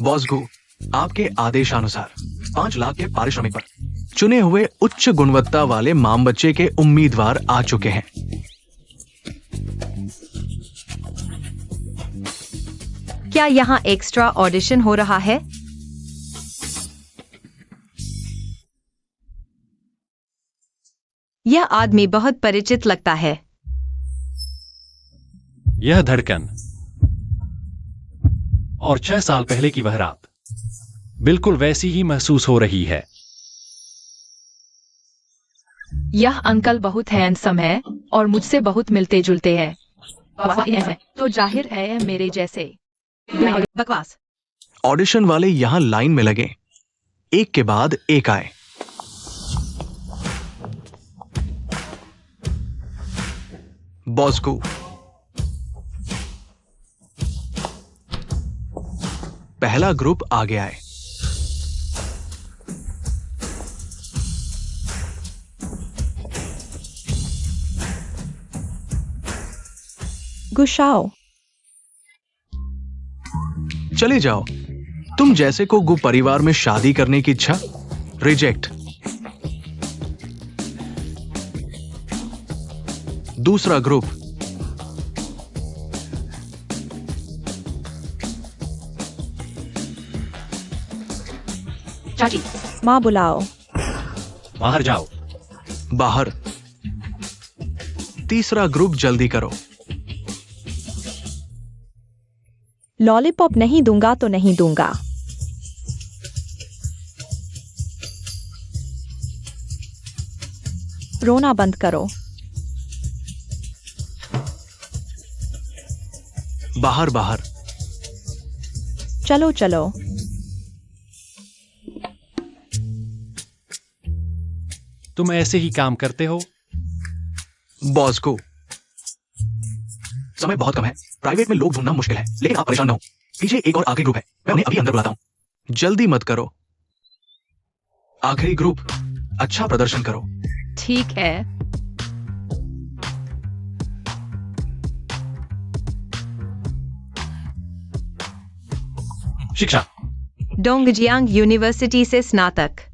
Boss गो, आपके आदेशानुसार 5 लाख के पारिश्रमिक पर चुने हुए उच्च गुणवत्ता वाले माम बच्चे के उम्मीदवार आ चुके हैं। क्या यहाँ एक्स्ट्रा ऑडिशन हो रहा है? यह आदमी बहुत परिचित लगता है। यह धड़कन और 6 साल पहले की वह रात बिल्कुल वैसी ही महसूस हो रही है। यह अंकल बहुत हैंडसम है और मुझसे बहुत मिलते जुलते हैं। तो जाहिर है मेरे जैसे बकवास। ऑडिशन वाले यहां लाइन में लगे, एक के बाद एक आए। बॉस को पहला ग्रुप आगे आए। गुशाओ, चले जाओ। तुम जैसे को गु परिवार में शादी करने की इच्छा? रिजेक्ट। दूसरा ग्रुप। चाची, माँ बुलाओ। बाहर जाओ। बाहर। तीसरा ग्रुप, जल्दी करो। लॉलीपॉप नहीं दूंगा तो नहीं दूंगा। रोना बंद करो। बाहर बाहर। चलो चलो। तुम ऐसे ही काम करते हो? बॉस को समय बहुत कम है, प्राइवेट में लोग ढूंढना मुश्किल है, लेकिन आप परेशान न हो। पीछे एक और आखिरी ग्रुप है, मैं उन्हें अभी अंदर बुलाता हूं। जल्दी मत करो। आखिरी ग्रुप, अच्छा प्रदर्शन करो। ठीक है। शिक्षा। डोंगजियांग यूनिवर्सिटी से स्नातक।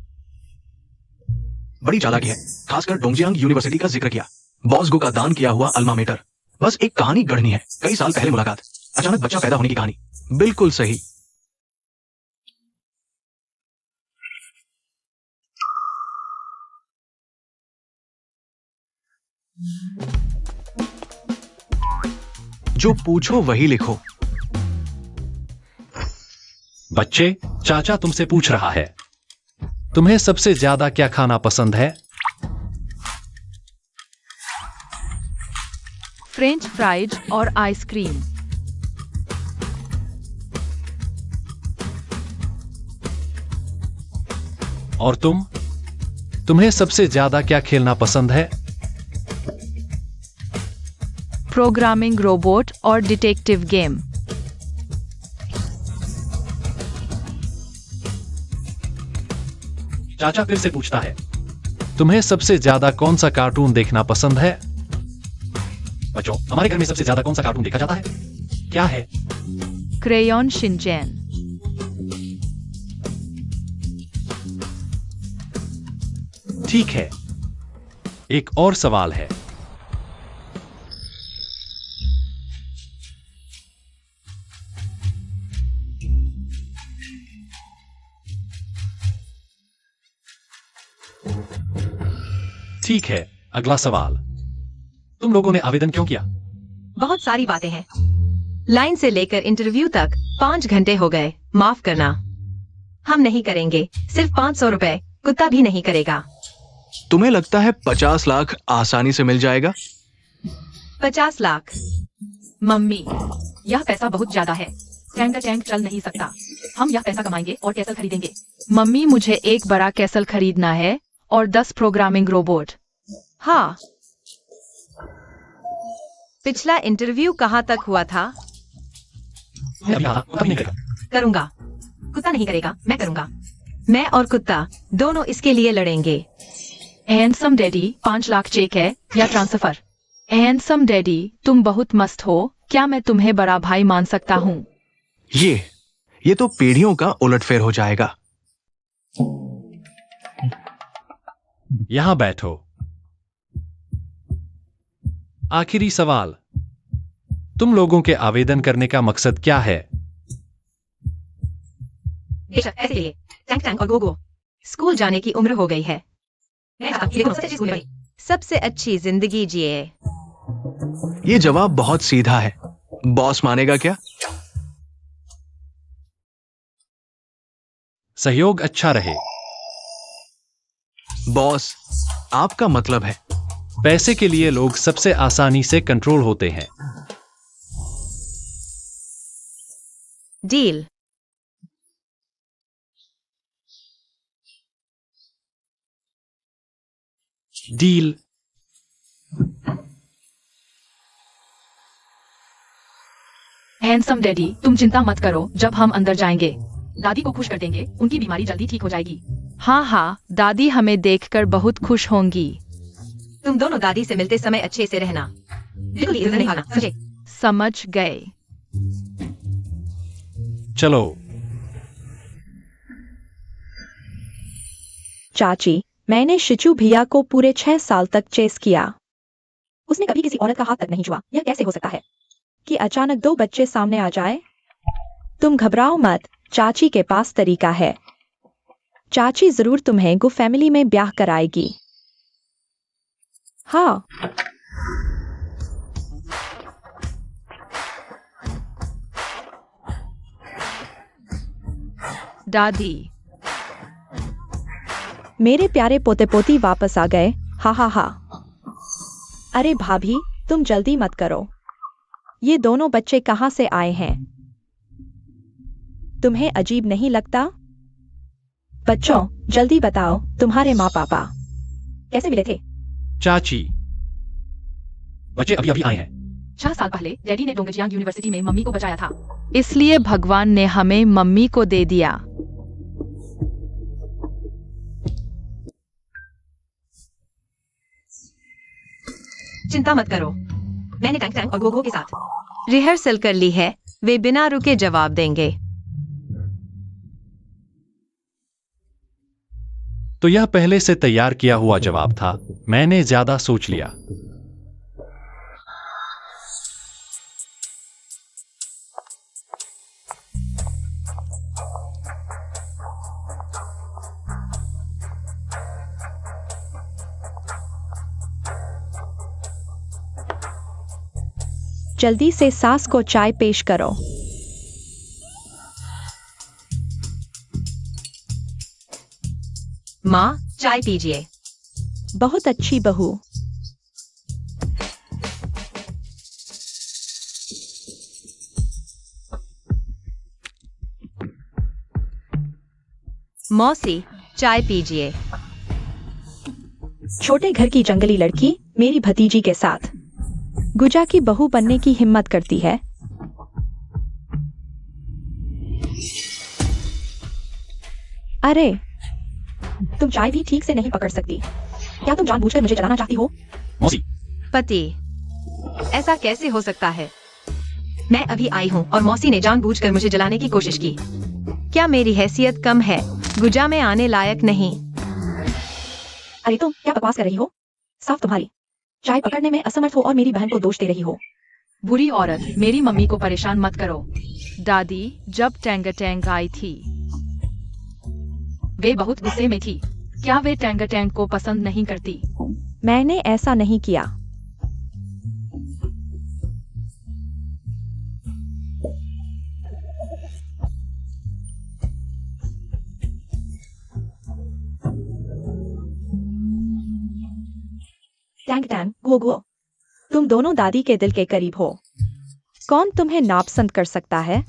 बड़ी चालाकी है, खासकर डोंगजियांग यूनिवर्सिटी का जिक्र किया। बॉस गो का दान किया हुआ अल्मा मेटर। बस एक कहानी गढ़नी है, कई साल पहले मुलाकात, अचानक बच्चा पैदा होने की कहानी। बिल्कुल सही। जो पूछो वही लिखो। बच्चे, चाचा तुमसे पूछ रहा है, तुम्हें सबसे ज्यादा क्या खाना पसंद है? फ्रेंच फ्राइज और आइसक्रीम। और तुम्हें सबसे ज्यादा क्या खेलना पसंद है? प्रोग्रामिंग रोबोट और डिटेक्टिव गेम। चाचा फिर से पूछता है, तुम्हें सबसे ज्यादा कौन सा कार्टून देखना पसंद है? बच्चों, हमारे घर में सबसे ज्यादा कौन सा कार्टून देखा जाता है? क्या है? Crayon Shinchan. ठीक है, एक और सवाल है। ठीक है, अगला सवाल। तुम लोगों ने आवेदन क्यों किया? बहुत सारी बातें हैं। लाइन से लेकर इंटरव्यू तक 5 घंटे हो गए। माफ करना, हम नहीं करेंगे। सिर्फ 500 रुपए, कुत्ता भी नहीं करेगा। तुम्हें लगता है 50 लाख आसानी से मिल जाएगा? 50 लाख? मम्मी, यह पैसा बहुत ज्यादा है। टैंक का टैंक चल नहीं सकता। हम यह पैसा कमाएंगे और कैसल खरीदेंगे। मम्मी, मुझे एक बड़ा कैसल खरीदना है और 10 प्रोग्रामिंग रोबोट। हाँ। पिछला इंटरव्यू कहाँ तक हुआ था? करूंगा। कुत्ता नहीं करेगा, मैं करूंगा। मैं और कुत्ता दोनों इसके लिए लड़ेंगे। हैंडसम डैडी, 5 लाख चेक है या ट्रांसफर? हैंडसम डैडी, तुम बहुत मस्त हो। क्या मैं तुम्हें बड़ा भाई मान सकता हूँ? ये तो पीढ़ियों का उलटफेर हो जाएगा। यहां बैठो। आखिरी सवाल, तुम लोगों के आवेदन करने का मकसद क्या है? बेशक ऐसे लिए टैंक टैंक और गोगो स्कूल जाने की उम्र हो गई है। मैं चाहता हूं कि दोनों सबसे अच्छी स्कूल में सबसे अच्छी जिंदगी जिए। ये जवाब बहुत सीधा है। बॉस मानेगा क्या? सहयोग अच्छा रहे। बॉस, आपका मतलब है? पैसे के लिए लोग सबसे आसानी से कंट्रोल होते हैं। डील। डील। हैंडसम डैडी, तुम चिंता मत करो, जब हम अंदर जाएंगे दादी को खुश कर देंगे, उनकी बीमारी जल्दी ठीक हो जाएगी। हाँ हाँ, दादी हमें देखकर बहुत खुश होंगी। तुम दोनों दादी से मिलते समय अच्छे से रहना, बिल्कुल इधर नहीं भागना, समझे? समझ गए। चलो। चाची, मैंने शिचू भैया को पूरे 6 साल तक चेस किया। उसने कभी किसी औरत का हाथ तक नहीं छुआ। यह कैसे हो सकता है कि अचानक 2 बच्चे सामने आ जाए? तुम घबराओ मत, चाची के पास तरीका है। चाची जरूर तुम्हें गो फैमिली में ब्याह कराएगी। हाँ। दादी, मेरे प्यारे पोते पोती वापस आ गए। हा हा हा। अरे भाभी, तुम जल्दी मत करो। ये दोनों बच्चे कहाँ से आए हैं? तुम्हें अजीब नहीं लगता? बच्चों, जल्दी बताओ, तुम्हारे माँ पापा कैसे मिले थे? चाची, बच्चे अभी अभी आए हैं। 6 साल पहले डैडी ने डोंगजियांग यूनिवर्सिटी में मम्मी को बचाया था, इसलिए भगवान ने हमें मम्मी को दे दिया। चिंता मत करो, मैंने टैंक टैंक और गोगो के साथ रिहर्सल कर ली है। वे बिना रुके जवाब देंगे। तो यह पहले से तैयार किया हुआ जवाब था। मैंने ज्यादा सोच लिया। जल्दी से सास को चाय पेश करो। माँ, चाय पीजिए। बहुत अच्छी बहू। मौसी, चाय पीजिए। छोटे घर की जंगली लड़की मेरी भतीजी के साथ गुजा की बहू बनने की हिम्मत करती है। अरे, तुम चाय भी ठीक से नहीं पकड़ सकती। क्या तुम जानबूझकर मुझे जलाना चाहती हो? मौसी, पति, ऐसा कैसे हो सकता है? मैं अभी आई हूँ और मौसी ने जानबूझकर मुझे जलाने की कोशिश की। क्या मेरी हैसियत कम है? गुजा में आने लायक नहीं। अरे तुम क्या बकवास कर रही हो? साफ तुम्हारी चाय पकड़ने में असमर्थ हो और मेरी बहन को दोष दे रही हो। बुरी औरत, मेरी मम्मी को परेशान मत करो। दादी, जब टैंग टैंग आई थी वे बहुत गुस्से में थी। क्या वे टैंग टैंग को पसंद नहीं करती? मैंने ऐसा नहीं किया। टैंग टैंग, गोगो, तुम दोनों दादी के दिल के करीब हो। कौन तुम्हें नापसंद कर सकता है?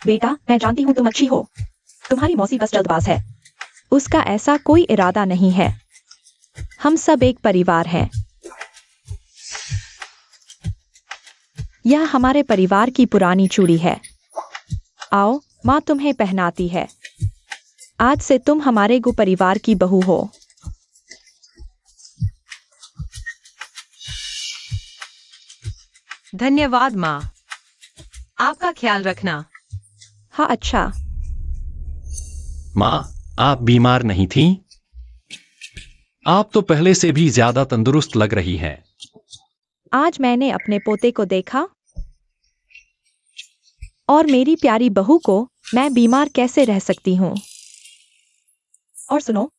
बेटा, मैं जानती हूँ तुम अच्छी हो। तुम्हारी मौसी बस जल्दबाज है। उसका ऐसा कोई इरादा नहीं है। हम सब एक परिवार हैं। यह हमारे परिवार की पुरानी चूड़ी है। आओ, माँ तुम्हें पहनाती है। आज से तुम हमारे गु परिवार की बहू हो। धन्यवाद माँ। आपका ख्याल रखना। हाँ अच्छा। माँ, आप बीमार नहीं थी? आप तो पहले से भी ज्यादा तंदुरुस्त लग रही हैं। आज मैंने अपने पोते को देखा और मेरी प्यारी बहू को मैं बीमार कैसे रह सकती हूँ। और सुनो,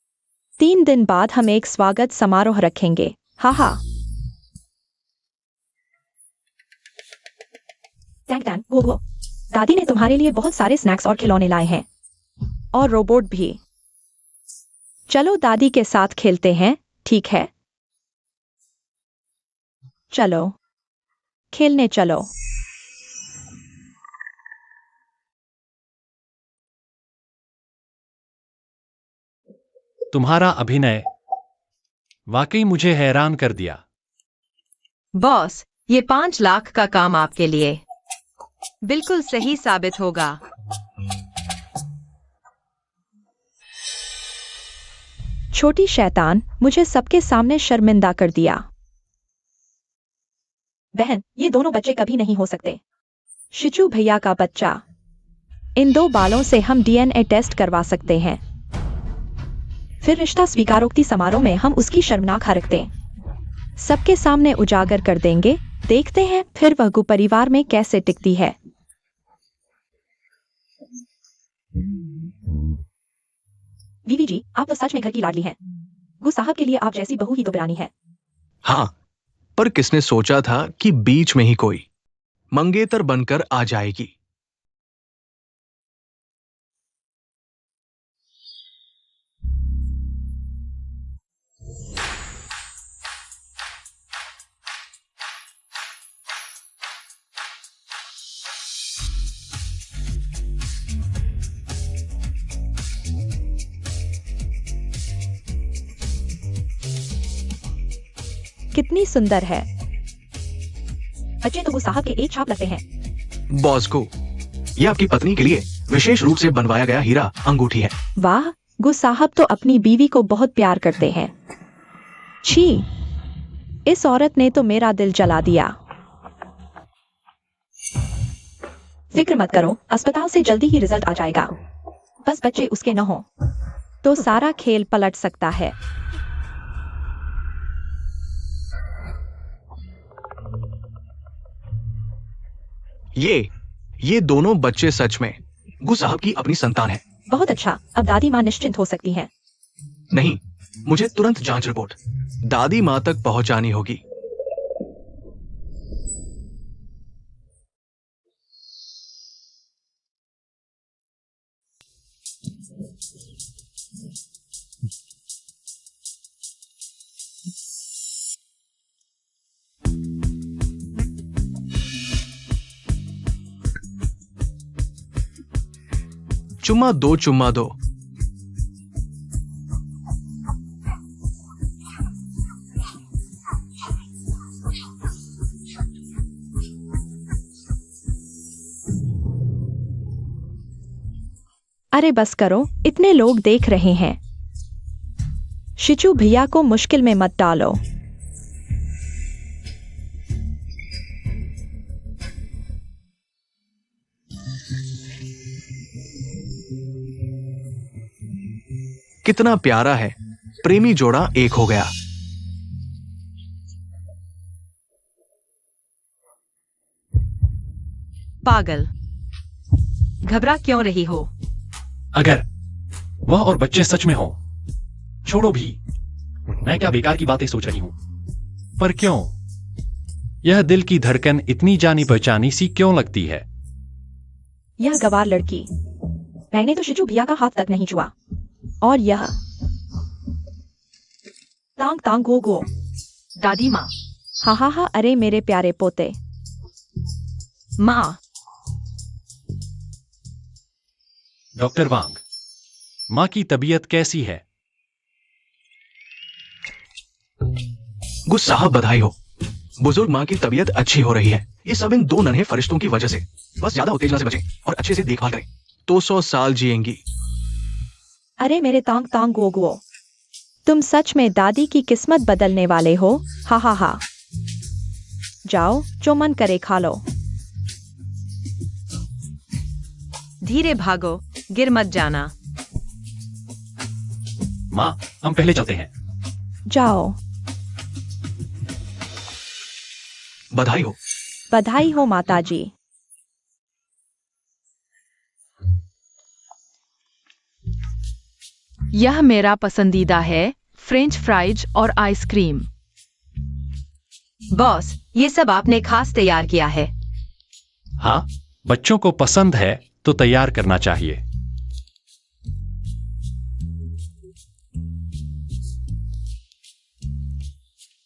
3 दिन बाद हम एक स्वागत समारोह रखेंगे। हाँ हाँ। टैंक टैंक वो दादी ने तुम्हारे लिए बहुत सारे स्नैक्स और खिलौने लाए हैं और रोबोट भी। चलो दादी के साथ खेलते हैं, ठीक है? चलो खेलने चलो। तुम्हारा अभिनय वाकई मुझे हैरान कर दिया। बॉस, ये 5 लाख का काम आपके लिए बिल्कुल सही साबित होगा। छोटी शैतान, मुझे सबके सामने शर्मिंदा कर दिया। बहन, ये दोनों बच्चे कभी नहीं हो सकते। शिचू भैया का बच्चा। इन 2 बालों से हम DNA टेस्ट करवा सकते हैं। फिर रिश्ता स्वीकारोक्ति समारोह में हम उसकी शर्मनाक हरकतें सबके सामने उजागर कर देंगे। देखते हैं फिर वह गु परिवार में कैसे टिकती है। बीवी जी, आप तो सच में घर की लाडली हैं। गु साहब के लिए आप जैसी बहू ही तो बिरानी है। हाँ, पर किसने सोचा था कि बीच में ही कोई मंगेतर बनकर आ जाएगी। कितनी सुंदर है। बच्चे तो गु साहब के एक छाप लगते हैं। बॉस को यह आपकी पत्नी के लिए विशेष रूप से बनवाया गया हीरा अंगूठी है। वाह, गु साहब तो अपनी बीवी को बहुत प्यार करते हैं। छी, इस औरत ने तो मेरा दिल जला दिया। फिक्र मत करो, अस्पताल से जल्दी ही रिजल्ट आ जाएगा। बस बच्चे उसके न हो तो सारा खेल पलट सकता है। ये दोनों बच्चे सच में गु साहब की अपनी संतान है। बहुत अच्छा, अब दादी माँ निश्चिंत हो सकती हैं। नहीं, मुझे तुरंत जांच रिपोर्ट दादी माँ तक पहुंचानी होगी। चुम्मा दो, चुम्मा दो। अरे बस करो, इतने लोग देख रहे हैं। शिचू भैया को मुश्किल में मत डालो। कितना प्यारा है, प्रेमी जोड़ा एक हो गया। पागल, घबरा क्यों रही हो? अगर वह और बच्चे सच में हो, छोड़ो भी, मैं क्या बेकार की बातें सोच रही हूं। पर क्यों यह दिल की धड़कन इतनी जानी पहचानी सी क्यों लगती है? यह गवार लड़की, मैंने तो शिचू भैया का हाथ तक नहीं छुआ। और यह तांग तांग गो गो। दादी माँ। हा हा हा, अरे मेरे प्यारे पोते। माँ। डॉक्टर वांग, मां की तबीयत कैसी है? गु साहब, बधाई हो। बुजुर्ग माँ की तबीयत अच्छी हो रही है। ये सब इन 2 नन्हे फरिश्तों की वजह से। बस ज्यादा उत्तेजना से बचें और अच्छे से देखभाल करें तो 100 साल जिएंगी। अरे मेरे तांग तांग गोगो, तुम सच में दादी की किस्मत बदलने वाले हो। हा हा हा। जाओ, जो मन करे खा लो। धीरे भागो, गिर मत जाना। माँ, हम पहले चलते हैं। जाओ। बधाई हो। बधाई हो माताजी। यह मेरा पसंदीदा है, फ्रेंच फ्राइज और आइसक्रीम। बॉस, ये सब आपने खास तैयार किया है। हाँ, बच्चों को पसंद है तो तैयार करना चाहिए।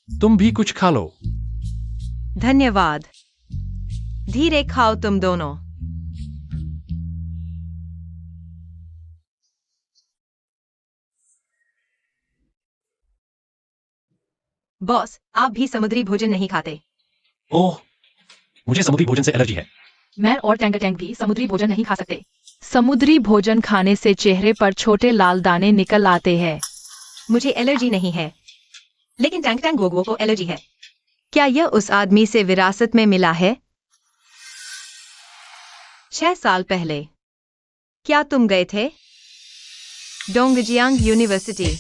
तुम भी कुछ खा लो। धन्यवाद। धीरे खाओ तुम दोनों। बॉस, आप भी समुद्री भोजन नहीं खाते। ओह, मुझे समुद्री भोजन से एलर्जी है। मैं और टैंक टैंक भी समुद्री भोजन नहीं खा सकते। समुद्री भोजन खाने से चेहरे पर छोटे लाल दाने निकल आते हैं। मुझे एलर्जी नहीं है, लेकिन टैंक टैंक गोगो को एलर्जी है। क्या यह उस आदमी से विरासत में मिला है? 6 साल पहले। क्या तुम गए थे डोंगजियांग यूनिवर्सिटी?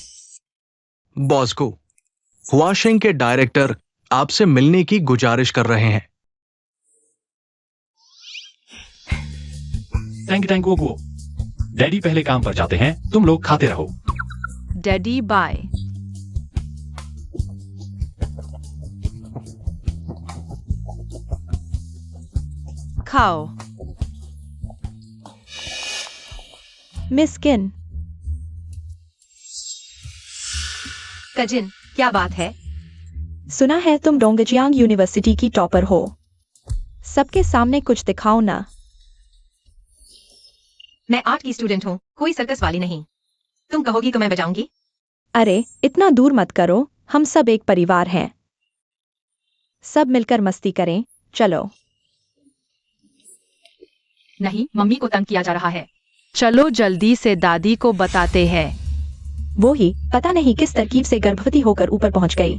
बॉस को हुआशेंग के डायरेक्टर आपसे मिलने की गुजारिश कर रहे हैं। टैंक टैंक वो डैडी पहले काम पर जाते हैं, तुम लोग खाते रहो। Daddy bye. खाओ। मिस्किन। कजिन, क्या बात है? सुना है तुम डोंगजियांग यूनिवर्सिटी की टॉपर हो। सबके सामने कुछ दिखाओ ना। मैं आर्ट की स्टूडेंट हूँ, कोई सर्कस वाली नहीं। तुम कहोगी तो मैं बजाऊंगी। अरे इतना दूर मत करो, हम सब एक परिवार हैं। सब मिलकर मस्ती करें, चलो। नहीं, मम्मी को तंग किया जा रहा है। चलो जल्दी से दादी को बताते हैं। वो ही पता नहीं किस तरकीब से गर्भवती होकर ऊपर पहुंच गई।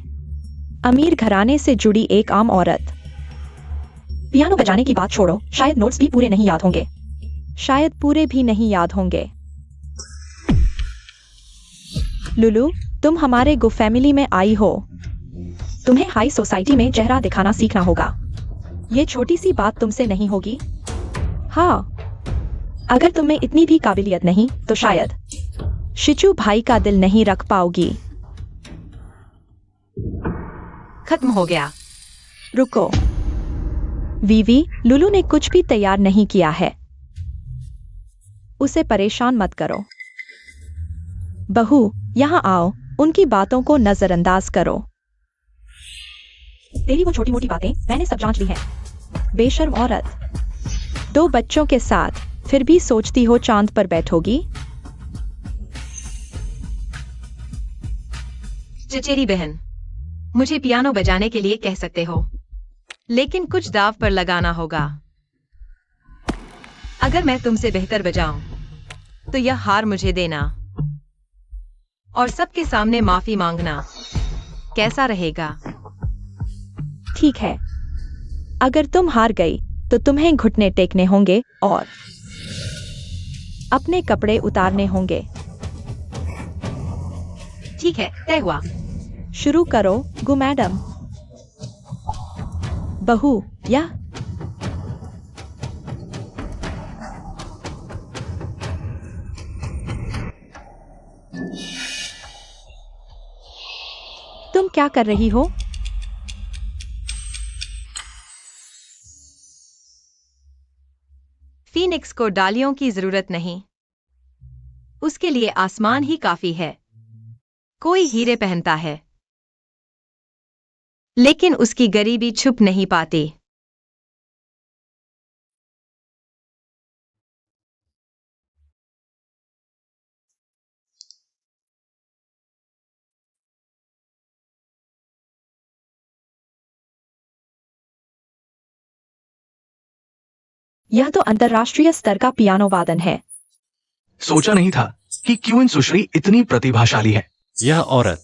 अमीर घराने से जुड़ी एक आम औरत। पियानो बजाने की बात छोड़ो, शायद नोट्स भी पूरे नहीं याद होंगे। शायद पूरे भी नहीं याद होंगे। लुलू, तुम हमारे गो फैमिली में आई हो। तुम्हें हाई सोसाइटी में चेहरा दिखाना सीखना होगा। ये छोटी सी बात तुमसे नहीं होगी। हाँ, अगर तुम्हें इतनी भी काबिलियत नहीं तो शायद शिचू भाई का दिल नहीं रख पाओगी। खत्म हो गया। रुको वीवी, लुलू ने कुछ भी तैयार नहीं किया है। उसे परेशान मत करो। बहू, यहाँ आओ, उनकी बातों को नजरअंदाज करो। तेरी वो छोटी मोटी बातें मैंने सब जांच ली हैं। बेशर्म औरत, 2 बच्चों के साथ फिर भी सोचती हो चांद पर बैठोगी। चचेरी बहन, मुझे पियानो बजाने के लिए कह सकते हो, लेकिन कुछ दाव पर लगाना होगा। अगर मैं तुमसे बेहतर बजाऊं, तो यह हार मुझे देना और सबके सामने माफी मांगना कैसा रहेगा? ठीक है, अगर तुम हार गई तो तुम्हें घुटने टेकने होंगे और अपने कपड़े उतारने होंगे। ठीक है, तय हुआ। शुरू करो गु मैडम। बहू, या तुम क्या कर रही हो? फीनिक्स को डालियों की जरूरत नहीं, उसके लिए आसमान ही काफी है। कोई हीरे पहनता है, लेकिन उसकी गरीबी छुप नहीं पाती। यह तो अंतर्राष्ट्रीय स्तर का पियानो वादन है। सोचा नहीं था कि क्यों इन सुश्री इतनी प्रतिभाशाली है। यह औरत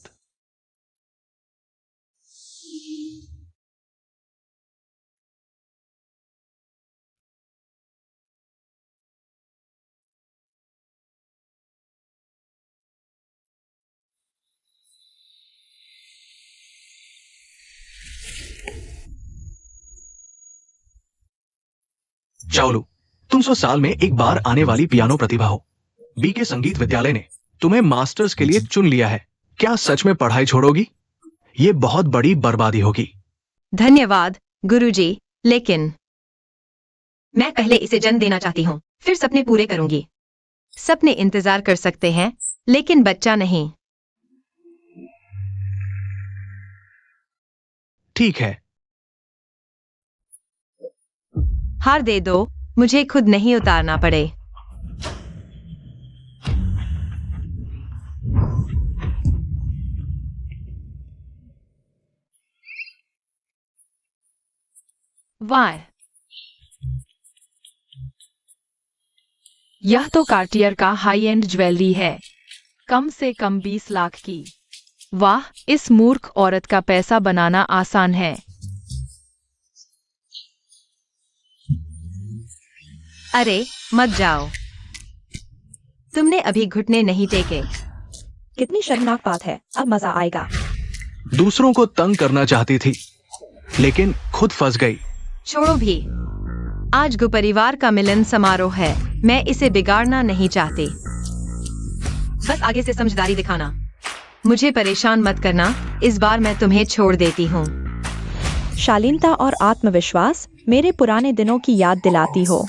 चाओलू, तुम 100 साल में एक बार आने वाली पियानो प्रतिभा हो। बी के संगीत विद्यालय ने तुम्हें मास्टर्स के लिए चुन लिया है। क्या सच में पढ़ाई छोड़ोगी? ये बहुत बड़ी बर्बादी होगी। धन्यवाद गुरुजी, लेकिन मैं पहले इसे जन्म देना चाहती हूँ, फिर सपने पूरे करूंगी। सपने इंतजार कर सकते हैं, लेकिन बच्चा नहीं। ठीक है, हार दे दो, मुझे खुद नहीं उतारना पड़े। वाह, यह तो कार्टियर का हाई एंड ज्वेलरी है, कम से कम 20 लाख की। वाह, इस मूर्ख औरत का पैसा बनाना आसान है। अरे मत जाओ, तुमने अभी घुटने नहीं टेके। कितनी शर्मनाक बात है, अब मजा आएगा। दूसरों को तंग करना चाहती थी, लेकिन खुद फंस गई। छोड़ो भी, आज गु परिवार का मिलन समारोह है, मैं इसे बिगाड़ना नहीं चाहती। बस आगे से समझदारी दिखाना, मुझे परेशान मत करना। इस बार मैं तुम्हें छोड़ देती हूँ। शालीनता और आत्मविश्वास मेरे पुराने दिनों की याद दिलाती हो।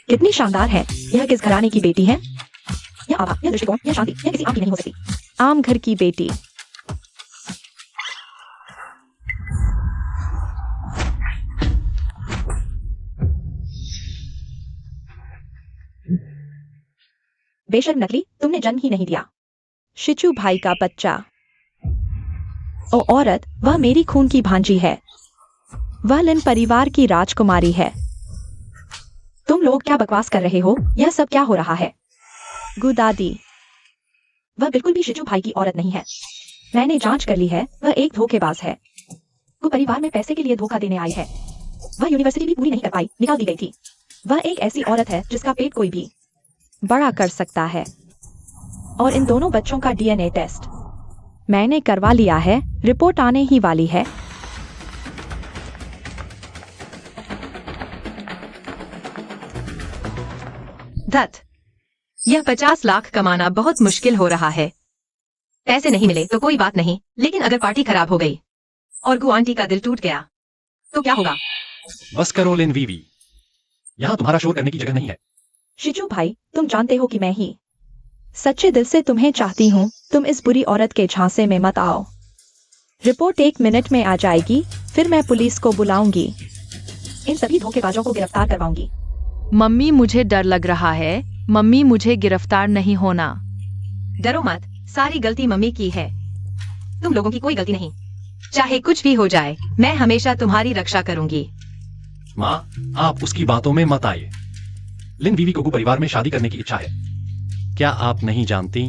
कितनी शानदार है। यह किस घराने की बेटी है? यह आभा, यह दृष्टिकोण, यह शांति, यह किसी आम की नहीं हो सकती। आम घर की बेटी। बेशर्म नकली, तुमने जन्म ही नहीं दिया। शिचू भाई का बच्चा। ओ औरत, वह मेरी खून की भांजी है। वह लिन परिवार की राजकुमारी है। तुम लोग क्या बकवास कर रहे हो? यह सब क्या हो रहा है? गुदादी, वह बिल्कुल भी शिचू भाई की औरत नहीं है। मैंने जांच कर ली है, वह एक धोखेबाज है। वो परिवार में पैसे के लिए धोखा देने आई है। वह यूनिवर्सिटी भी पूरी नहीं कर पाई, निकाल दी गई थी। वह एक ऐसी औरत है जिसका पेट कोई भी बड़ा कर सकता है। और इन दोनों बच्चों का डीएनए टेस्ट मैंने करवा लिया है, रिपोर्ट आने ही वाली है। धत, यह 50 लाख कमाना बहुत मुश्किल हो रहा है। पैसे नहीं मिले तो कोई बात नहीं, लेकिन अगर पार्टी खराब हो गई और गु आंटी का दिल टूट गया तो क्या होगा? बस करो लिन वीवी, यहाँ तुम्हारा शोर करने की जगह नहीं है। शिचू भाई, तुम जानते हो कि मैं ही सच्चे दिल से तुम्हें चाहती हूँ। तुम इस बुरी औरत के झांसे में मत आओ। रिपोर्ट 1 मिनट में आ जाएगी, फिर मैं पुलिस को बुलाऊंगी। इन सभी धोखेबाजों को गिरफ्तार करवाऊंगी। मम्मी, मुझे डर लग रहा है। मम्मी, मुझे गिरफ्तार नहीं होना। डरो मत, सारी गलती मम्मी की है, तुम लोगों की कोई गलती नहीं। चाहे कुछ भी हो जाए, मैं हमेशा तुम्हारी रक्षा करूंगी। माँ, आप उसकी बातों में मत आइए। लिन वीवी को गु परिवार में शादी करने की इच्छा है। क्या आप नहीं जानती?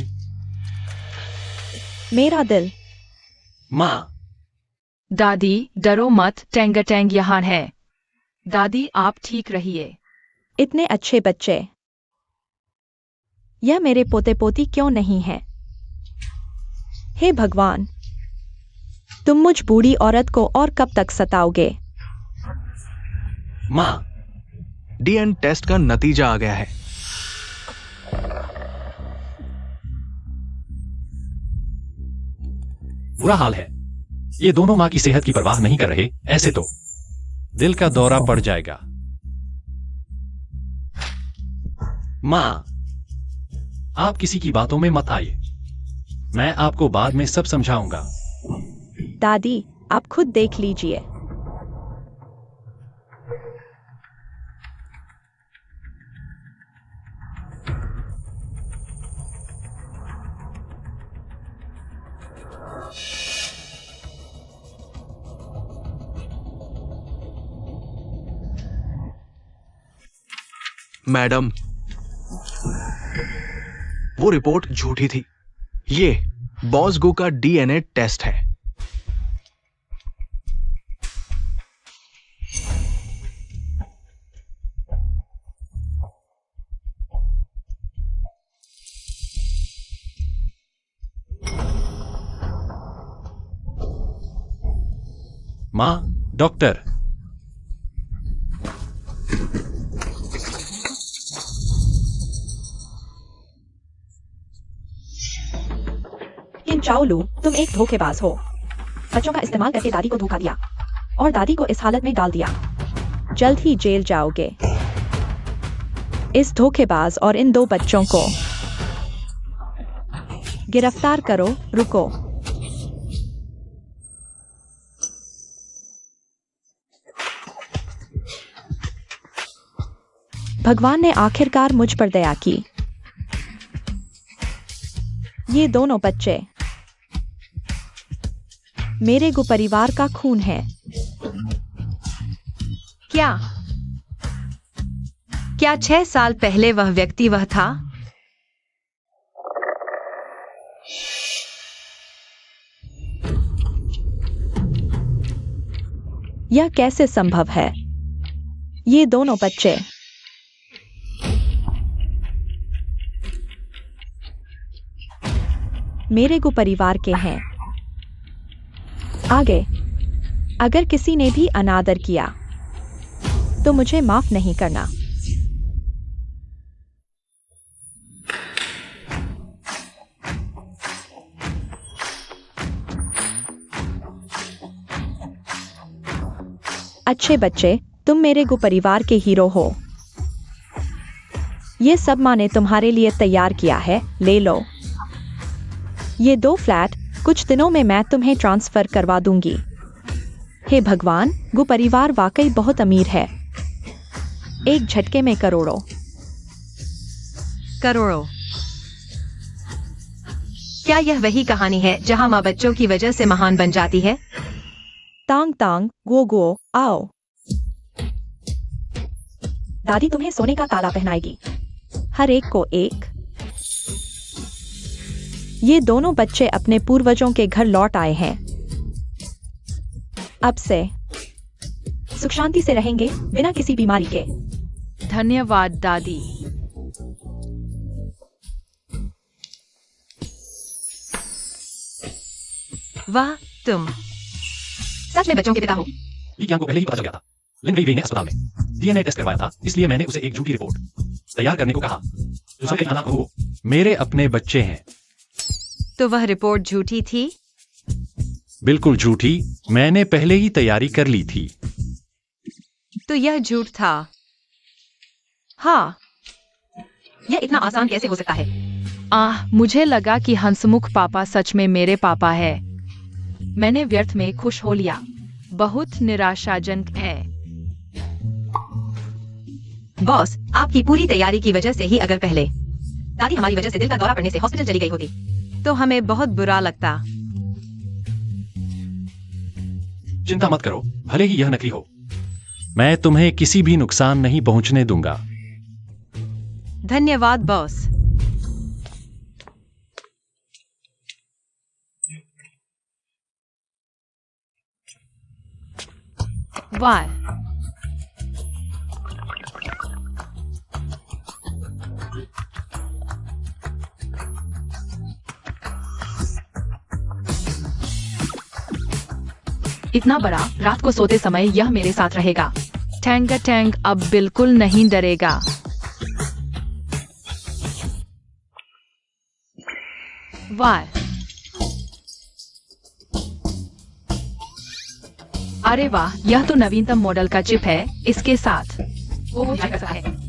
मेरा दिल। माँ, दादी, डरो मत, टेंग यहाँ है। दादी, आप ठीक रहिए। इतने अच्छे बच्चे। यह मेरे पोते पोती क्यों नहीं है? हे भगवान, तुम मुझ बूढ़ी औरत को और कब तक सताओगे? माँ, डीएनए टेस्ट का नतीजा आ गया है। बुरा हाल है। ये दोनों माँ की सेहत की परवाह नहीं कर रहे। ऐसे तो दिल का दौरा पड़ जाएगा। माँ, आप किसी की बातों में मत आइए। मैं आपको बाद में सब समझाऊंगा। दादी, आप खुद देख लीजिए। मैडम, वो रिपोर्ट झूठी थी। ये बॉसगो का डीएनए टेस्ट है। माँ, डॉक्टर। किम चाओलू, तुम एक धोखेबाज हो। बच्चों का इस्तेमाल करके दादी को धोखा दिया और दादी को इस हालत में डाल दिया। जल्द ही जेल जाओगे। इस धोखेबाज और इन 2 बच्चों को गिरफ्तार करो। रुको। भगवान ने आखिरकार मुझ पर दया की। ये दोनों बच्चे मेरे गो परिवार का खून है। क्या 6 साल पहले वह व्यक्ति वह था? यह कैसे संभव है? ये दोनों बच्चे मेरे गो परिवार के हैं। आगे, अगर किसी ने भी अनादर किया तो मुझे माफ नहीं करना। अच्छे बच्चे, तुम मेरे गो परिवार के हीरो हो। ये सब माँ ने तुम्हारे लिए तैयार किया है, ले लो। ये 2 फ्लैट कुछ दिनों में मैं तुम्हें ट्रांसफर करवा दूंगी। हे भगवान, गो परिवार वाकई बहुत अमीर है। एक झटके में करोड़ों। क्या यह वही कहानी है जहां माँ बच्चों की वजह से महान बन जाती है? तांग तांग गो गो आओ। दादी तुम्हें सोने का ताला पहनाएगी, हर एक को एक। ये दोनों बच्चे अपने पूर्वजों के घर लौट आए हैं। अब से सुख शांति से रहेंगे बिना किसी बीमारी के। धन्यवाद दादी। वाह, तुम सच में बच्चों के पिता हो। ये ज्ञान को पहले ही पता चल गया था। लिन वेई वेई ने अस्पताल में डीएनए टेस्ट करवाया था, इसलिए मैंने उसे एक झूठी रिपोर्ट तैयार करने को कहा। जो सब खाना वो मेरे अपने बच्चे हैं। तो वह रिपोर्ट झूठी थी? बिल्कुल झूठी। मैंने पहले ही तैयारी कर ली थी। तो यह झूठ था। हाँ, यह इतना आसान कैसे हो सकता है? मुझे लगा कि हंसमुख पापा सच में मेरे पापा है। मैंने व्यर्थ में खुश हो लिया। बहुत निराशाजनक है। बॉस, आपकी पूरी तैयारी की वजह से ही अगर पहले दादी हमारी वजह से दिल का दौरा पड़ने से हॉस्पिटल चली गई होती तो हमें बहुत बुरा लगता। चिंता मत करो, भले ही यह नकली हो। मैं तुम्हें किसी भी नुकसान नहीं पहुंचने दूंगा। धन्यवाद बॉस। वाह, इतना बड़ा, रात को सोते समय यह मेरे साथ रहेगा। टैंग टैंग अब बिल्कुल नहीं डरेगा। वाह, अरे वाह, यह तो नवीनतम मॉडल का चिप है। इसके साथ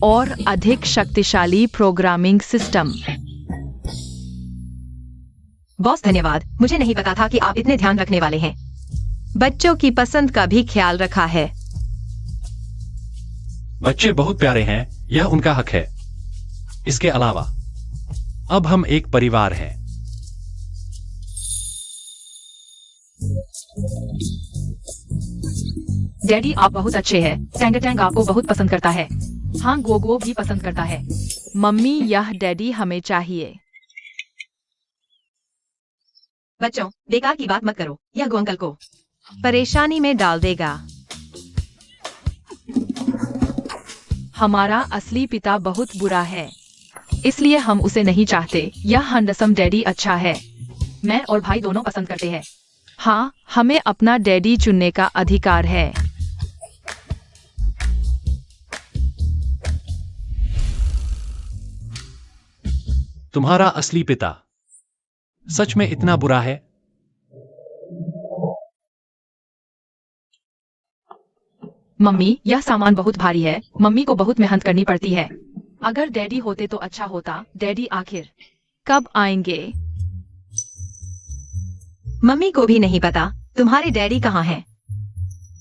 और अधिक शक्तिशाली प्रोग्रामिंग सिस्टम। बॉस धन्यवाद, मुझे नहीं पता था कि आप इतने ध्यान रखने वाले हैं। बच्चों की पसंद का भी ख्याल रखा है। बच्चे बहुत प्यारे हैं, यह उनका हक है। इसके अलावा अब हम एक परिवार हैं। डैडी आप बहुत अच्छे हैं। टैंग टैंग आपको बहुत पसंद करता है। हाँ, गोगो भी पसंद करता है। मम्मी, यह डैडी हमें चाहिए। बच्चों, बेकार की बात मत करो, यह गो अंकल को परेशानी में डाल देगा। हमारा असली पिता बहुत बुरा है, इसलिए हम उसे नहीं चाहते। यह हैंडसम डैडी अच्छा है। मैं और भाई दोनों पसंद करते हैं। हाँ, हमें अपना डैडी चुनने का अधिकार है। तुम्हारा असली पिता सच में इतना बुरा है? मम्मी, यह सामान बहुत भारी है। मम्मी को बहुत मेहनत करनी पड़ती है। अगर डैडी होते तो अच्छा होता। डैडी आखिर कब आएंगे? मम्मी को भी नहीं पता तुम्हारे डैडी कहाँ हैं।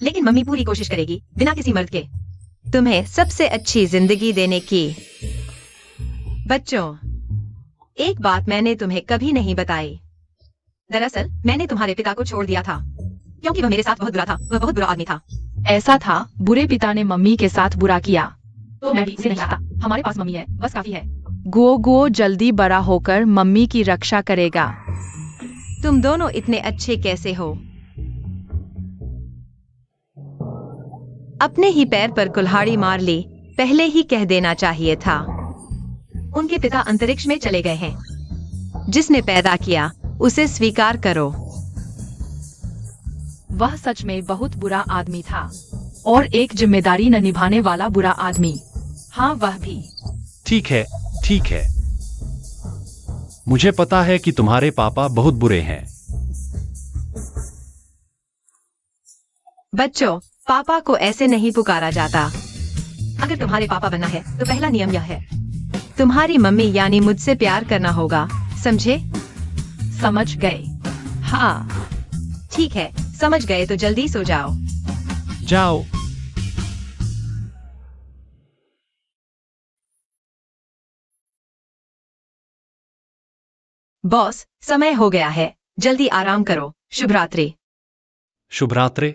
लेकिन मम्मी पूरी कोशिश करेगी बिना किसी मर्द के तुम्हें सबसे अच्छी जिंदगी देने की। बच्चों, एक बात मैंने तुम्हें कभी नहीं बताई। दरअसल मैंने तुम्हारे पिता को छोड़ दिया था क्योंकि वह मेरे साथ बहुत बुरा था। वह बहुत बुरा आदमी था। ऐसा था, बुरे पिता ने मम्मी के साथ बुरा किया। तो मैं भी इसे नहीं चाहता। हमारे पास मम्मी है, बस काफी है। गो जल्दी बड़ा होकर मम्मी की रक्षा करेगा। तुम दोनों इतने अच्छे कैसे हो? अपने ही पैर पर कुल्हाड़ी मार ली, पहले ही कह देना चाहिए था। उनके पिता अंतरिक्ष में चले गए हैं। जिसने पैदा किया उसे स्वीकार करो। वह सच में बहुत बुरा आदमी था और एक जिम्मेदारी न निभाने वाला बुरा आदमी। हाँ, वह भी। ठीक है, ठीक है। मुझे पता है कि तुम्हारे पापा बहुत बुरे हैं। बच्चों, पापा को ऐसे नहीं पुकारा जाता। अगर तुम्हारे पापा बनना है तो पहला नियम यह है, तुम्हारी मम्मी यानी मुझसे प्यार करना होगा, समझे? समझ गए। हाँ, ठीक है, समझ गए तो जल्दी सो जाओ। जाओ। बॉस, समय हो गया है, जल्दी आराम करो। शुभ रात्रि। शुभ रात्रि।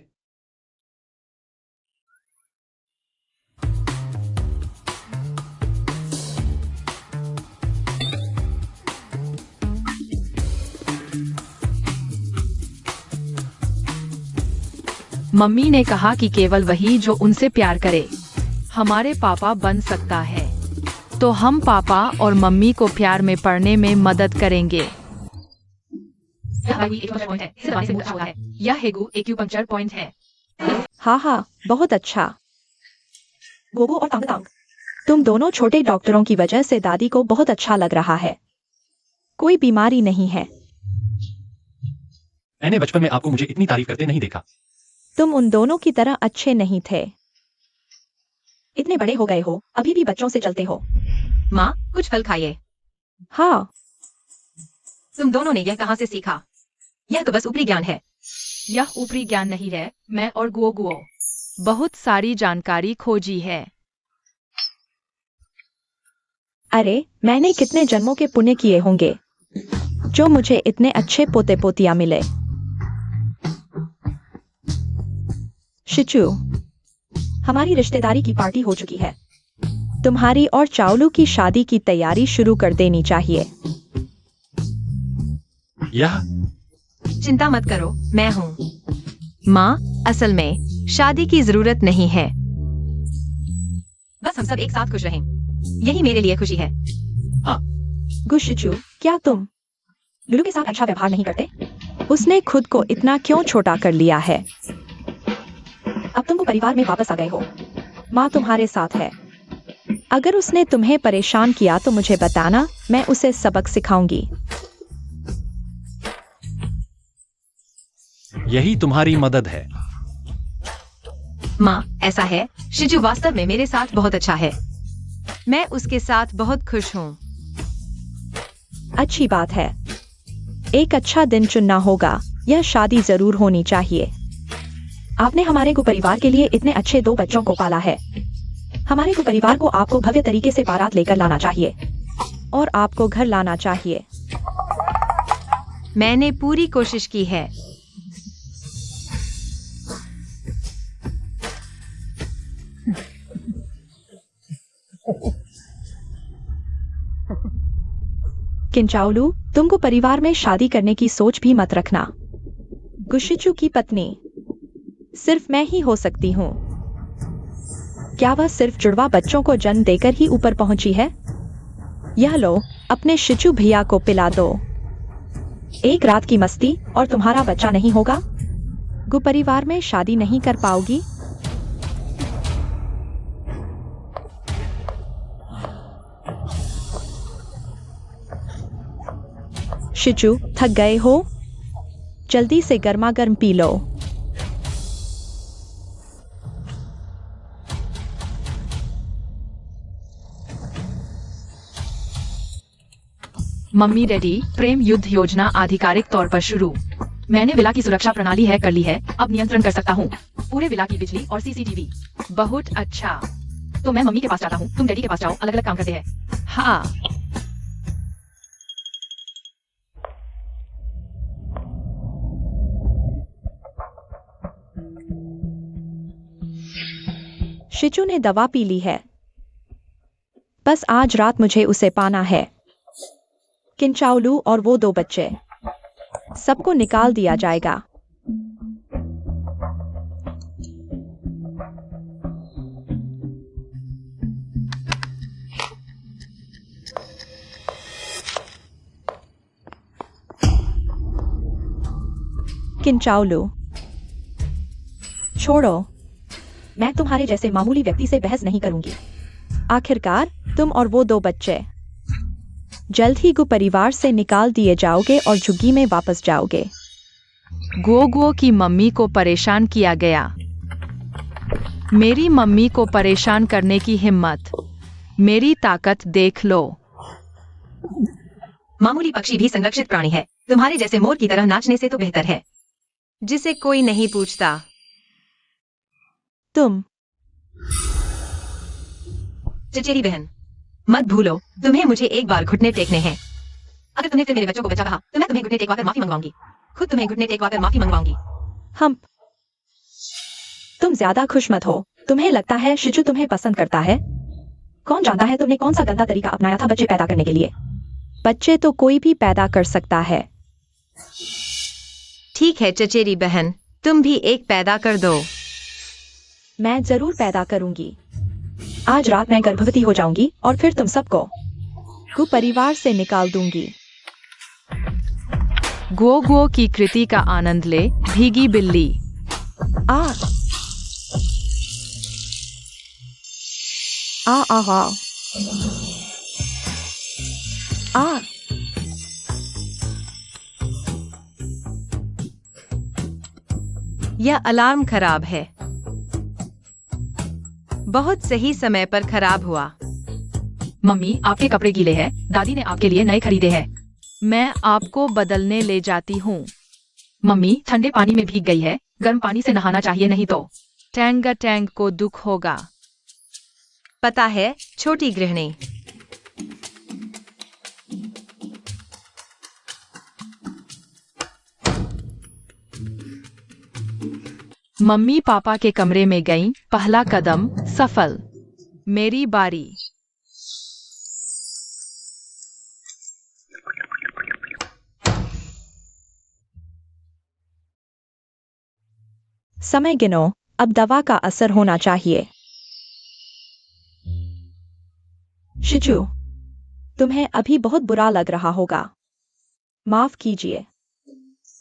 मम्मी ने कहा कि केवल वही जो उनसे प्यार करे हमारे पापा बन सकता है। तो हम पापा और मम्मी को प्यार में पड़ने में मदद करेंगे। यह हेगु एक्यूपंक्चर पॉइंट है। हाँ, बहुत अच्छा। गोगो और तांग तांग, तुम दोनों छोटे डॉक्टरों की वजह से दादी को बहुत अच्छा लग रहा है। कोई बीमारी नहीं है। मैंने बचपन में आपको मुझे इतनी तारीफ करते नहीं देखा। तुम उन दोनों की तरह अच्छे नहीं थे। इतने बड़े हो गए हो, अभी भी बच्चों से चलते हो। माँ, कुछ फल खाइए। हाँ, तुम दोनों ने यह कहाँ से सीखा? यह तो बस ऊपरी ज्ञान है। यह ऊपरी ज्ञान नहीं है। मैं और गुओ बहुत सारी जानकारी खोजी है। अरे, मैंने कितने जन्मों के पुण्य किए होंगे जो मुझे इतने अच्छे पोते पोतियां मिले। शिचू, हमारी रिश्तेदारी की पार्टी हो चुकी है। तुम्हारी और चावलू की शादी की तैयारी शुरू कर देनी चाहिए। यह चिंता मत करो, मैं हूँ। माँ, असल में शादी की जरूरत नहीं है। बस हम सब एक साथ खुश रहें, यही मेरे लिए खुशी है। गुशिचू, क्या तुम लुलू के साथ अच्छा व्यवहार नहीं करते? उसने खुद को इतना क्यों छोटा कर लिया है? अब तुम वो परिवार में वापस आ गए हो। माँ तुम्हारे साथ है। अगर उसने तुम्हें परेशान किया तो मुझे बताना, मैं उसे सबक सिखाऊंगी। यही तुम्हारी मदद है। माँ, ऐसा है, शिजू वास्तव में मेरे साथ बहुत अच्छा है। मैं उसके साथ बहुत खुश हूँ। अच्छी बात है। एक अच्छा दिन चुनना होगा। यह शादी जरूर होनी चाहिए। आपने हमारे को परिवार के लिए इतने अच्छे 2 बच्चों को पाला है। हमारे को परिवार को आपको भव्य तरीके से बारात लेकर लाना चाहिए और आपको घर लाना चाहिए। मैंने पूरी कोशिश की है। किंचाउलू, तुमको परिवार में शादी करने की सोच भी मत रखना। गुशिचू की पत्नी सिर्फ मैं ही हो सकती हूँ। क्या वह सिर्फ जुड़वा बच्चों को जन्म देकर ही ऊपर पहुंची है? यह लो, अपने शिचू भैया को पिला दो। एक रात की मस्ती और तुम्हारा बच्चा नहीं होगा। गु परिवार में शादी नहीं कर पाओगी। शिचू, थक गए हो? जल्दी से गर्मा गर्म पी लो। मम्मी डैडी, प्रेम युद्ध योजना आधिकारिक तौर पर शुरू। मैंने विला की सुरक्षा प्रणाली हैक कर ली है, अब नियंत्रण कर सकता हूँ पूरे विला की बिजली और सीसीटीवी। बहुत अच्छा। तो मैं मम्मी के पास जाता हूँ, तुम डैडी के पास जाओ, अलग अलग काम करते हैं। हाँ। शिचू ने दवा पी ली है। बस आज रात मुझे उसे पाना है। किंचाउलू और वो 2 बच्चे, सबको निकाल दिया जाएगा। किंचाउलू, छोड़ो, मैं तुम्हारे जैसे मामूली व्यक्ति से बहस नहीं करूंगी। आखिरकार तुम और वो 2 बच्चे जल्द ही गु परिवार से निकाल दिए जाओगे और झुग्गी में वापस जाओगे। गुओ की मम्मी को परेशान किया गया। मेरी मम्मी को परेशान करने की हिम्मत, मेरी ताकत देख लो। मामूली पक्षी भी संरक्षित प्राणी है। तुम्हारे जैसे मोर की तरह नाचने से तो बेहतर है, जिसे कोई नहीं पूछता। तुम चचेरी बहन, मत भूलो, तुम्हें मुझे एक बार घुटने टेकने हैं। अगर तुमने फिर मेरे बच्चों को बचा कहा तो मैं तुम्हें घुटने टेकवाकर माफी मंगवाऊंगी। खुद तुम्हें घुटने टेकवाकर माफी मंगवाऊंगी। हम तुम ज्यादा खुश मत हो। तुम्हें लगता है शिचू तुम्हें पसंद करता है? कौन जानता है तुमने कौन सा गंदा तरीका अपनाया था बच्चे पैदा करने के लिए। बच्चे तो कोई भी पैदा कर सकता है। ठीक है चचेरी बहन, तुम भी एक पैदा कर दो। मैं जरूर पैदा करूंगी। आज रात मैं गर्भवती हो जाऊंगी और फिर तुम सबको गु परिवार से निकाल दूंगी। गुओ की कृति का आनंद ले, भीगी बिल्ली। आ आ आ आ आ यह अलार्म खराब है। बहुत सही समय पर खराब हुआ। मम्मी, आपके कपड़े गीले हैं, दादी ने आपके लिए नए खरीदे हैं। मैं आपको बदलने ले जाती हूँ। मम्मी, ठंडे पानी में भीग गई है, गर्म पानी से नहाना चाहिए, नहीं तो टैंग को दुख होगा। पता है, छोटी गृहिणी। मम्मी पापा के कमरे में गईं, पहला कदम सफल। मेरी बारी। समय गिनो, अब दवा का असर होना चाहिए। शिचू, तुम्हें अभी बहुत बुरा लग रहा होगा। माफ कीजिए,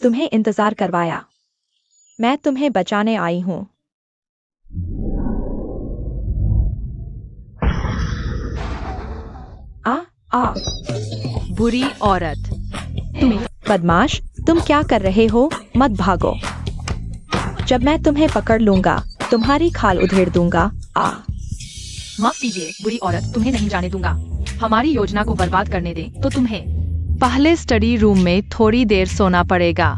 तुम्हें इंतजार करवाया। मैं तुम्हें बचाने आई हूं। आ बुरी औरत। बदमाश, तुम क्या कर रहे हो? मत भागो। जब मैं तुम्हें पकड़ लूंगा, तुम्हारी खाल उधेड़ दूंगा। माफ कीजिए बुरी औरत, तुम्हें नहीं जाने दूंगा। हमारी योजना को बर्बाद करने दे तो तुम्हें पहले स्टडी रूम में थोड़ी देर सोना पड़ेगा।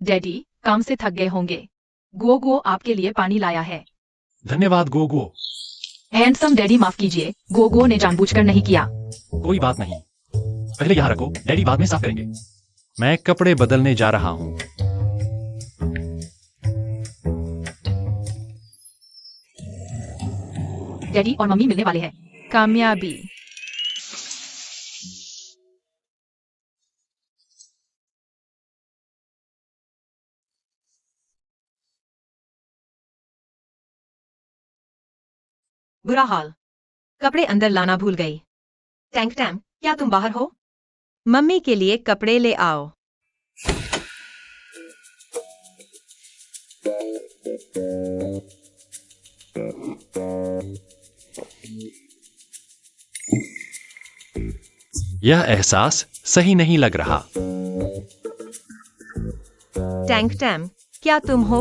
डैडी, काम से थक गए होंगे। गुओ आपके लिए पानी लाया है। धन्यवाद गोगो। हैंडसम डैडी, माफ कीजिए, गुओ ने जानबूझकर नहीं किया। कोई बात नहीं, पहले यहाँ रखो, डैडी बाद में साफ करेंगे। मैं कपड़े बदलने जा रहा हूँ। डैडी और मम्मी मिलने वाले हैं। कामयाबी। बुरा हाल। कपड़े अंदर लाना भूल गई। टैंक टैम, क्या तुम बाहर हो? मम्मी के लिए कपड़े ले आओ। यह एहसास सही नहीं लग रहा। टैंक टैम, क्या तुम हो?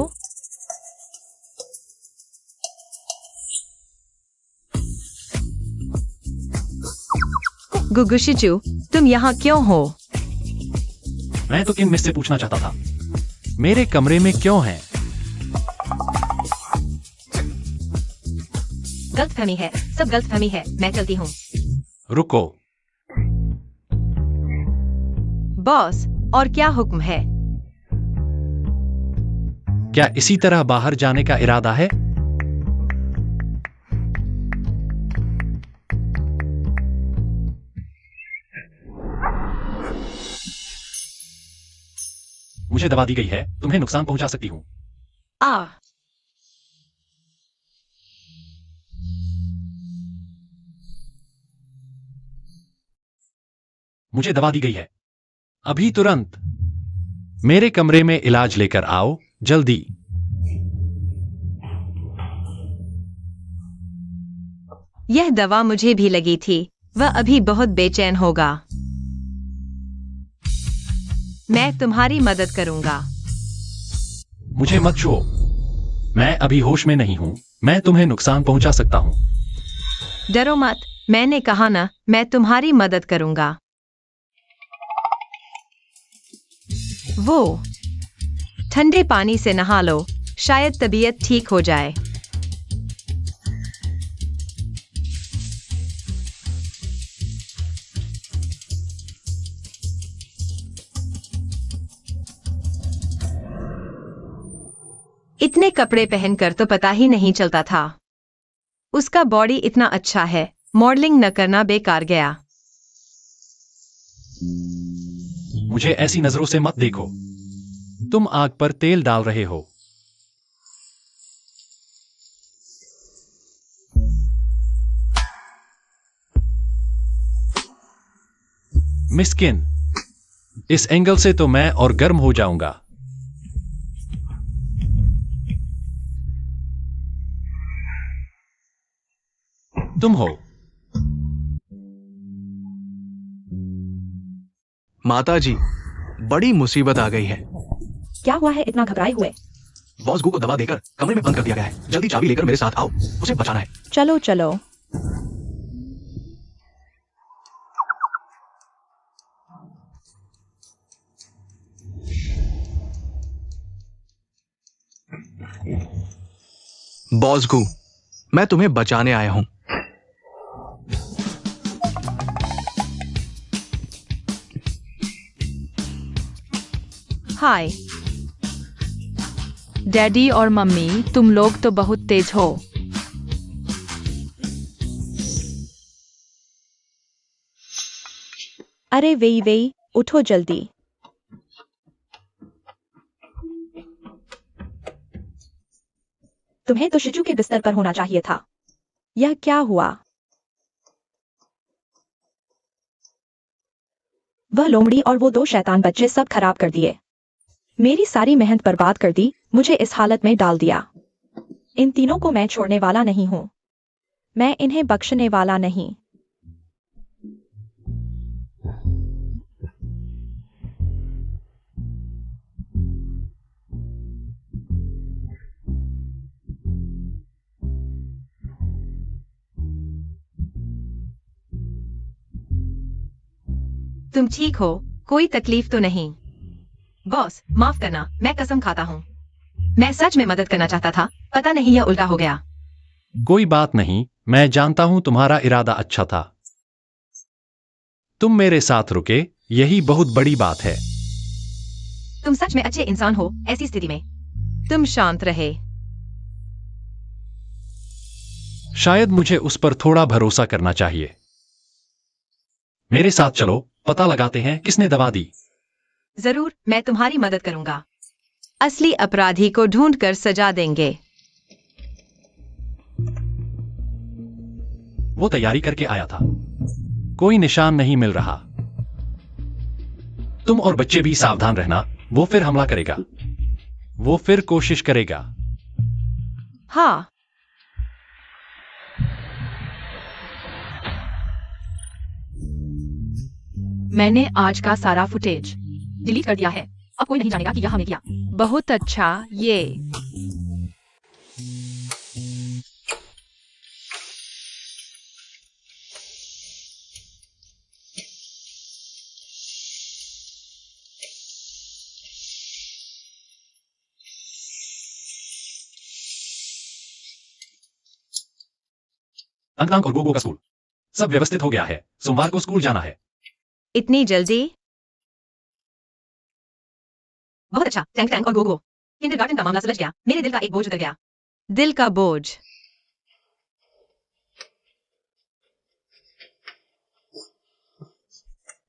गुगु शिचू, तुम यहाँ क्यों हो? मैं तो किन मिस से पूछना चाहता था, मेरे कमरे में क्यों हैं? गलतफहमी है, सब गलतफहमी है, मैं चलती हूँ। रुको। बॉस, और क्या हुक्म है? क्या इसी तरह बाहर जाने का इरादा है? मुझे दवा दी गई है, तुम्हें नुकसान पहुंचा सकती हूं। मुझे दवा दी गई है, अभी तुरंत मेरे कमरे में इलाज लेकर आओ, जल्दी। यह दवा मुझे भी लगी थी, वह अभी बहुत बेचैन होगा। मैं तुम्हारी मदद करूंगा। मुझे मत छुओ, मैं अभी होश में नहीं हूं, मैं तुम्हें नुकसान पहुंचा सकता हूं। डरो मत, मैंने कहा ना, मैं तुम्हारी मदद करूंगा। वो ठंडे पानी से नहा लो, शायद तबीयत ठीक हो जाए। इतने कपड़े पहनकर तो पता ही नहीं चलता था। उसका बॉडी इतना अच्छा है, मॉडलिंग न करना बेकार गया। मुझे ऐसी नजरों से मत देखो, तुम आग पर तेल डाल रहे हो। मिस्किन, इस एंगल से तो मैं और गर्म हो जाऊंगा। तुम हो। माताजी, बड़ी मुसीबत आ गई है। क्या हुआ है, इतना घबराए हुए? बॉस गू को दवा देकर कमरे में बंद कर दिया गया है। जल्दी चाबी लेकर मेरे साथ आओ, उसे बचाना है। चलो चलो। बॉस गू, मैं तुम्हें बचाने आया हूं। हाय डैडी और मम्मी, तुम लोग तो बहुत तेज हो। अरे वेई, उठो जल्दी। तुम्हें तो शिजू के बिस्तर पर होना चाहिए था। यह क्या हुआ? वह लोमड़ी और वो दो शैतान बच्चे सब खराब कर दिए। मेरी सारी मेहनत बर्बाद कर दी, मुझे इस हालत में डाल दिया। इन तीनों को मैं छोड़ने वाला नहीं हूं। मैं इन्हें बख्शने वाला नहीं। तुम ठीक हो? कोई तकलीफ तो नहीं? बॉस, माफ करना, मैं कसम खाता हूँ। मैं सच में मदद करना चाहता था, पता नहीं यह उल्टा हो गया। कोई बात नहीं, मैं जानता हूं तुम्हारा इरादा अच्छा था। तुम मेरे साथ रुके, यही बहुत बड़ी बात है। तुम सच में अच्छे इंसान हो ऐसी स्थिति में। तुम शांत रहे। शायद मुझे उस पर थोड़ा भरोसा करना चाहिए। मेरे साथ चलो, पता लगाते हैं किसने दवा दी। जरूर, मैं तुम्हारी मदद करूंगा। असली अपराधी को ढूंढकर सजा देंगे। वो तैयारी करके आया था। कोई निशान नहीं मिल रहा। तुम और बच्चे भी सावधान रहना, वो फिर हमला करेगा। वो फिर कोशिश करेगा। हाँ, मैंने आज का सारा फुटेज डिलीट कर दिया है। अब कोई नहीं जानेगा कि यह हमने किया। बहुत अच्छा। ये अंकल और गोगो का स्कूल सब व्यवस्थित हो गया है। सोमवार को स्कूल जाना है। इतनी जल्दी? बहुत अच्छा। टैंक टैंक और गोगो, किंडरगार्टन का मामला सुलझ गया। मेरे दिल का एक बोझ उतर गया। दिल का बोझ।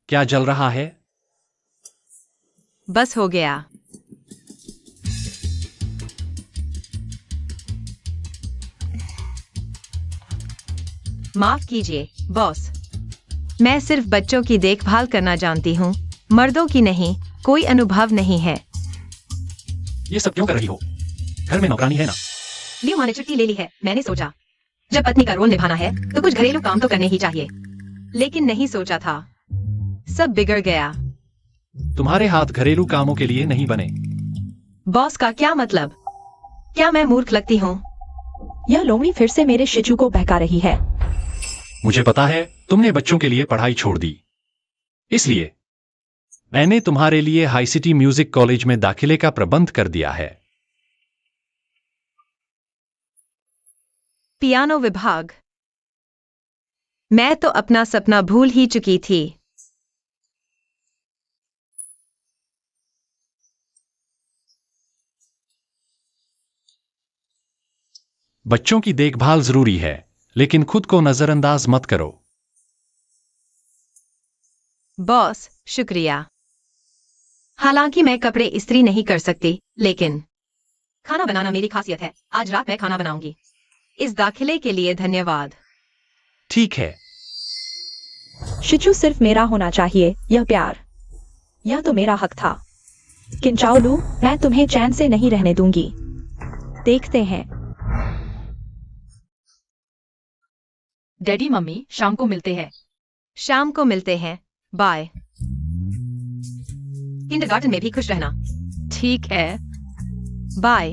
क्या जल रहा है? बस हो गया। माफ कीजिए बॉस, मैं सिर्फ बच्चों की देखभाल करना जानती हूँ, मर्दों की नहीं। कोई अनुभव नहीं है। ये सब क्यों कर रही हो? घर में नौकरानी है ना। लियो माँ ने छुट्टी ले ली है। मैंने सोचा जब पत्नी का रोल निभाना है तो कुछ घरेलू काम तो करने ही चाहिए। लेकिन नहीं सोचा था, सब बिगड़ गया। तुम्हारे हाथ घरेलू कामों के लिए नहीं बने। बॉस का क्या मतलब? क्या मैं मूर्ख लगती हूँ? यह लोमड़ी फिर से मेरे शिचू को बहका रही है। मुझे पता है तुमने बच्चों के लिए पढ़ाई छोड़ दी, इसलिए मैंने तुम्हारे लिए हाई सिटी म्यूजिक कॉलेज में दाखिले का प्रबंध कर दिया है। पियानो विभाग। मैं तो अपना सपना भूल ही चुकी थी। बच्चों की देखभाल जरूरी है, लेकिन खुद को नजरअंदाज मत करो। बॉस, शुक्रिया। हालांकि मैं कपड़े इस्त्री नहीं कर सकती, लेकिन खाना बनाना मेरी खासियत है। आज रात मैं खाना बनाऊंगी। इस दाखिले के लिए धन्यवाद। ठीक है। शिचू सिर्फ मेरा होना चाहिए, यह प्यार। यह तो मेरा हक था। किंचाओलू, मैं तुम्हें चैन से नहीं रहने दूंगी। देखते हैं। डैडी मम्मी शाम को मिलते हैं। शाम को मिलते हैं। बाय। किंडरगार्टन में भी खुश रहना। ठीक है, बाय।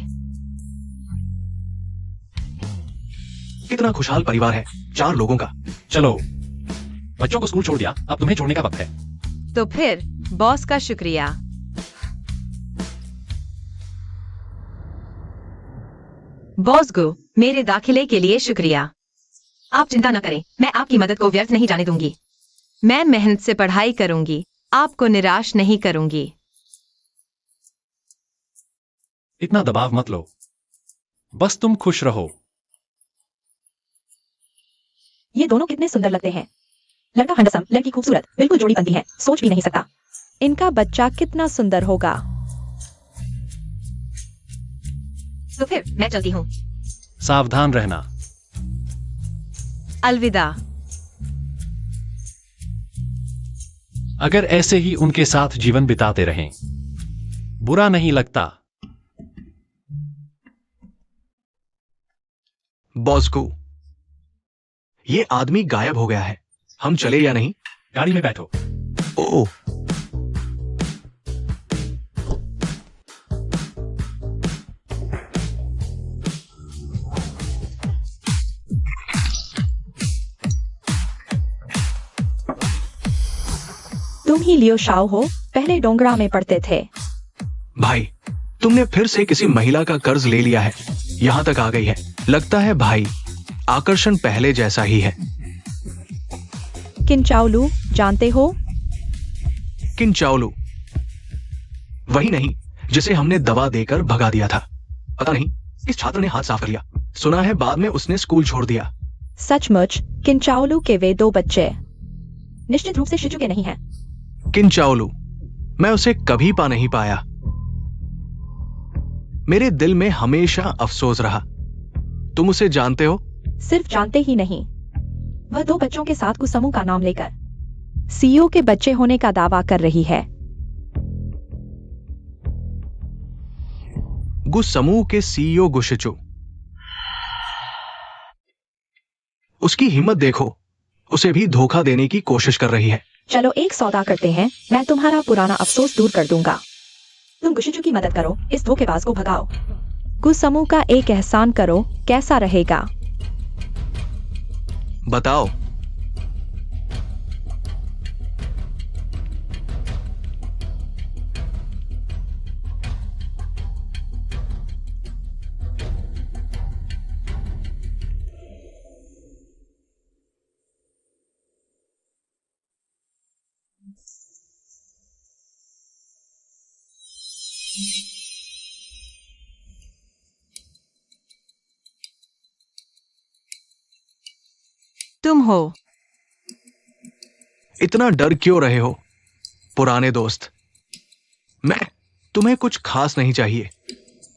कितना खुशहाल परिवार है, 4 लोगों का। चलो, बच्चों को स्कूल छोड़ दिया, अब तुम्हें छोड़ने का वक्त है। तो फिर बॉस का शुक्रिया। बॉस को मेरे दाखिले के लिए शुक्रिया। आप चिंता न करें, मैं आपकी मदद को व्यर्थ नहीं जाने दूंगी। मैं मेहनत से पढ़ाई करूंगी, आपको निराश नहीं करूंगी। इतना दबाव मत लो, बस तुम खुश रहो। ये दोनों कितने सुंदर लगते हैं। लड़का हंडसम, लड़की खूबसूरत, बिल्कुल जोड़ी बनती है। सोच भी नहीं सकता। इनका बच्चा कितना सुंदर होगा। तो फिर मैं चलती हूँ। सावधान रहना। अलविदा। अगर ऐसे ही उनके साथ जीवन बिताते रहें, बुरा नहीं लगता। बॉस को, ये आदमी गायब हो गया है। हम चले या नहीं? गाड़ी में बैठो। ओह, तुम ही लियो शाओ हो, पहले डोंगरा में पढ़ते थे। भाई, तुमने फिर से किसी महिला का कर्ज ले लिया है। यहां तक आ गई है। लगता है भाई, आकर्षण पहले जैसा ही है। किंचाओलू, जानते हो? किंचाओलू, वही नहीं जिसे हमने दवा देकर भगा दिया था। पता नहीं, इस छात्र ने हाथ साफ कर लिया। सुना है बाद में उसने स्कूल छोड़ दिया। सचमुच किंचाओलू के वे 2 बच्चे निश्चित रूप से शिचू के नहीं हैं। किंचाओलू, मैं उसे कभी पा नहीं पाया। मेरे दिल में हमेशा अफसोस रहा। तुम उसे जानते हो? सिर्फ जानते ही नहीं, वह 2 बच्चों के साथ कुसमू का नाम लेकर सीईओ के बच्चे होने का दावा कर रही है। गुसमू के सीईओ गुशिचू, उसकी हिम्मत देखो, उसे भी धोखा देने की कोशिश कर रही है। चलो एक सौदा करते हैं, मैं तुम्हारा पुराना अफसोस दूर कर दूंगा। तुम गुशिचू की मदद करो, इस धोखेबाज को भगाओ। गुसमू का एक एहसान करो, कैसा रहेगा? बताओ। तुम हो। इतना डर क्यों रहे हो पुराने दोस्त? मैं तुम्हें कुछ खास नहीं चाहिए,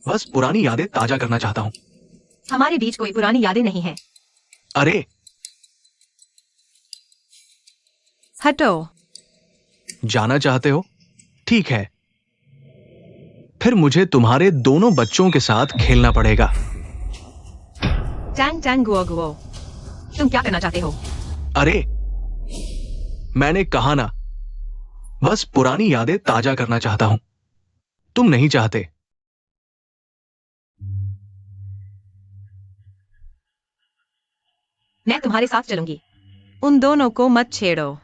बस पुरानी यादें ताजा करना चाहता हूं। हमारे बीच कोई पुरानी यादें नहीं है। अरे हटो। जाना चाहते हो? ठीक है, फिर मुझे तुम्हारे दोनों बच्चों के साथ खेलना पड़ेगा। टैंग टैंग गुओ गुओ, तुम क्या करना चाहते हो? अरे मैंने कहा ना, बस पुरानी यादें ताजा करना चाहता हूं। तुम नहीं चाहते। मैं तुम्हारे साथ चलूंगी। उन दोनों को मत छेड़ो।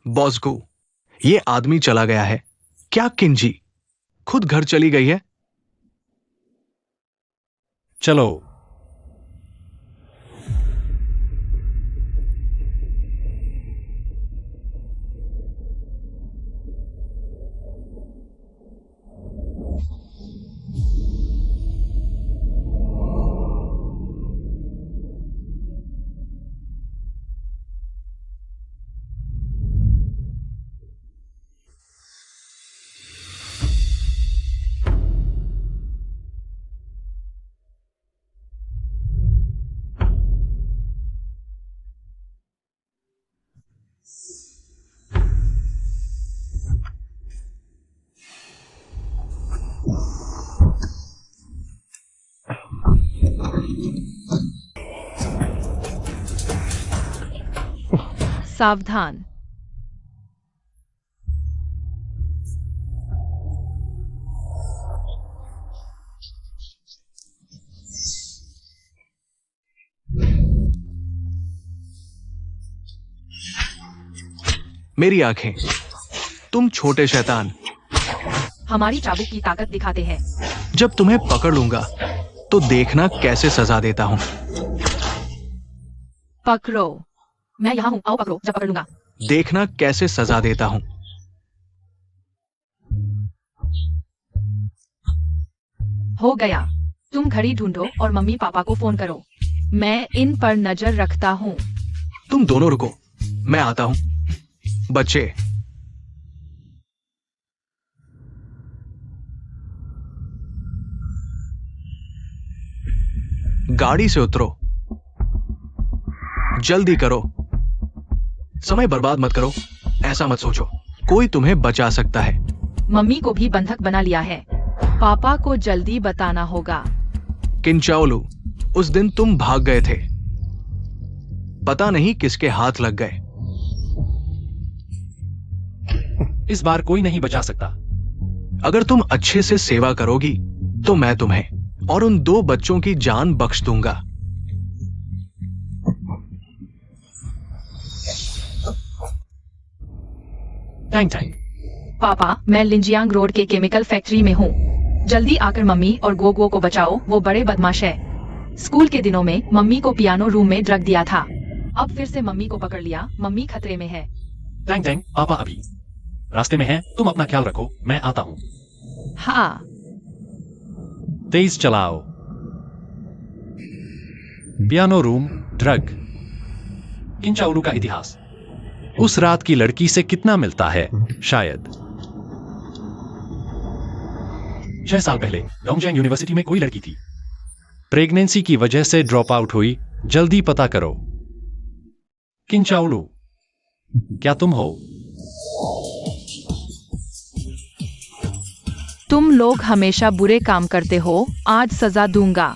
बॉसगू, ये आदमी चला गया है। क्या किंजी खुद घर चली गई है? चलो। सावधान। मेरी आंखें, तुम छोटे शैतान। हमारी चाबुक की ताकत दिखाते हैं। जब तुम्हें पकड़ लूंगा तो देखना कैसे सजा देता हूं। पकड़ो। मैं यहाँ हूँ, आओ पकड़ो, जब पकड़ लूंगा। देखना कैसे सजा देता हूं। हो गया। तुम घड़ी ढूंढो और मम्मी पापा को फोन करो। मैं इन पर नजर रखता हूँ। तुम दोनों रुको, मैं आता हूं। बच्चे, गाड़ी से उतरो। जल्दी करो, समय बर्बाद मत करो। ऐसा मत सोचो कोई तुम्हें बचा सकता है। मम्मी को भी बंधक बना लिया है। पापा को जल्दी बताना होगा। किंचाओलू, उस दिन तुम भाग गए थे, पता नहीं किसके हाथ लग गए। इस बार कोई नहीं बचा सकता। अगर तुम अच्छे से सेवा करोगी तो मैं तुम्हें और उन 2 बच्चों की जान बख्श दूंगा। Tang Tang. पापा, मैं लिंजियांग रोड के केमिकल फैक्ट्री में हूँ। जल्दी आकर मम्मी और गोगो को बचाओ, वो बड़े बदमाश है। स्कूल के दिनों में मम्मी को पियानो रूम में ड्रग दिया था। अब फिर से मम्मी को पकड़ लिया, मम्मी खतरे में है। टैंग टैंग, पापा अभी रास्ते में हैं, तुम अपना ख्याल रखो, मैं आता हूं। हाँ। तेज चलाओ। Piano room, drug. किंचाउलू का इतिहास। उस रात की लड़की से कितना मिलता है? शायद 6 साल पहले डोंगजियांग यूनिवर्सिटी में कोई लड़की थी, प्रेगनेंसी की वजह से ड्रॉप आउट हुई। जल्दी पता करो। किंचाउलू, क्या तुम हो? तुम लोग हमेशा बुरे काम करते हो, आज सजा दूंगा।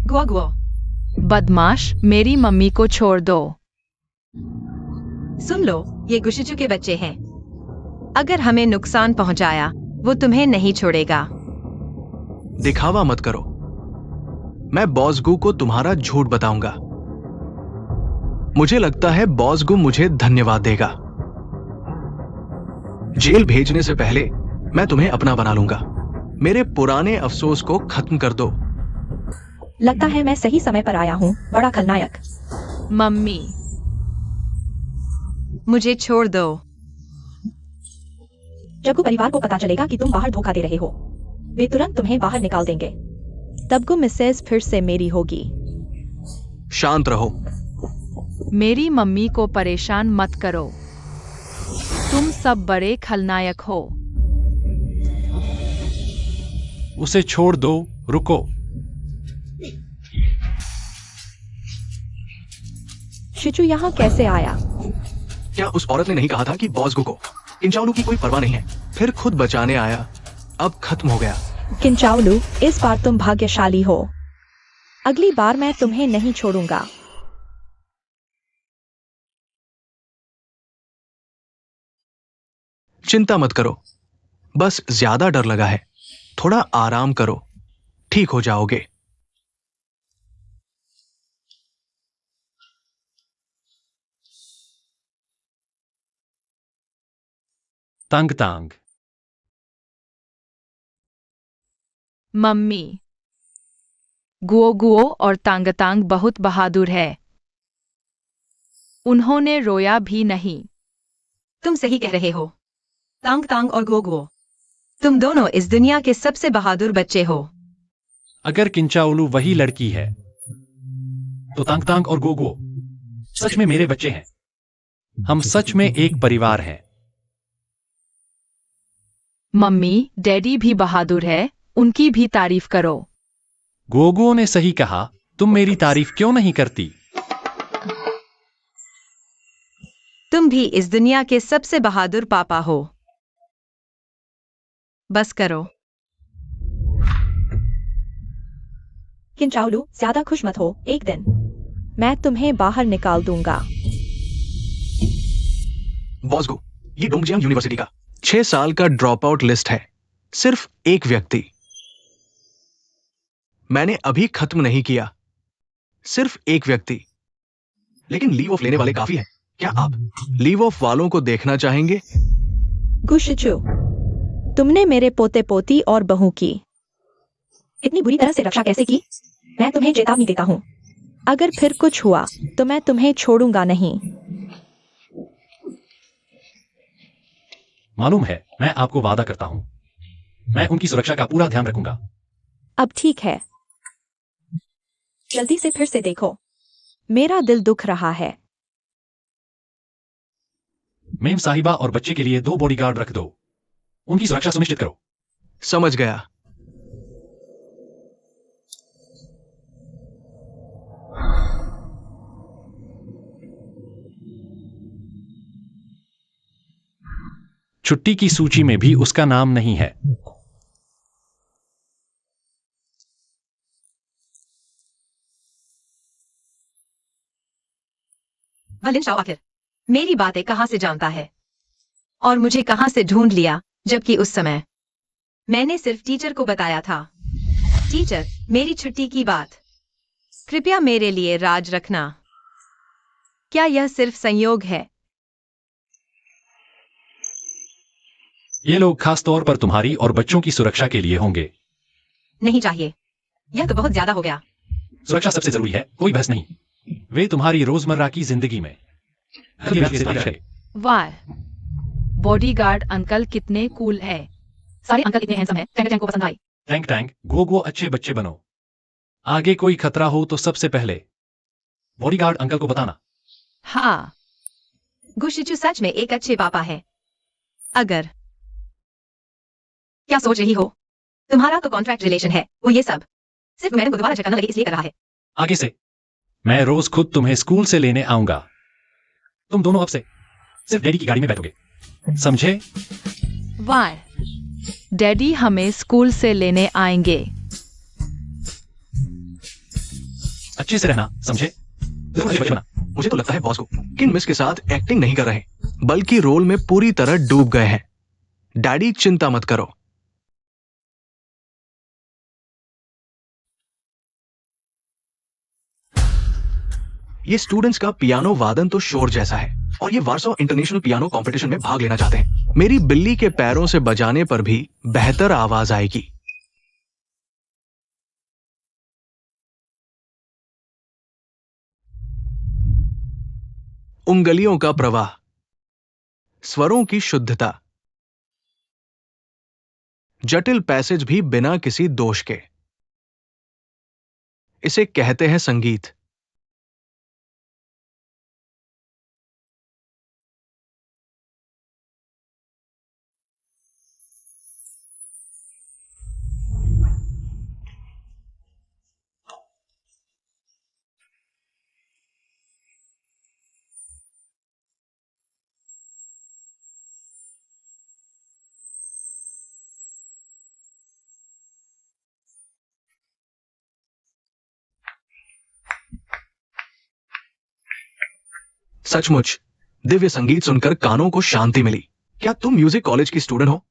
गुआ गुआ। बदमाश, मेरी मम्मी को छोड़ दो। सुन लो, ये गुशिचू के बच्चे हैं। अगर हमें नुकसान पहुंचाया, वो तुम्हें नहीं छोड़ेगा। दिखावा मत करो। मैं बॉसगु को तुम्हारा झूठ बताऊंगा। मुझे लगता है बॉसगु मुझे धन्यवाद देगा। जेल भेजने से पहले मैं तुम्हें अपना बना लूंगा। मेरे पुराने अफसोस को खत्म कर दो। लगता है मैं सही समय पर आया हूँ, बड़ा खलनायक। मम्मी, मुझे छोड़ दो। जब गु परिवार को पता चलेगा कि तुम बाहर धोखा दे रहे हो, वे तुरंत तुम्हें बाहर निकाल देंगे। तब गु मिसेस फिर से मेरी होगी। शांत रहो। मेरी मम्मी को परेशान मत करो। तुम सब बड़े खलनायक हो। उसे छोड़ दो, रुको। शिचू यहाँ कैसे आया? क्या उस औरत ने नहीं कहा था कि बॉसगु को किंचाउलू की कोई परवाह नहीं है? फिर खुद बचाने आया। अब खत्म हो गया। किंचाउलू, इस बार तुम भाग्यशाली हो। अगली बार मैं तुम्हें नहीं छोड़ूंगा। चिंता मत करो, बस ज्यादा डर लगा है। थोड़ा आराम करो, ठीक हो जाओगे। तांग तांग। मम्मी, गुओ गुओ और तांग तांग बहुत बहादुर है। उन्होंने रोया भी नहीं। तुम सही कह रहे हो। तांग तांग और गुओ गुओ, तुम दोनों इस दुनिया के सबसे बहादुर बच्चे हो। अगर किंचाउलू वही लड़की है, तो तांग तांग और गोगो सच में मेरे बच्चे हैं। हम सच में एक परिवार हैं। मम्मी, डैडी भी बहादुर है, उनकी भी तारीफ करो। गोगो ने सही कहा, तुम मेरी तारीफ क्यों नहीं करती? तुम भी इस दुनिया के सबसे बहादुर पापा हो। बस करो। किंचाउलू, ज्यादा खुश मत हो। एक दिन मैं तुम्हें बाहर निकाल दूंगा। बॉसगु, ये डोंगजियांग यूनिवर्सिटी का 6 साल का ड्रॉप आउट लिस्ट है। सिर्फ एक व्यक्ति। मैंने अभी खत्म नहीं किया। सिर्फ एक व्यक्ति। लेकिन लीव ऑफ लेने वाले काफी हैं। क्या आप लीव ऑफ वालों को देखना चाहेंगे? गुशिचू, तुमने मेरे पोते पोती और बहू की इतनी बुरी तरह से रक्षा कैसे की? मैं तुम्हें चेतावनी देता हूँ, अगर फिर कुछ हुआ तो मैं तुम्हें छोड़ूंगा नहीं। मालूम है, मैं आपको वादा करता हूं, मैं उनकी सुरक्षा का पूरा ध्यान रखूंगा। अब ठीक है, जल्दी से फिर से देखो। मेरा दिल दुख रहा है। मेम साहिबा और बच्चे के लिए 2 बॉडीगार्ड रख दो। उनकी सुरक्षा सुनिश्चित करो। समझ गया। छुट्टी की सूची में भी उसका नाम नहीं है। वलिन शाओ आखिर मेरी बातें कहां से जानता है और मुझे कहां से ढूंढ लिया, जबकि उस समय मैंने सिर्फ टीचर को बताया था। टीचर, मेरी छुट्टी की बात कृपया मेरे लिए राज रखना। क्या यह सिर्फ संयोग है? ये लोग खास तौर पर तुम्हारी और बच्चों की सुरक्षा के लिए होंगे। नहीं चाहिए। यह तो बहुत ज्यादा हो गया। सुरक्षा सबसे जरूरी है, कोई बहस नहीं। वे तुम्हारी रोजमर्रा की जिंदगी में वाह, बॉडीगार्ड अंकल कितने कूल है। सारे अंकल इतने हैंडसम हैं। टैंक टैंक को पसंद आई। टैंक टैंक गो अच्छे बच्चे बनो। आगे कोई खतरा हो तो सबसे पहले बॉडीगार्ड अंकल को बताना। हाँ, गुशिचू सच में एक अच्छे पापा है। अगर क्या सोच रही हो? तुम्हारा तो कॉन्ट्रैक्ट रिलेशन है, वो ये सब सिर्फ मैडम को दोबारा झटका न लगे इसलिए कर रहा है। आगे से मैं रोज खुद तुम्हें स्कूल से लेने आऊंगा। तुम दोनों अब से सिर्फ डैडी की गाड़ी में बैठोगे, समझे? वाह, डैडी हमें स्कूल से लेने आएंगे। अच्छे से रहना, समझे? मुझे तो लगता है बॉस को किन मिस के साथ एक्टिंग नहीं कर रहे, बल्कि रोल में पूरी तरह डूब गए हैं। डैडी चिंता मत करो। ये स्टूडेंट्स का पियानो वादन तो शोर जैसा है और ये वार्सो इंटरनेशनल पियानो कंपटीशन में भाग लेना चाहते हैं। मेरी बिल्ली के पैरों से बजाने पर भी बेहतर आवाज आएगी। उंगलियों का प्रवाह, स्वरों की शुद्धता, जटिल पैसेज भी बिना किसी दोष के। इसे कहते हैं संगीत। सचमुच दिव्य संगीत सुनकर कानों को शांति मिली। क्या तुम म्यूजिक कॉलेज की स्टूडेंट हो?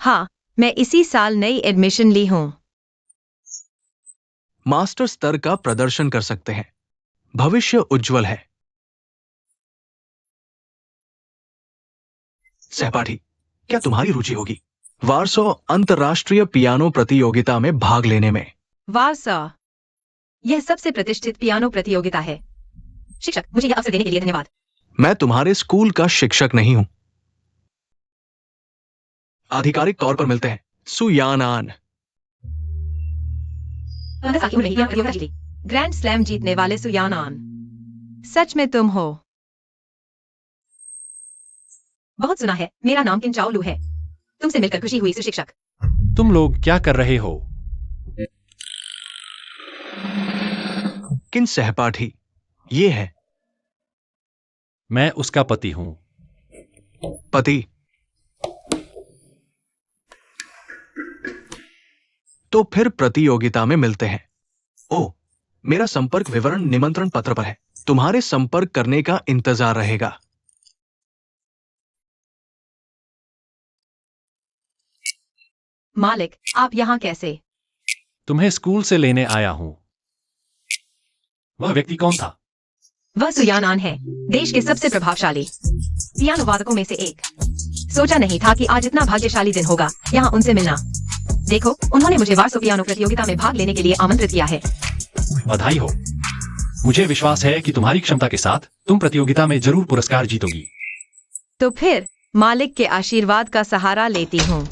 हाँ, मैं इसी साल नई एडमिशन ली हूँ। मास्टर स्तर का प्रदर्शन कर सकते हैं। भविष्य उज्जवल है। सहपाठी, क्या तुम्हारी रुचि होगी वार्सो अंतर्राष्ट्रीय पियानो प्रतियोगिता में भाग लेने में? वार्सो, यह सबसे प्रतिष्ठित पियानो प्रतियोगिता है। शिक्षक, मुझे यह अवसर देने के लिए धन्यवाद। मैं तुम्हारे स्कूल का शिक्षक नहीं हूं। आधिकारिक तौर पर मिलते हैं। सुयानान। ग्रैंड स्लैम जीतने वाले सुयानान, सच में तुम हो? बहुत सुना है। मेरा नाम किनचाओ लू है। तुमसे मिलकर खुशी हुई सुशिक्षक। तुम लोग क्या कर रहे हो? किन सहपाठी ये है? मैं उसका पति हूं। पति? तो फिर प्रतियोगिता में मिलते हैं। ओह, मेरा संपर्क विवरण निमंत्रण पत्र पर है। तुम्हारे संपर्क करने का इंतजार रहेगा। मालिक, आप यहाँ कैसे? तुम्हें स्कूल से लेने आया हूं। वह व्यक्ति कौन था? वह सुयानान है, देश के सबसे प्रभावशाली पियानो वादकों में से एक। सोचा नहीं था कि आज इतना भाग्यशाली दिन होगा यहाँ उनसे मिलना। देखो, उन्होंने मुझे वार्सो पियानो प्रतियोगिता में भाग लेने के लिए आमंत्रित किया है। बधाई हो। मुझे विश्वास है कि तुम्हारी क्षमता के साथ तुम प्रतियोगिता में जरूर पुरस्कार जीतोगी। तो फिर मालिक के आशीर्वाद का सहारा लेती हूँ।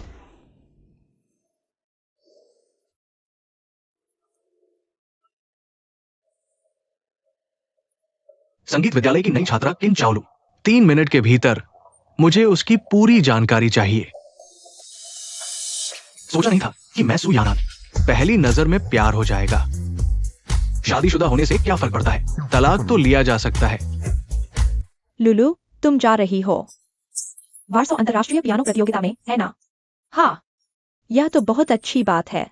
संगीत विद्यालय की नई छात्रा किन चावलू। 3 मिनट के भीतर मुझे उसकी पूरी जानकारी चाहिए। सोचा नहीं था कि मैं सुयानान पहली नजर में प्यार हो जाएगा। शादीशुदा होने से क्या फर्क पड़ता है? तलाक तो लिया जा सकता है। लुलू, तुम जा रही हो वार्सो अंतर्राष्ट्रीय पियानो प्रतियोगिता में, है ना? हाँ, यह तो बहुत अच्छी बात है।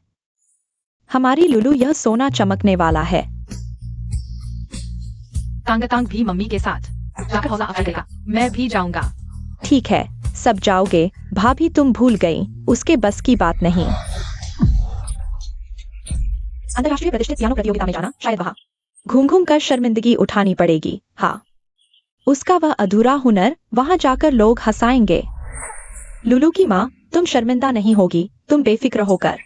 हमारी लुलू, यह सोना चमकने वाला है। तांग भी मम्मी के साथ जाकर हौसला अफजाई करेगा। मैं भी जाऊंगा। ठीक है, सब जाओगे। भाभी तुम भूल गई, उसके बस की बात नहीं। अंतर्राष्ट्रीय प्रतिष्ठित पियानो प्रतियोगिता में जाना, शायद वहां घूम घूम कर शर्मिंदगी उठानी पड़ेगी। हाँ, उसका वह अधूरा हुनर, वहां जाकर लोग हंसाएंगे। लुलू की माँ, तुम शर्मिंदा नहीं होगी, तुम बेफिक्र होकर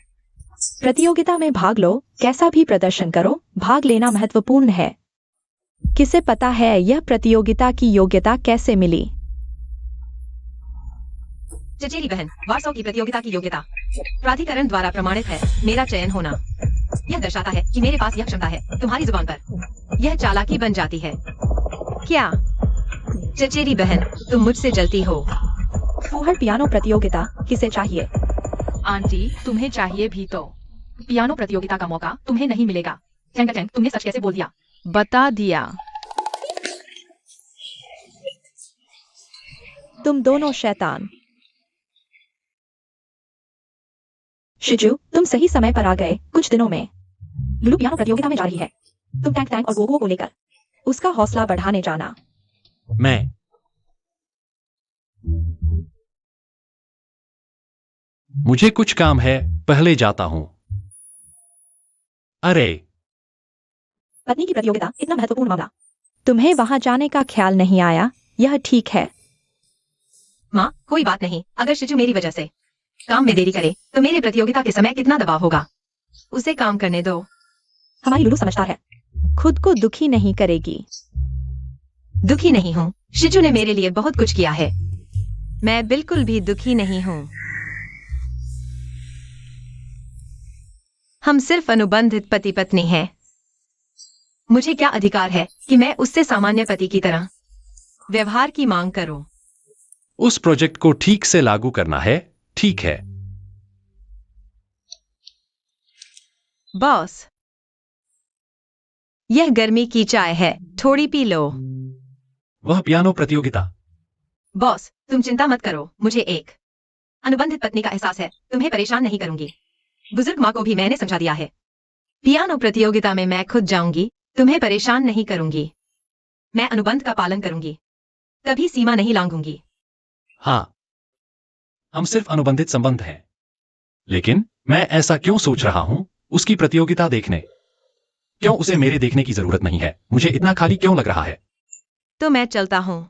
प्रतियोगिता में भाग लो, कैसा भी प्रदर्शन करो, भाग लेना महत्वपूर्ण है। किसे पता है यह प्रतियोगिता की योग्यता कैसे मिली? चचेरी बहन, वार्सो की प्रतियोगिता की योग्यता प्राधिकरण द्वारा प्रमाणित है। मेरा चयन होना यह दर्शाता है कि मेरे पास यह क्षमता है। तुम्हारी जुबान पर यह चालाकी बन जाती है क्या? चचेरी बहन, तुम मुझसे जलती हो। फूहड़ पियानो प्रतियोगिता किसे चाहिए? आंटी, तुम्हें चाहिए भी तो। पियानो प्रतियोगिता का मौका तुम्हें नहीं मिलेगा। टैंक, तुमने सच कैसे बोल दिया? बता दिया। तुम दोनों शैतान। शिजू, तुम सही समय पर आ गए। कुछ दिनों में लुलू पियानो प्रतियोगिता में जा रही है। तुम टैंक और गोगो को लेकर उसका हौसला बढ़ाने जाना। मैं मुझे कुछ काम है, पहले जाता हूं। अरे पत्नी की प्रतियोगिता इतना महत्वपूर्ण मामला, तुम्हें वहां जाने का ख्याल नहीं आया। यह ठीक है। माँ, कोई बात नहीं। अगर शिजू मेरी वजह से काम में देरी करे तो मेरे प्रतियोगिता के समय कितना दबाव होगा। उसे काम करने दो। हमारी लुलू समझदार है, खुद को दुखी नहीं करेगी। दुखी नहीं हूँ। शिजू ने मेरे लिए बहुत कुछ किया है। मैं बिल्कुल भी दुखी नहीं हूँ। हम सिर्फ अनुबंधित पति पत्नी हैं। मुझे क्या अधिकार है कि मैं उससे सामान्य पति की तरह व्यवहार की मांग करूं? उस प्रोजेक्ट को ठीक से लागू करना है। ठीक है बॉस, यह गर्मी की चाय है, थोड़ी पी लो। वह पियानो प्रतियोगिता। बॉस, तुम चिंता मत करो। मुझे एक अनुबंधित पत्नी का एहसास है। तुम्हें परेशान नहीं करूंगी। बुजुर्ग माँ को भी मैंने समझा दिया है। पियानो प्रतियोगिता में मैं खुद जाऊंगी। तुम्हें परेशान नहीं करूंगी। मैं अनुबंध का पालन करूंगी, कभी सीमा नहीं लांघूंगी। हाँ, हम सिर्फ अनुबंधित संबंध हैं। लेकिन मैं ऐसा क्यों सोच रहा हूं? उसकी प्रतियोगिता देखने। क्यों उसे मेरे देखने की जरूरत नहीं है? मुझे इतना खाली क्यों लग रहा है? तो मैं चलता हूँ।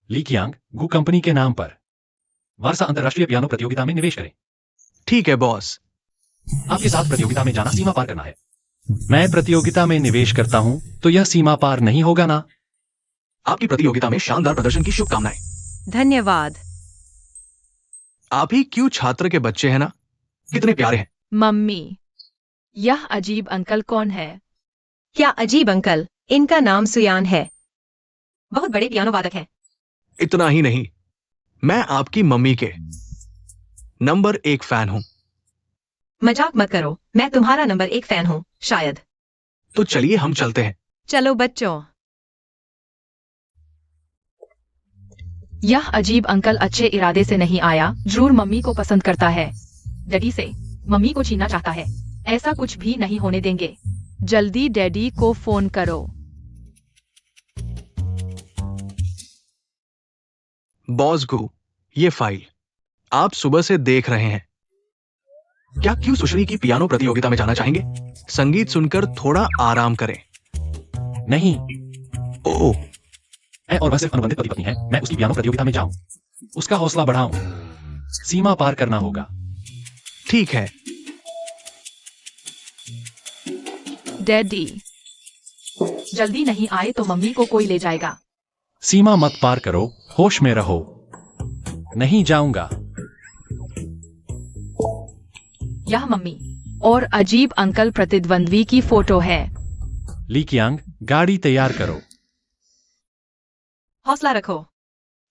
ली कियांग, गु कंपनी के नाम पर वारसा अंतर्राष्ट्रीय पियानो प्रतियोगिता में निवेश करें। ठीक है बॉस। आपके साथ प्रतियोगिता में जाना सीमा पार करना है। मैं प्रतियोगिता में निवेश करता हूं तो यह सीमा पार नहीं होगा ना? आपकी प्रतियोगिता में शानदार प्रदर्शन की शुभकामनाएं। धन्यवाद। आप ही क्यों छात्र के बच्चे हैं ना? कितने प्यारे हैं। मम्मी, यह अजीब अंकल कौन है? क्या अजीब अंकल? इनका नाम सुयान है। बहुत बड़े पियानो वादक हैं। इतना ही नहीं, मैं आपकी मम्मी के नंबर 1 फैन हूं। मजाक मत करो। मैं तुम्हारा नंबर 1 फैन हूँ शायद। तो चलिए हम चलते हैं। चलो बच्चों। यह अजीब अंकल अच्छे इरादे से नहीं आया। जरूर मम्मी को पसंद करता है। डैडी से मम्मी को छीनना चाहता है। ऐसा कुछ भी नहीं होने देंगे। जल्दी डैडी को फोन करो। बॉस गु, ये फाइल आप सुबह से देख रहे हैं। क्या क्यों सुश्री की पियानो प्रतियोगिता में जाना चाहेंगे? संगीत सुनकर थोड़ा आराम करें। नहीं, ओह, मैं और वह सिर्फ अनुबंधित पति पत्नी है। मैं उसकी पियानो प्रतियोगिता में जाऊं, उसका हौसला बढ़ाऊं, सीमा पार करना होगा। ठीक है। डैडी, जल्दी नहीं आए तो मम्मी को कोई ले जाएगा। सीमा मत पार करो, होश में रहो। नहीं जाऊंगा। यह मम्मी और अजीब अंकल प्रतिद्वंद्वी की फोटो है। ली कियांग, गाड़ी तैयार करो। हौसला रखो,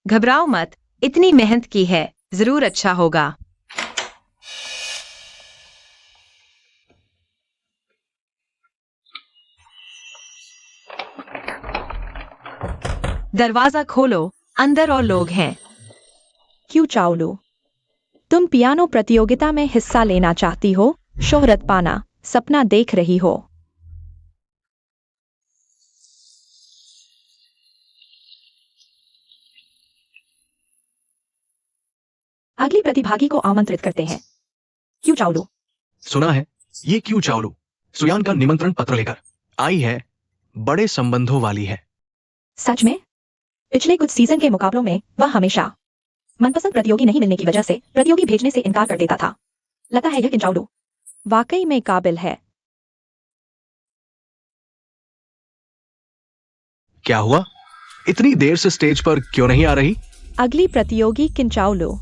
घबराओ मत। इतनी मेहनत की है, जरूर अच्छा होगा। दरवाजा खोलो, अंदर और लोग हैं। क्यों चाओलू, तुम पियानो प्रतियोगिता में हिस्सा लेना चाहती हो? शोहरत पाना सपना देख रही हो? अगली प्रतिभागी को आमंत्रित करते हैं। क्यू चावलू। सुना है ये क्यों चावलू सुयान का निमंत्रण पत्र लेकर आई है, बड़े संबंधों वाली है। सच में? पिछले कुछ सीजन के मुकाबलों में वह हमेशा मनपसंद प्रतियोगी नहीं मिलने की वजह से प्रतियोगी भेजने से इनकार कर देता था। लगता है यह किंचावलू वाकई में काबिल है। क्या हुआ, इतनी देर से स्टेज पर क्यों नहीं आ रही? अगली प्रतियोगी किंचावलू।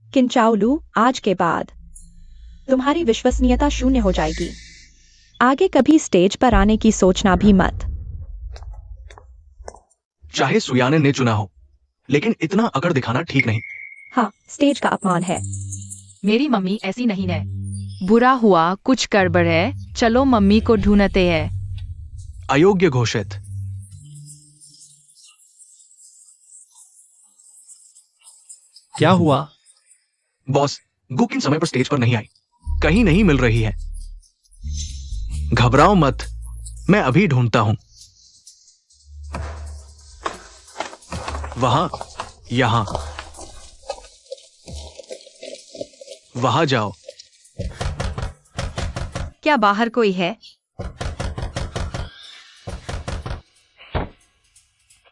किंचावलू, आज के बाद तुम्हारी विश्वसनीयता शून्य हो जाएगी। आगे कभी स्टेज पर आने की सोचना भी मत। चाहे सुयाने ने चुना हो, लेकिन इतना अकड़ दिखाना ठीक नहीं। हाँ, स्टेज का अपमान है। मेरी मम्मी ऐसी नहीं है। बुरा हुआ, कुछ गड़बड़ है, चलो मम्मी को ढूंढते हैं। अयोग्य घोषित। क्या हुआ? बॉस, गुकिन समय पर स्टेज पर नहीं आई, कहीं नहीं मिल रही है। घबराओ मत, मैं अभी ढूंढता हूं। वहां, यहां, वहां जाओ। क्या बाहर कोई है?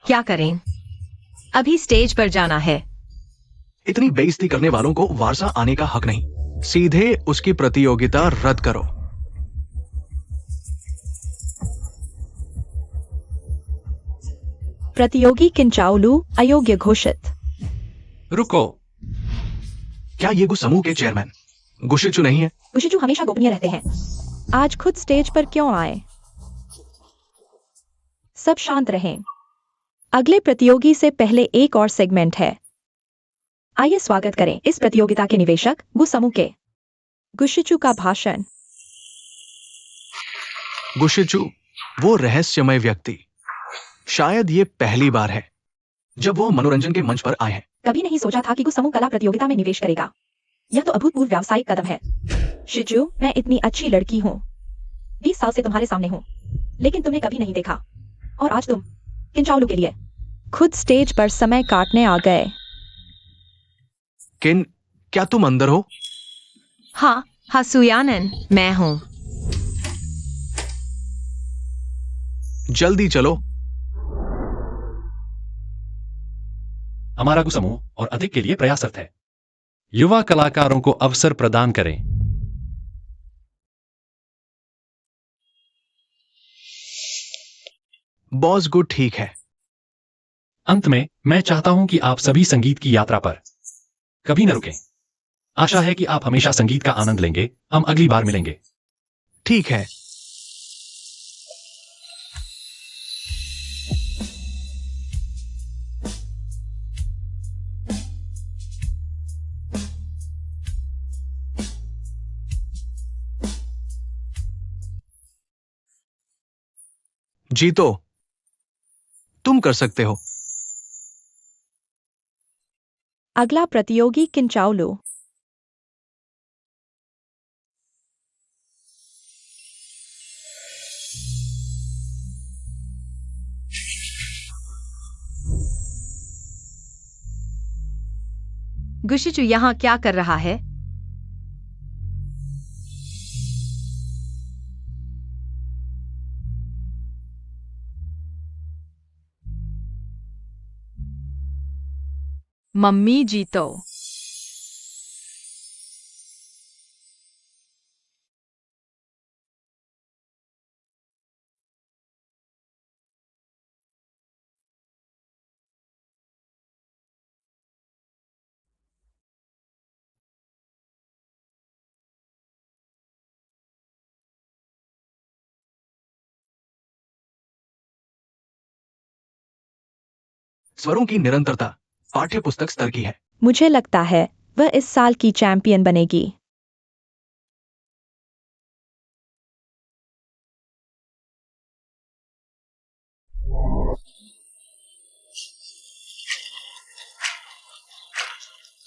क्या करें? अभी स्टेज पर जाना है। इतनी बेइज्जती करने वालों को वारसा आने का हक नहीं। सीधे उसकी प्रतियोगिता रद्द करो। प्रतियोगी किंचावलू अयोग्य घोषित। रुको, क्या ये समूह के चेयरमैन गुशिचू नहीं है? गुशिचू हमेशा गोपनीय रहते हैं। आज खुद स्टेज पर क्यों आए? सब शांत रहें। अगले प्रतियोगी से पहले एक और सेगमेंट है। आइए स्वागत करें इस प्रतियोगिता के निवेशक गु समूह के। गुशिचू का भाषण। गुशिचू, वो रहस्यमय व्यक्ति, शायद ये पहली बार है जब वो मनोरंजन के मंच पर आए हैं। कभी नहीं सोचा था कि गु समूह कला प्रतियोगिता में निवेश करेगा। यह तो अभूतपूर्व व्यावसायिक कदम है। शिजू, मैं इतनी अच्छी लड़की हूँ, 20 साल से तुम्हारे सामने हूँ, लेकिन तुमने कभी नहीं देखा, और आज तुम किंचावलू के लिए खुद स्टेज पर समय काटने आ गए। किन, क्या तुम अंदर हो? हाँ हाँ सुयानन, मैं हूं। जल्दी चलो। हमारा समूह और अधिक के लिए प्रयासरत है। युवा कलाकारों को अवसर प्रदान करें। बॉस, गुड, ठीक है। अंत में मैं चाहता हूं कि आप सभी संगीत की यात्रा पर कभी न रुकें। आशा है कि आप हमेशा संगीत का आनंद लेंगे। हम अगली बार मिलेंगे। ठीक है। जीतो, तुम कर सकते हो। अगला प्रतियोगी किंचावलू। गुशिचू यहाँ क्या कर रहा है? मम्मी जीतो। स्वरों की निरंतरता पाठ्य पुस्तक स्तर की है। मुझे लगता है वह इस साल की चैंपियन बनेगी।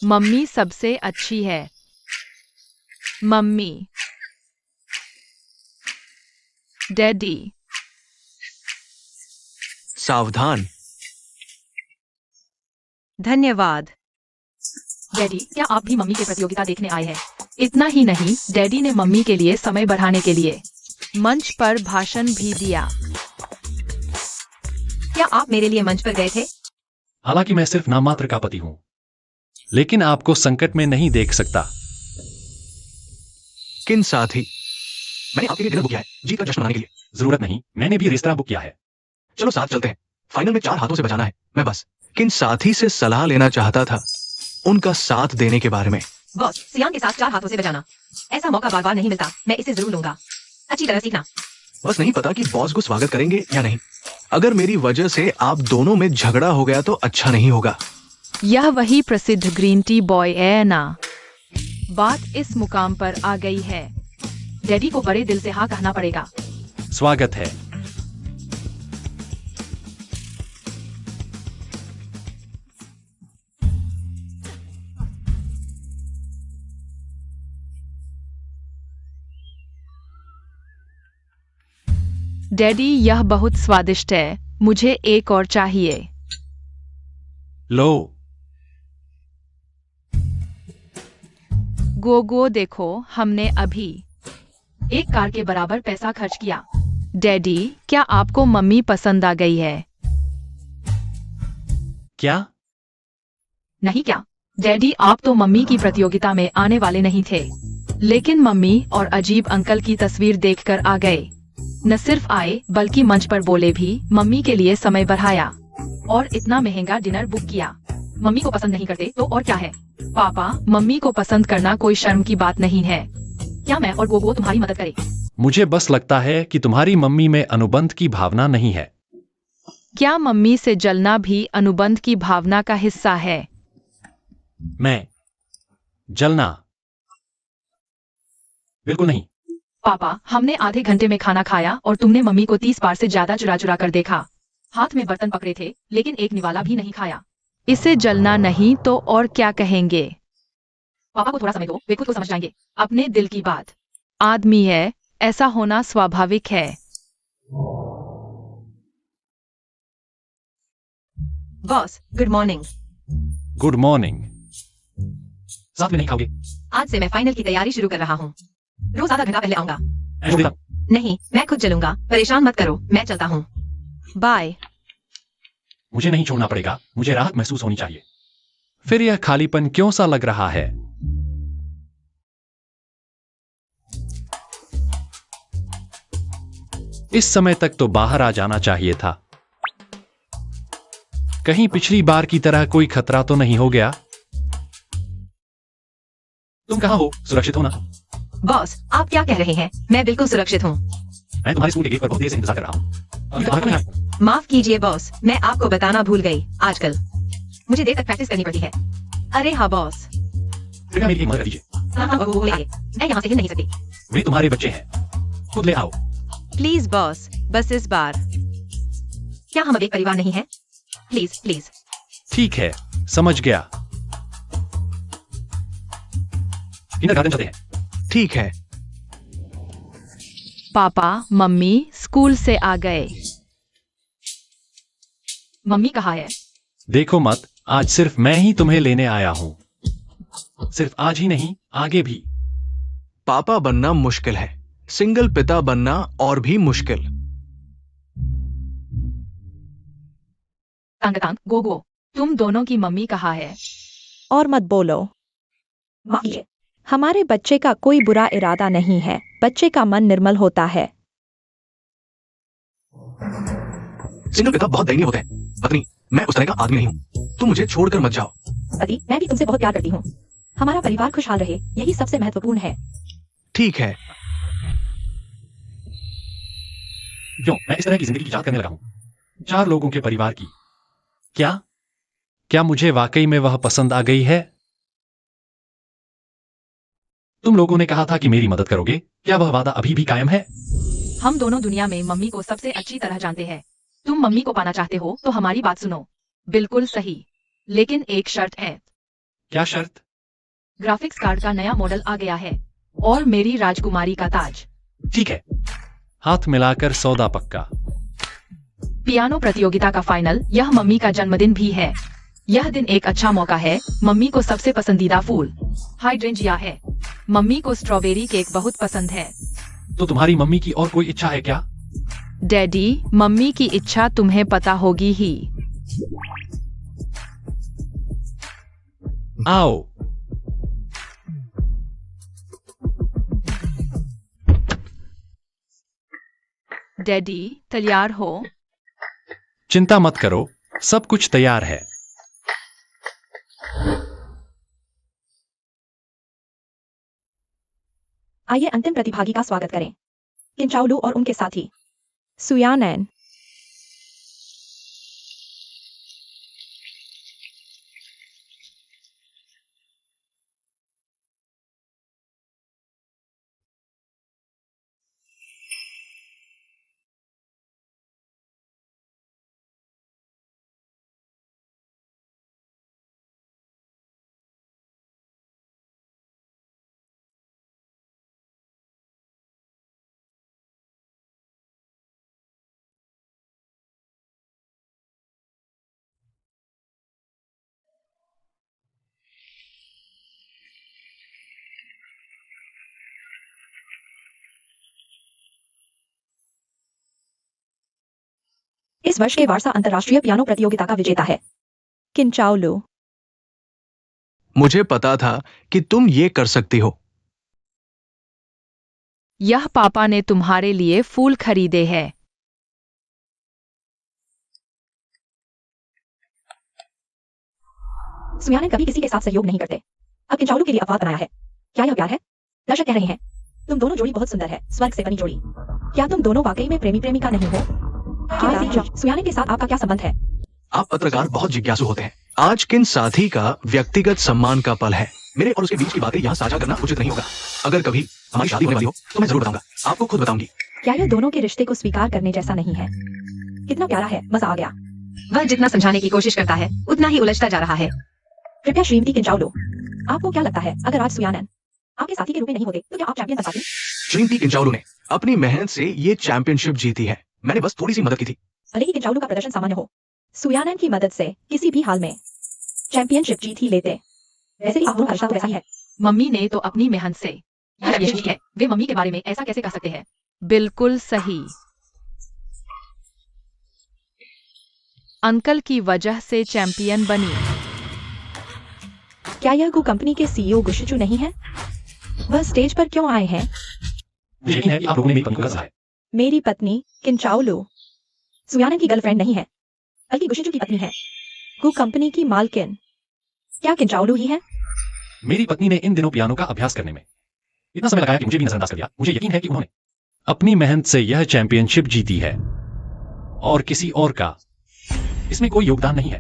मम्मी सबसे अच्छी है। मम्मी, डैडी, सावधान। धन्यवाद। डैडी, क्या आप भी मम्मी के प्रतियोगिता देखने आए हैं? इतना ही नहीं, डैडी ने मम्मी के लिए समय बढ़ाने के लिए मंच पर भाषण भी दिया। क्या आप मेरे लिए मंच पर गए थे? हालांकि मैं सिर्फ नाममात्र का पति हूं, लेकिन आपको संकट में नहीं देख सकता। किन साथी? मैंने आपके लिए डिनर बुक किया है, जीत का जश्न मनाने के लिए। जरूरत नहीं, मैंने भी रेस्तरां बुक किया है। चलो साथ चलते हैं। फाइनल में 4 हाथों से बजाना है। मैं बस किन साथी से सलाह लेना चाहता था उनका साथ देने के बारे में। बॉस, सियान के साथ 4 हाथों से बजाना, ऐसा मौका बार बार नहीं मिलता। मैं इसे जरूर लूंगा। अच्छी तरह सीखना। बस नहीं पता कि बॉस को स्वागत करेंगे या नहीं। अगर मेरी वजह से आप दोनों में झगड़ा हो गया तो अच्छा नहीं होगा। यह वही प्रसिद्ध ग्रीन टी बॉय है ना? बात इस मुकाम पर आ गई है, डैडी को बड़े दिल से हाँ कहना पड़ेगा। स्वागत है। डैडी, यह बहुत स्वादिष्ट है, मुझे एक और चाहिए। लो। गोगो, देखो, हमने अभी एक कार के बराबर पैसा खर्च किया। डैडी, क्या आपको मम्मी पसंद आ गई है? क्या? नहीं क्या? डैडी, आप तो मम्मी की प्रतियोगिता में आने वाले नहीं थे, लेकिन मम्मी और अजीब अंकल की तस्वीर देखकर आ गए। न सिर्फ आए बल्कि मंच पर बोले भी, मम्मी के लिए समय बढ़ाया और इतना महंगा डिनर बुक किया। मम्मी को पसंद नहीं करते तो और क्या है? पापा, मम्मी को पसंद करना कोई शर्म की बात नहीं है। क्या मैं और गोगो तुम्हारी मदद करें? मुझे बस लगता है कि तुम्हारी मम्मी में अनुबंध की भावना नहीं है। क्या मम्मी से जलना भी अनुबंध की भावना का हिस्सा है? मैं जलना? बिल्कुल नहीं। पापा, हमने आधे घंटे में खाना खाया और तुमने मम्मी को 30 बार से ज्यादा चुरा चुरा कर देखा। हाथ में बर्तन पकड़े थे, लेकिन एक निवाला भी नहीं खाया। इसे जलना नहीं तो और क्या कहेंगे? पापा को थोड़ा समय दो, वे खुद को समझ जाएंगे। अपने दिल की बात। आदमी है, ऐसा होना स्वाभाविक है। Boss, good morning. Good morning. साथ में नहीं खाओगे? आज से मैं फाइनल की तैयारी शुरू कर रहा हूँ। रोज आधा घंटा पहले आऊंगा। ऐसा देता। नहीं, मैं खुद चलूंगा। परेशान मत करो, मैं चलता हूँ। बाय। मुझे नहीं छोड़ना पड़ेगा, मुझे राहत महसूस होनी चाहिए। फिर यह खालीपन क्यों सा लग रहा है? इस समय तक तो बाहर आ जाना चाहिए था। कहीं पिछली बार की तरह कोई खतरा तो नहीं हो गया? तुम कहां हो? सुरक्षित हो ना? बॉस, आप क्या कह रहे हैं? मैं बिल्कुल सुरक्षित हूँ। मैं तुम्हारे स्कूल के गेट पर बहुत देर से इंतजार कर रहा हूं। अभी तक नहीं आया। माफ कीजिए बॉस, मैं आपको बताना भूल गई। आजकल मुझे देर तक प्रैक्टिस करनी पड़ती है। अरे हाँ बॉस। कृपया मेरी मदद कीजिए। मैं यहाँ से हिल नहीं सकती। वे तुम्हारे बच्चे हैं, खुद ले आओ। प्लीज बॉस, बस इस बार। क्या हम अब एक परिवार नहीं हैं? Please please. ठीक है, समझ गया। किंडरगार्टन चलते हैं। ठीक है। पापा, मम्मी स्कूल से आ गए। मम्मी कहाँ है? देखो मत, आज सिर्फ मैं ही तुम्हें लेने आया हूं। सिर्फ आज ही नहीं, आगे भी। पापा बनना मुश्किल है, सिंगल पिता बनना और भी मुश्किल। तांग गोगो, तुम दोनों की मम्मी कहाँ है? और मत बोलो। हमारे बच्चे का कोई बुरा इरादा नहीं है, बच्चे का मन निर्मल होता है। सिंगल पिता बहुत दयनीय होते हैं। पत्नी, मैं उस तरह का आदमी नहीं हूँ। तुम मुझे छोड़कर मत जाओ। पति, मैं भी तुमसे बहुत प्यार करती हूँ। हमारा परिवार खुशहाल रहे, यही सबसे महत्वपूर्ण है। ठीक है। क्यों मैं इस तरह की जिंदगी की याद करने लगा हूं? 4 लोगों के परिवार की। क्या मुझे वाकई में वह पसंद आ गई है? तुम लोगों ने कहा था कि मेरी मदद करोगे, क्या वह वादा अभी भी कायम है? हम दोनों दुनिया में मम्मी को सबसे अच्छी तरह जानते हैं। तुम मम्मी को पाना चाहते हो तो हमारी बात सुनो। बिल्कुल सही, लेकिन एक शर्त है। क्या शर्त? ग्राफिक्स कार्ड का नया मॉडल आ गया है और मेरी राजकुमारी का ताज। ठीक है, हाथ मिलाकर सौदा पक्का। पियानो प्रतियोगिता का फाइनल, यह मम्मी का जन्मदिन भी है। यह दिन एक अच्छा मौका है। मम्मी को सबसे पसंदीदा फूल हाइड्रेंजिया है। मम्मी को स्ट्रॉबेरी केक बहुत पसंद है। तो तुम्हारी मम्मी की और कोई इच्छा है क्या? डैडी, मम्मी की इच्छा तुम्हें पता होगी ही। आओ। डैडी, तैयार हो? चिंता मत करो, सब कुछ तैयार है। आइए अंतिम प्रतिभागी का स्वागत करें, किंचाओलू और उनके साथी सुयानैन। इस वर्ष के वारसा अंतर्राष्ट्रीय पियानो प्रतियोगिता का विजेता है किंचाओलू। मुझे पता था कि तुम ये कर सकती हो। यह पापा ने तुम्हारे लिए फूल खरीदे हैं। सुयानैन कभी किसी के साथ सहयोग नहीं करते। अब किंचाओलू के लिए अपवाद बनाया है। क्या यह प्यार है? दर्शक कह रहे हैं, तुम दोनों जोड़ी बहुत सुंदर है, स्वर्ग से बनी जोड़ी। क्या तुम दोनों वाकई में प्रेमी प्रेमिका नहीं हो? सुयानैन के साथ आपका क्या संबंध है? आप पत्रकार बहुत जिज्ञासु होते हैं। आज किन साथी का व्यक्तिगत सम्मान का पल है। मेरे और उसके बीच की बातें यहाँ साझा करना उचित नहीं होगा। अगर कभी हमारी शादी होने वाली हो तो मैं जरूर बताऊंगा, आपको खुद बताऊंगी। क्या यह दोनों के रिश्ते को स्वीकार करने जैसा नहीं है? कितना प्यारा है, मजा आ गया। वह जितना समझाने की कोशिश करता है उतना ही उलझता जा रहा है। कृपया श्रीमती किंचाओलू, आपको क्या लगता है अगर आज सुयानैन आपके साथी के रूप में नहीं होते तो क्या आप चैंपियन बन पाती? श्रीमती किंचाओलू ने अपनी मेहनत से ये चैंपियनशिप जीती है। मैंने बस थोड़ी सी मदद की थी। भले ही किंचाओलू का प्रदर्शन सामान्य हो, सुयानैन की मदद से किसी भी हाल में चैंपियनशिप जीत ही लेते। वैसे भी आप दोनों का रिश्ता तो वैसा ही है। मम्मी ने तो अपनी मेहनत से यह यश है। वे मम्मी के बारे में ऐसा कैसे कह सकते हैं? बिल्कुल सही। अंकल की वजह से चैंपियन बनी। क्या यह गु कंपनी के सीईओ गुशिचू नहीं है? वह स्टेज पर क्यों आए हैं? मुझे यकीन है कि आप लोगों ने मेरी पत्नी को कसा है। मेरी पत्नी किंचाओलू सुयानैन की गर्लफ्रेंड नहीं है, बल्कि गुशिचू की पत्नी है, गु कंपनी की मालकिन। क्या किंचाओलू ही है? मेरी पत्नी ने इन दिनों पियानो का अभ्यास करने में इतना समय लगाया कि मुझे भी नजरअंदाज कर दिया। मुझे यकीन है कि उन्होंने अपनी मेहनत से यह चैंपियनशिप जीती है और किसी और का इसमें कोई योगदान नहीं है।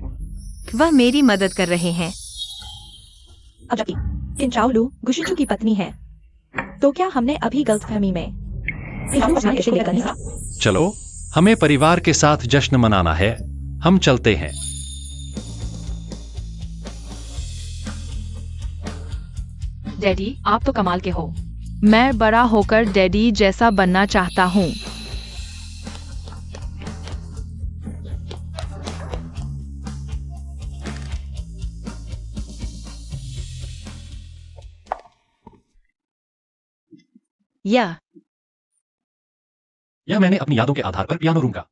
वह मेरी मदद कर रहे हैं। अब जबकि किंचाओलू गुशिचू की पत्नी है, तो क्या हमने अभी गलतफहमी में किंचाओलू अपना रिश्ते लेकर नहीं था? चलो, हमें परिवार के साथ जश्न मनाना है। हम चलते हैं। डैडी, आप तो कमाल के हो। मैं बड़ा होकर डैडी जैसा बनना चाहता हूँ। यह मैंने अपनी यादों के आधार पर पियानो रूम का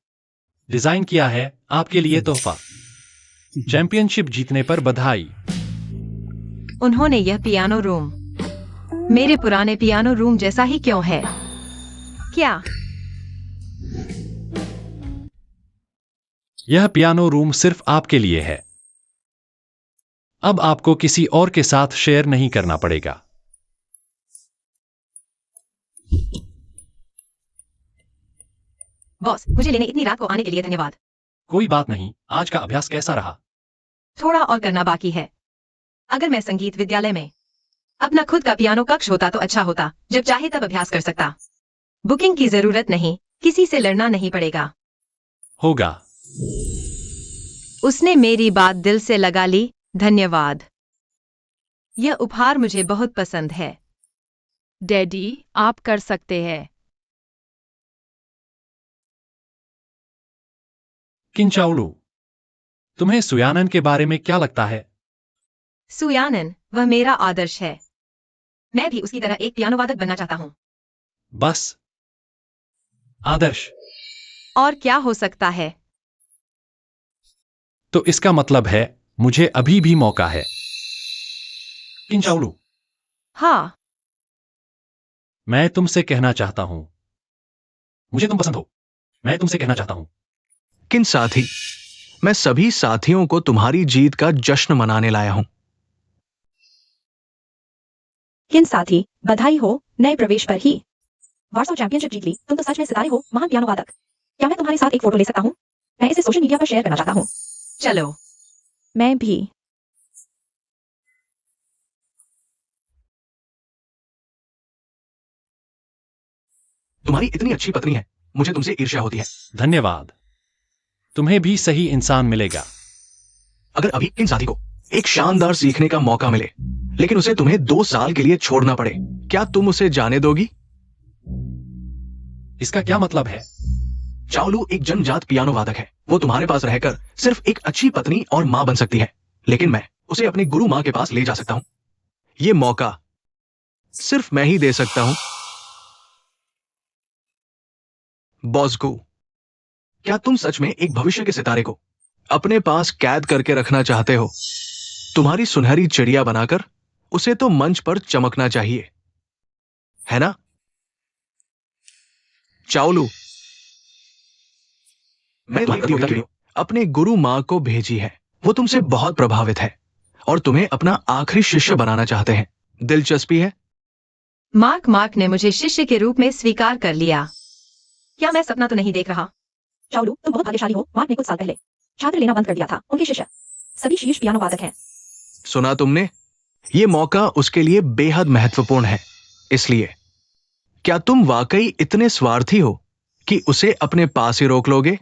डिजाइन किया है। आपके लिए तोहफा। चैंपियनशिप जीतने पर बधाई। उन्होंने यह पियानो रूम मेरे पुराने पियानो रूम जैसा ही क्यों है? क्या यह पियानो रूम सिर्फ आपके लिए है। अब आपको किसी और के साथ शेयर नहीं करना पड़ेगा। बॉस, मुझे लेने इतनी रात को आने के लिए धन्यवाद। कोई बात नहीं। आज का अभ्यास कैसा रहा? थोड़ा और करना बाकी है। अगर मैं संगीत विद्यालय में अपना खुद का पियानो कक्ष होता तो अच्छा होता। जब चाहे तब अभ्यास कर सकता। बुकिंग की जरूरत नहीं, किसी से लड़ना नहीं पड़ेगा। होगा। उसने मेरी बात दिल से लगा ली। धन्यवाद। यह उपहार मुझे बहुत पसंद है। डैडी, आप कर सकते हैं। किंचाउलू, तुम्हें सुयानन के बारे में क्या लगता है? सुयानन, वह मेरा आदर्श है। मैं भी उसकी तरह एक पियानो वादक बनना चाहता हूँ। बस आदर्श? और क्या हो सकता है? तो इसका मतलब है मुझे अभी भी मौका है। किंचाउलू, हाँ, मैं तुमसे कहना चाहता हूं, मुझे तुम पसंद हो। मैं तुमसे कहना चाहता हूं। किन साथी, मैं सभी साथियों को तुम्हारी जीत का जश्न मनाने लाया हूं। किन साथी, बधाई हो नए प्रवेश पर ही। वार्सो चैंपियनशिप जीत ली, तुम तो सच में सितारे हो, महान पियानो वादक। क्या मैं तुम्हारे साथ एक फोटो ले सकता हूँ? मैं इसे सोशल मीडिया पर शेयर करना चाहता हूँ। चलो। मैं भी। तुम्हारी इतनी अच्छी पत्नी है, मुझे तुमसे ईर्ष्या होती है। धन्यवाद। तुम्हें भी सही इंसान मिलेगा। अगर अभी किन साथी को एक शानदार सीखने का मौका मिले, लेकिन उसे तुम्हें 2 साल के लिए छोड़ना पड़े, क्या तुम उसे जाने दोगी? इसका क्या मतलब है? चाओलू एक जनजात पियानो वादक है। वो तुम्हारे पास रहकर सिर्फ एक अच्छी पत्नी और मां बन सकती है, लेकिन मैं उसे अपनी गुरु मां के पास ले जा सकता हूं। ये मौका सिर्फ मैं ही दे सकता हूं। बॉस्को, क्या तुम सच में एक भविष्य के सितारे को अपने पास कैद करके रखना चाहते हो? तुम्हारी सुनहरी चिड़िया बनाकर उसे तो मंच पर चमकना चाहिए, है ना? चाओलू, मैं तुम्हारी प्रतियोगिता के लिए अपने गुरु मां को भेजी है। वो तुमसे बहुत प्रभावित है और तुम्हें अपना आखिरी शिष्य बनाना चाहते हैं। दिलचस्पी है? मार्क ने मुझे शिष्य के रूप में स्वीकार कर लिया। क्या मैं सपना तो नहीं देख रहा? चाओलू, तुम बहुत भाग्यशाली हो। मार्क ने कुछ साल पहले छात्र लेना बंद कर दिया था। उनके शिष्य सभी शीर्ष पियानो वादक हैं। सुना तुमने? ये मौका उसके लिए बेहद महत्वपूर्ण है। इसलिए क्या तुम वाकई इतने स्वार्थी हो कि उसे अपने पास ही रोक लोगे?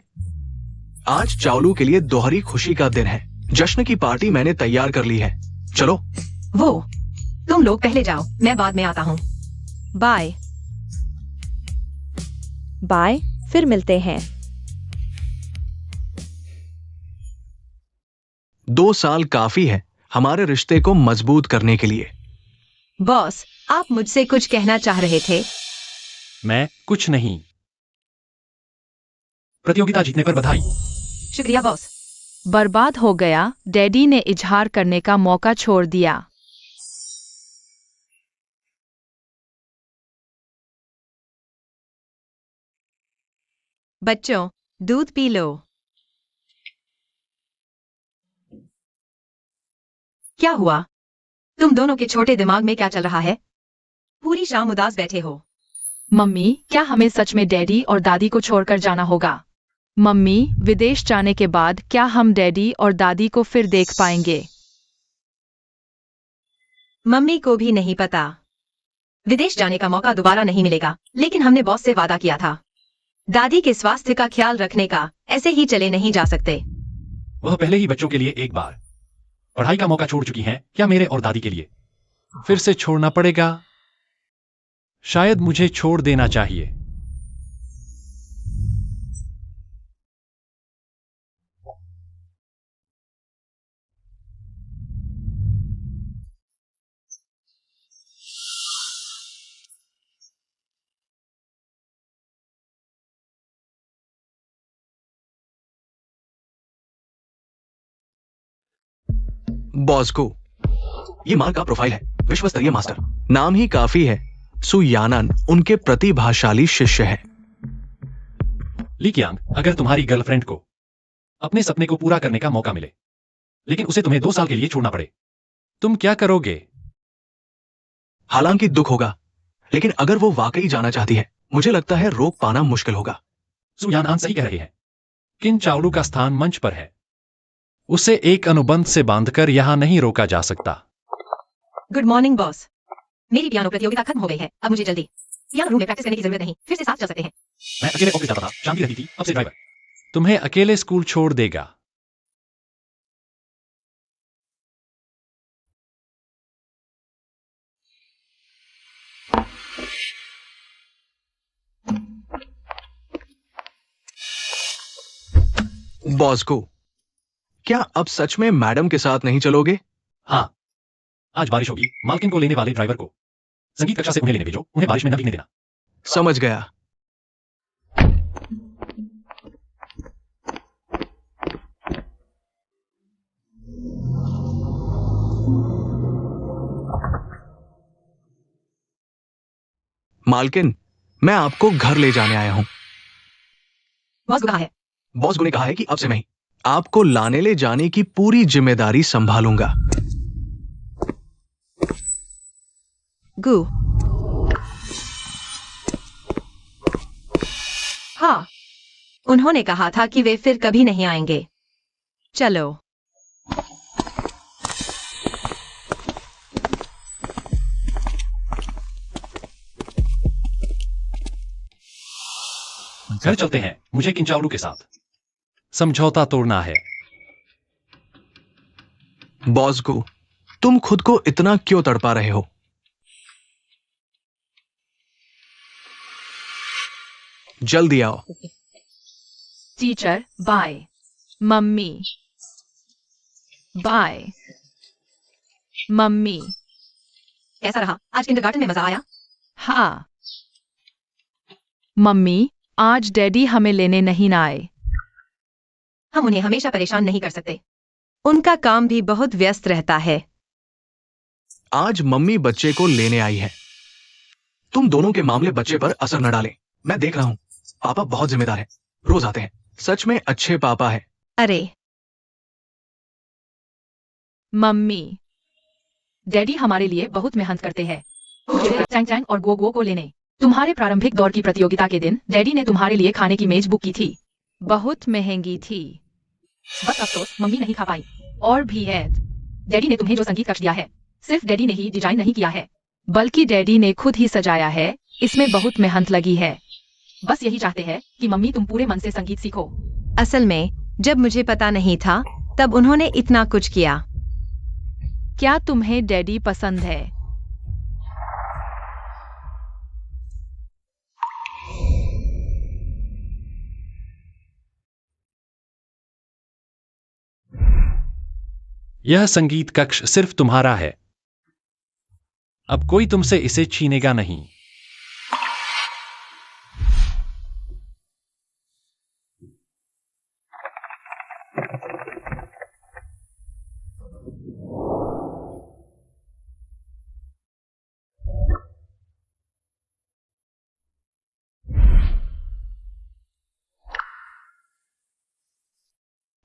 आज चाओलू के लिए दोहरी खुशी का दिन है। जश्न की पार्टी मैंने तैयार कर ली है। चलो। वो, तुम लोग पहले जाओ, मैं बाद में आता हूँ। बाय। बाय, फिर मिलते हैं। 2 साल काफी है हमारे रिश्ते को मजबूत करने के लिए। बॉस, आप मुझसे कुछ कहना चाह रहे थे? मैं कुछ नहीं। प्रतियोगिता जीतने पर बधाई। शुक्रिया बॉस। बर्बाद हो गया। डैडी ने इजहार करने का मौका छोड़ दिया। बच्चों, दूध पी लो। क्या हुआ? तुम दोनों के छोटे दिमाग में क्या चल रहा है? पूरी शाम उदास बैठे हो। मम्मी, क्या हमें सच में डैडी और दादी को छोड़कर जाना होगा? मम्मी, विदेश जाने के बाद क्या हम डैडी और दादी को फिर देख पाएंगे? मम्मी को भी नहीं पता। विदेश जाने का मौका दोबारा नहीं मिलेगा, लेकिन हमने बॉस से वादा किया था। दादी के स्वास्थ्य का ख्याल रखने का ऐसे ही चले नहीं जा सकते। वह पहले ही बच्चों के लिए एक बार पढ़ाई का मौका छोड़ चुकी हैं। क्या मेरे और दादी के लिए फिर से छोड़ना पड़ेगा? शायद मुझे छोड़ देना चाहिए। बॉस्को, ये मार्क का प्रोफाइल है। विश्व स्तरीय मास्टर, नाम ही काफी है। सुयानन उनके प्रतिभाशाली शिष्य है। ली कियांग, अगर तुम्हारी गर्लफ्रेंड को अपने सपने को पूरा करने का मौका मिले, लेकिन उसे तुम्हें 2 साल के लिए छोड़ना पड़े, तुम क्या करोगे? हालांकि दुख होगा, लेकिन अगर वो वाकई जाना चाहती है, मुझे लगता है रोक पाना मुश्किल होगा। सुयानन सही कह रहे हैं। किन चाओलू का स्थान मंच पर है। उसे एक अनुबंध से बांधकर यहां नहीं रोका जा सकता। Good morning boss. मेरी पियानो प्रतियोगिता खत्म हो गई है। अब मुझे जल्दी पियानो रूम में प्रैक्टिस करने की जरूरत नहीं। फिर से साथ चल सकते हैं। मैं अकेले ऑफिस जाता था, शांति रहती थी। अब से ड्राइवर तुम्हें अकेले स्कूल छोड़ देगा। बॉस को, क्या अब सच में मैडम के साथ नहीं चलोगे? हाँ, आज बारिश होगी। मालकिन को लेने वाले ड्राइवर को संगीत कक्षा से उन्हें लेने भेजो। उन्हें बारिश में न भीगने देना। समझ गया। मालकिन, मैं आपको घर ले जाने आया हूं। बॉस कहा है। बॉस ने कहा है कि अब से मैं ही आपको लाने ले जाने की पूरी जिम्मेदारी संभालूंगा। गु। हाँ, उन्होंने कहा था कि वे फिर कभी नहीं आएंगे। चलो। घर चलते हैं, मुझे किंचाउरू के साथ समझौता तोड़ना है। बॉस को, तुम खुद को इतना क्यों तड़पा रहे हो? जल्दी आओ। Teacher bye. Mummy bye. Mummy. कैसा रहा? आज किंडरगार्टन में मजा आया? हाँ। मम्मी, आज डैडी हमें लेने नहीं आए। हम उन्हें हमेशा परेशान नहीं कर सकते। उनका काम भी बहुत व्यस्त रहता है। आज मम्मी बच्चे को लेने आई है। तुम दोनों के मामले बच्चे पर असर न डालें। मैं देख रहा हूं, पापा बहुत जिम्मेदार है, रोज आते हैं। सच में अच्छे पापा है। अरे मम्मी, डैडी हमारे लिए बहुत मेहनत करते हैं। मुझे चैंग चैंग और गो गो को लेने। तुम्हारे प्रारंभिक दौर की प्रतियोगिता के दिन डैडी ने तुम्हारे लिए खाने की मेज बुक की थी। बहुत महंगी थी। बस अफसोस मम्मी नहीं खा पाई। और भी है, डैडी ने तुम्हें जो संगीत कक्ष दिया है, सिर्फ डैडी ने ही डिजाइन नहीं किया है, बल्कि डैडी ने खुद ही सजाया है। इसमें बहुत मेहनत लगी है। बस यही चाहते हैं कि मम्मी तुम पूरे मन से संगीत सीखो। असल में जब मुझे पता नहीं था तब उन्होंने इतना कुछ किया। क्या तुम्हें डैडी पसंद है? यह संगीत कक्ष सिर्फ तुम्हारा है। अब कोई तुमसे इसे छीनेगा नहीं।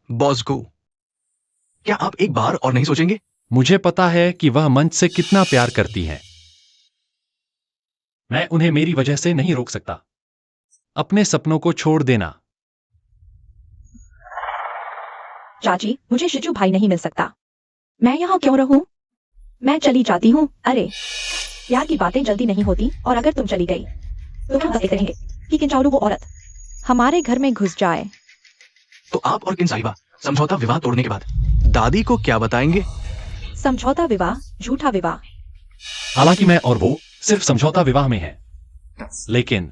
बॉस को, क्या आप एक बार और नहीं सोचेंगे? मुझे पता है कि वह मंच से कितना प्यार करती हैं। मैं उन्हें मेरी वजह से नहीं रोक सकता। अपने सपनों को छोड़ देना। चाची, मुझे शिजू भाई नहीं मिल सकता। मैं यहाँ क्यों रहूं? मैं चली जाती हूँ। अरे, प्यार की बातें जल्दी नहीं होती, और अगर तुम चली गई तो हम बस कहेंगे कि किंचाउरू वो औरत हमारे घर में घुस जाए। तो आप और किन समझौता विवाह तोड़ने के बाद दादी को क्या बताएंगे? समझौता विवाह झूठा विवाह। हालांकि मैं और वो सिर्फ समझौता विवाह में हैं, लेकिन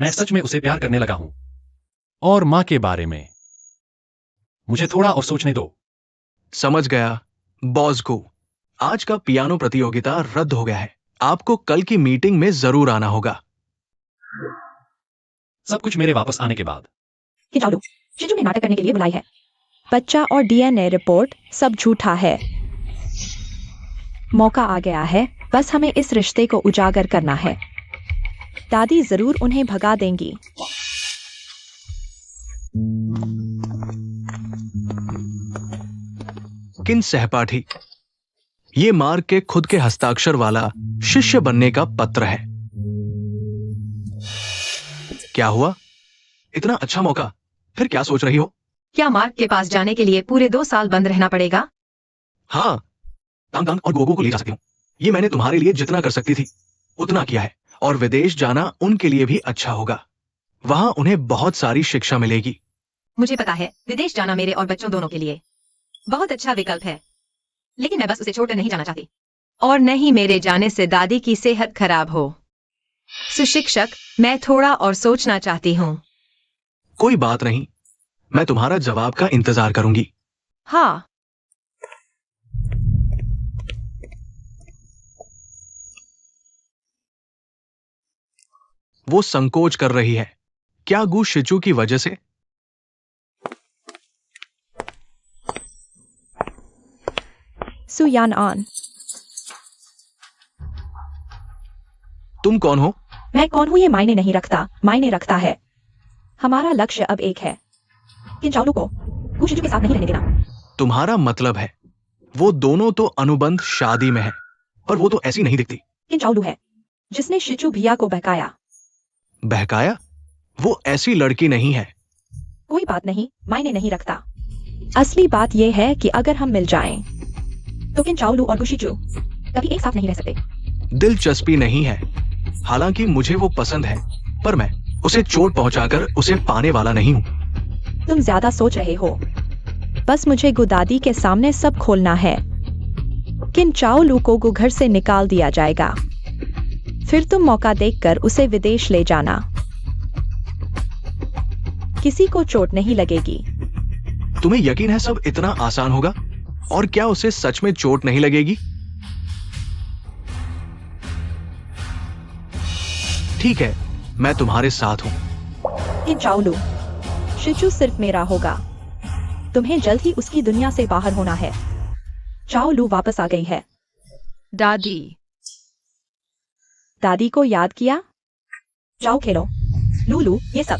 मैं सच में उसे प्यार करने लगा हूं। और मां के बारे में मुझे थोड़ा और सोचने दो। समझ गया। बॉस को, आज का पियानो प्रतियोगिता रद्द हो गया है। आपको कल की मीटिंग में जरूर आना होगा। सब कुछ मेरे वापस आने के बाद। किंचाउरू, शिजू ने नाटक करने के लिए बुलाई है। बच्चा और डीएनए रिपोर्ट सब झूठा है। मौका आ गया है, बस हमें इस रिश्ते को उजागर करना है। दादी जरूर उन्हें भगा देंगी। किन सहपाठी, ये मार्क के खुद के हस्ताक्षर वाला शिष्य बनने का पत्र है। क्या हुआ? इतना अच्छा मौका, फिर क्या सोच रही हो? क्या मार्क के पास जाने के लिए पूरे 2 साल बंद रहना पड़ेगा? हाँ, तांग तांग और गोगो को ले जा सकती हूँ। ये मैंने तुम्हारे लिए जितना कर सकती थी उतना किया है। और विदेश जाना उनके लिए भी अच्छा होगा। वहां उन्हें बहुत सारी शिक्षा मिलेगी। मुझे पता है, विदेश जाना मेरे और बच्चों दोनों के लिए बहुत अच्छा विकल्प है, लेकिन मैं बस उसे छोड़कर नहीं जाना चाहती। और नहीं मेरे जाने से दादी की सेहत खराब हो। सुशिक्षक, मैं थोड़ा और सोचना चाहती हूँ। कोई बात नहीं, मैं तुम्हारा जवाब का इंतजार करूंगी। हाँ। वो संकोच कर रही है। क्या गु शिचू की वजह से? सुयान ऑन। तुम कौन हो? मैं कौन हूं ये मायने नहीं रखता, मायने रखता है हमारा लक्ष्य अब एक है। किन चावलू को गु शिचू के साथ नहीं रहने देना। तुम्हारा मतलब है वो दोनों तो अनुबंध शादी में है, पर वो तो ऐसी नहीं दिखती। किन चावलू है जिसने शिचू भैया को बहकाया। बहकाया? वो ऐसी लड़की नहीं है। कोई बात नहीं, मायने नहीं रखता। असली बात यह है कि अगर हम मिल जाएं, तो किन चावलू और गुशिचू कभी एक साथ नहीं रह सकते। दिलचस्पी नहीं है। हालांकि मुझे वो पसंद है, पर मैं उसे चोट पहुंचाकर उसे पाने वाला नहीं हूं। तुम ज्यादा सोच रहे हो। बस मुझे गुदादी के सामने सब खोलना है। किन चावलू को गु घर से निकाल दिया जाएगा, फिर तुम मौका देखकर उसे विदेश ले जाना। किसी को चोट नहीं लगेगी। तुम्हें यकीन है सब इतना आसान होगा? और क्या उसे सच में चोट नहीं लगेगी? ठीक है, मैं तुम्हारे साथ हूं। किन चावलू, शिचू सिर्फ मेरा होगा। तुम्हें जल्द ही उसकी दुनिया से बाहर होना है। चावलू वापस आ गई है। दादी। दादी को याद किया? जाओ खेलो। लूलू, ये सब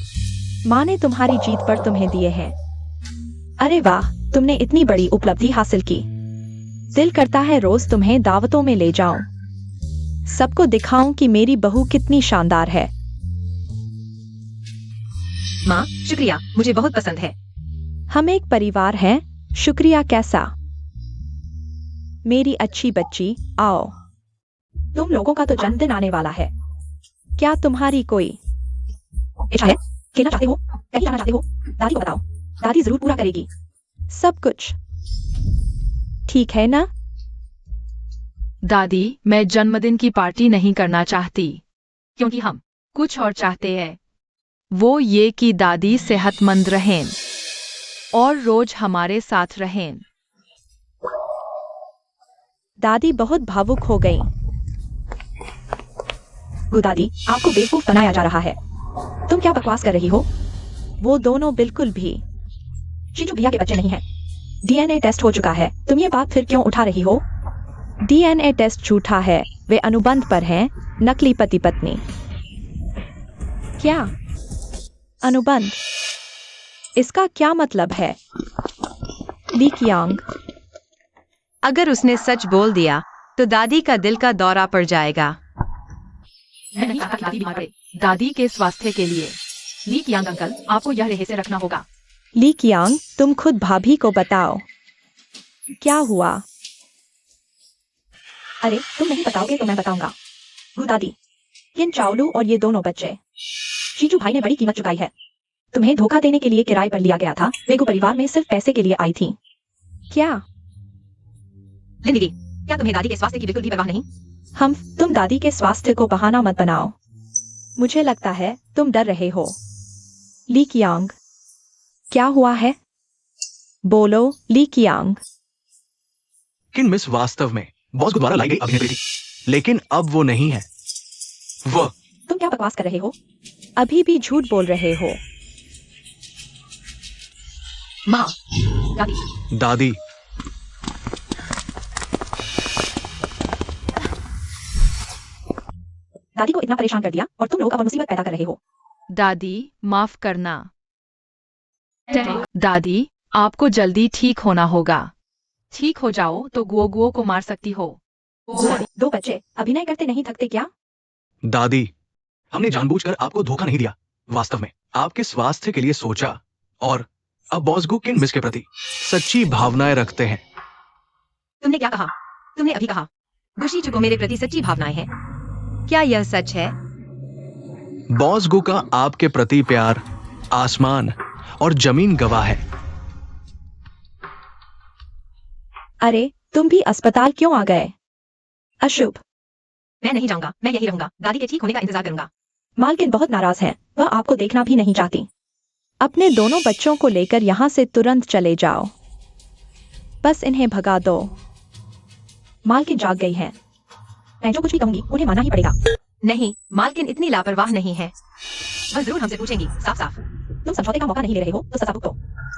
माँ ने तुम्हारी जीत पर तुम्हें दिए हैं। अरे वाह, तुमने इतनी बड़ी उपलब्धि हासिल की। दिल करता है रोज तुम्हें दावतों में ले जाऊं, सबको दिखाऊं कि मेरी बहू कितनी शानदार है। माँ, शुक्रिया, मुझे बहुत पसंद है। हम एक परिवार हैं। शुक्रिया कैसा? मेरी अच्छी बच्ची, आओ। तुम लोगों का तो जन्मदिन आने वाला है। क्या तुम्हारी कोई इच्छा है? खेलना चाहते हो? कहीं जाना चाहते हो? दादी को बताओ, दादी जरूर पूरा करेगी सब कुछ। ठीक है ना? दादी, मैं जन्मदिन की पार्टी नहीं करना चाहती, क्योंकि हम कुछ और चाहते हैं। वो ये कि दादी सेहतमंद रहें और रोज हमारे साथ रहें। दादी बहुत भावुक हो गई। गुदादी, आपको बेवकूफ बनाया जा रहा है। तुम क्या बकवास कर रही हो? वो दोनों बिल्कुल भी शिचू भैया के बच्चे नहीं हैं। डीएनए टेस्ट हो चुका है, तुम ये बात फिर क्यों उठा रही हो? डीएनए टेस्ट झूठा है, वे अनुबंध पर हैं, नकली पति पत्नी। क्या अनुबंध? इसका क्या मतलब है? ली कियांग, अगर उसने सच बोल दिया तो दादी का दिल का दौरा पड़ जाएगा। मैं नहीं चाहता कि दादी बीमार पड़े। दादी के स्वास्थ्य के लिए ली कियांग अंकल, आपको यह रहस्य रखना होगा। ली कियांग, तुम खुद भाभी को बताओ क्या हुआ। अरे तुम नहीं बताओगे तो मैं बताऊंगा। गुदादी, किन चावलू और ये दोनों बच्चे, शीजू भाई ने बड़ी कीमत चुकाई है। तुम्हें धोखा देने के लिए किराए पर लिया गया था। वे गु परिवार में सिर्फ पैसे के लिए आई थी। क्या दीदी, क्या तुम्हें दादी के स्वास्थ्य की बिल्कुल भी परवाह नहीं? तुम दादी के स्वास्थ्य को बहाना मत बनाओ। मुझे लगता है तुम डर रहे हो। ली कियांग, क्या हुआ है? बोलो ली कियांग। किन मिस वास्तव में बॉस को द्वारा लाई गई अभिनेत्री थी, लेकिन अब वो नहीं है। वह तुम क्या बकवास कर रहे हो? अभी भी झूठ बोल रहे हो। माँ, दादी, दादी, दादी को इतना परेशान कर दिया और तुम लोग अब मुसीबत पैदा कर रहे हो। दादी माफ करना। दादी, आपको जल्दी ठीक होना होगा। ठीक हो जाओ तो गुओ को मार सकती हो। दो बच्चे अभिनय करते नहीं थकते क्या? दादी, हमने जानबूझकर आपको धोखा नहीं दिया। वास्तव में आपके स्वास्थ्य के लिए सोचा, और अब बॉस गु किन मिस के प्रति सच्ची भावनाएं रखते हैं। तुमने क्या कहा? तुमने अभी कहा गुशीचू को मेरे प्रति सच्ची भावनाएं हैं। क्या यह सच है? बॉस गु का आपके प्रति प्यार आसमान और जमीन गवाह है। अरे तुम भी अस्पताल क्यों आ गए? अशुभ। मैं नहीं जाऊंगा, मैं यही रहूंगा। दादी के ठीक होने का इंतजार करूंगा। मालकिन बहुत नाराज हैं, वह आपको देखना भी नहीं चाहती। अपने दोनों बच्चों को लेकर यहाँ से तुरंत चले जाओ। बस इन्हें भगा दो। मालकिन जाग गई है। मैं जो कुछ भी कहूंगी उन्हें मानना ही पड़ेगा। नहीं, मालकिन इतनी लापरवाह नहीं है। वह जरूर हमसे पूछेंगी, साफ साफ। तुम समझौते का मौका नहीं ले रहे हो तो सजा भुगतो।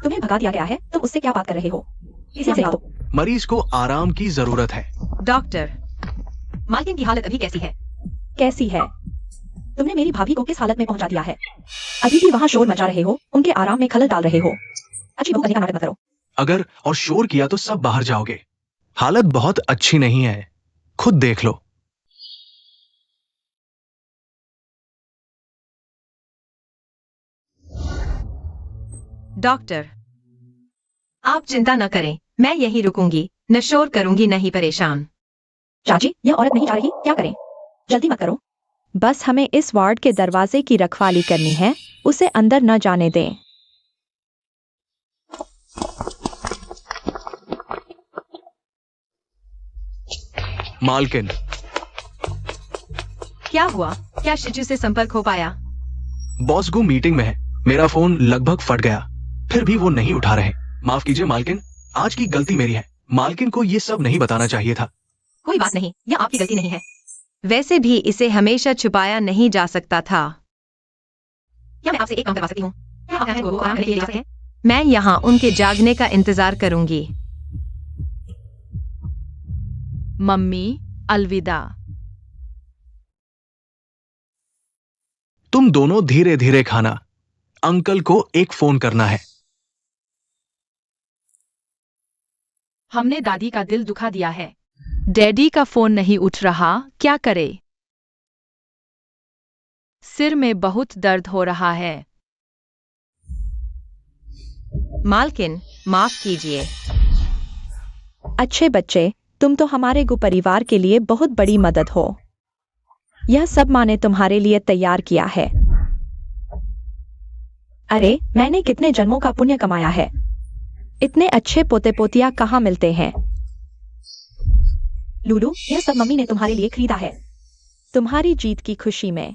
तुम्हें भगा दिया गया है, तुम उससे क्या बात कर रहे हो? इसे भगा दो। मरीज को आराम की जरूरत है। डॉक्टर, मालकिन की हालत अभी कैसी है? कैसी है? तुमने मेरी भाभी को किस हालत में पहुंचा दिया है? अभी भी वहाँ शोर मचा रहे हो, उनके आराम में खलल डाल रहे हो। अच्छी बहू बनने का नाटक मत करो। अगर और शोर किया तो सब बाहर जाओगे। हालत बहुत अच्छी नहीं है, खुद देख लो। डॉक्टर, आप चिंता न करें, मैं यहीं रुकूंगी, न शोर करूंगी न ही परेशान। चाची, यह औरत नहीं जा रही, क्या करें? जल्दी मत करो। बस हमें इस वार्ड के दरवाजे की रखवाली करनी है, उसे अंदर न जाने दें। मालकिन, क्या हुआ? क्या शिजू से संपर्क हो पाया? बॉस गो मीटिंग में है। मेरा फोन लगभग फट गया, फिर भी वो नहीं उठा रहे। माफ कीजिए मालकिन, आज की गलती मेरी है। मालकिन को ये सब नहीं बताना चाहिए था। कोई बात नहीं, यह आपकी गलती नहीं है। वैसे भी इसे हमेशा छुपाया नहीं जा सकता था। क्या मैं आपसे एक काम करवा सकती हूँ? क्या आप यहाँ आराम करने के लिए जा सकते हैं? मैं यहाँ उनके जागने का इंतजार करूंगी। मम्मी, अलविदा। तुम दोनों धीरे धीरे खाना। अंकल को एक फोन करना है। हमने दादी का दिल दुखा दिया है। डैडी का फोन नहीं उठ रहा, क्या करे? सिर में बहुत दर्द हो रहा है। मालकिन, माफ कीजिए। अच्छे बच्चे, तुम तो हमारे गु परिवार के लिए बहुत बड़ी मदद हो। यह सब माँ ने तुम्हारे लिए तैयार किया है। अरे, मैंने कितने जन्मों का पुण्य कमाया है। इतने अच्छे पोते पोतिया कहाँ मिलते हैं? लूलू, यह सब मम्मी ने तुम्हारे लिए खरीदा है, तुम्हारी जीत की खुशी में।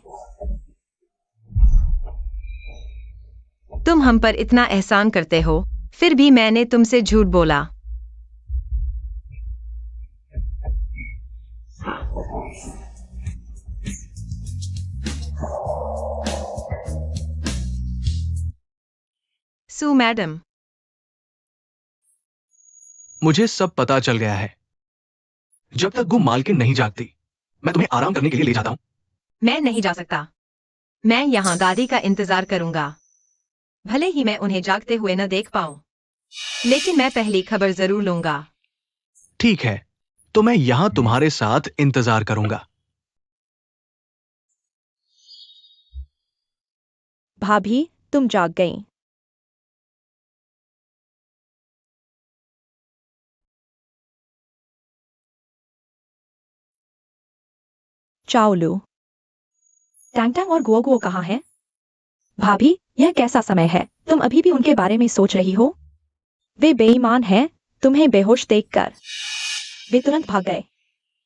तुम हम पर इतना एहसान करते हो, फिर भी मैंने तुमसे झूठ बोला। सू मैडम, मुझे सब पता चल गया है। जब तक गु मालकिन नहीं जागती, मैं तुम्हें आराम करने के लिए ले जाता हूं। मैं नहीं जा सकता। मैं यहाँ दादी का इंतजार करूंगा। भले ही मैं उन्हें जागते हुए न देख पाऊं, लेकिन मैं पहली खबर जरूर लूंगा। ठीक है, तो मैं यहां तुम्हारे साथ इंतजार करूंगा। भाभी, तुम जाग गईं। चाओलू, टैंग टैंग और गुओ गुओ कहाँ हैं? भाभी, यह कैसा समय है, तुम अभी भी उनके बारे में सोच रही हो? वे बेईमान हैं, तुम्हें बेहोश देखकर वे तुरंत भाग गए।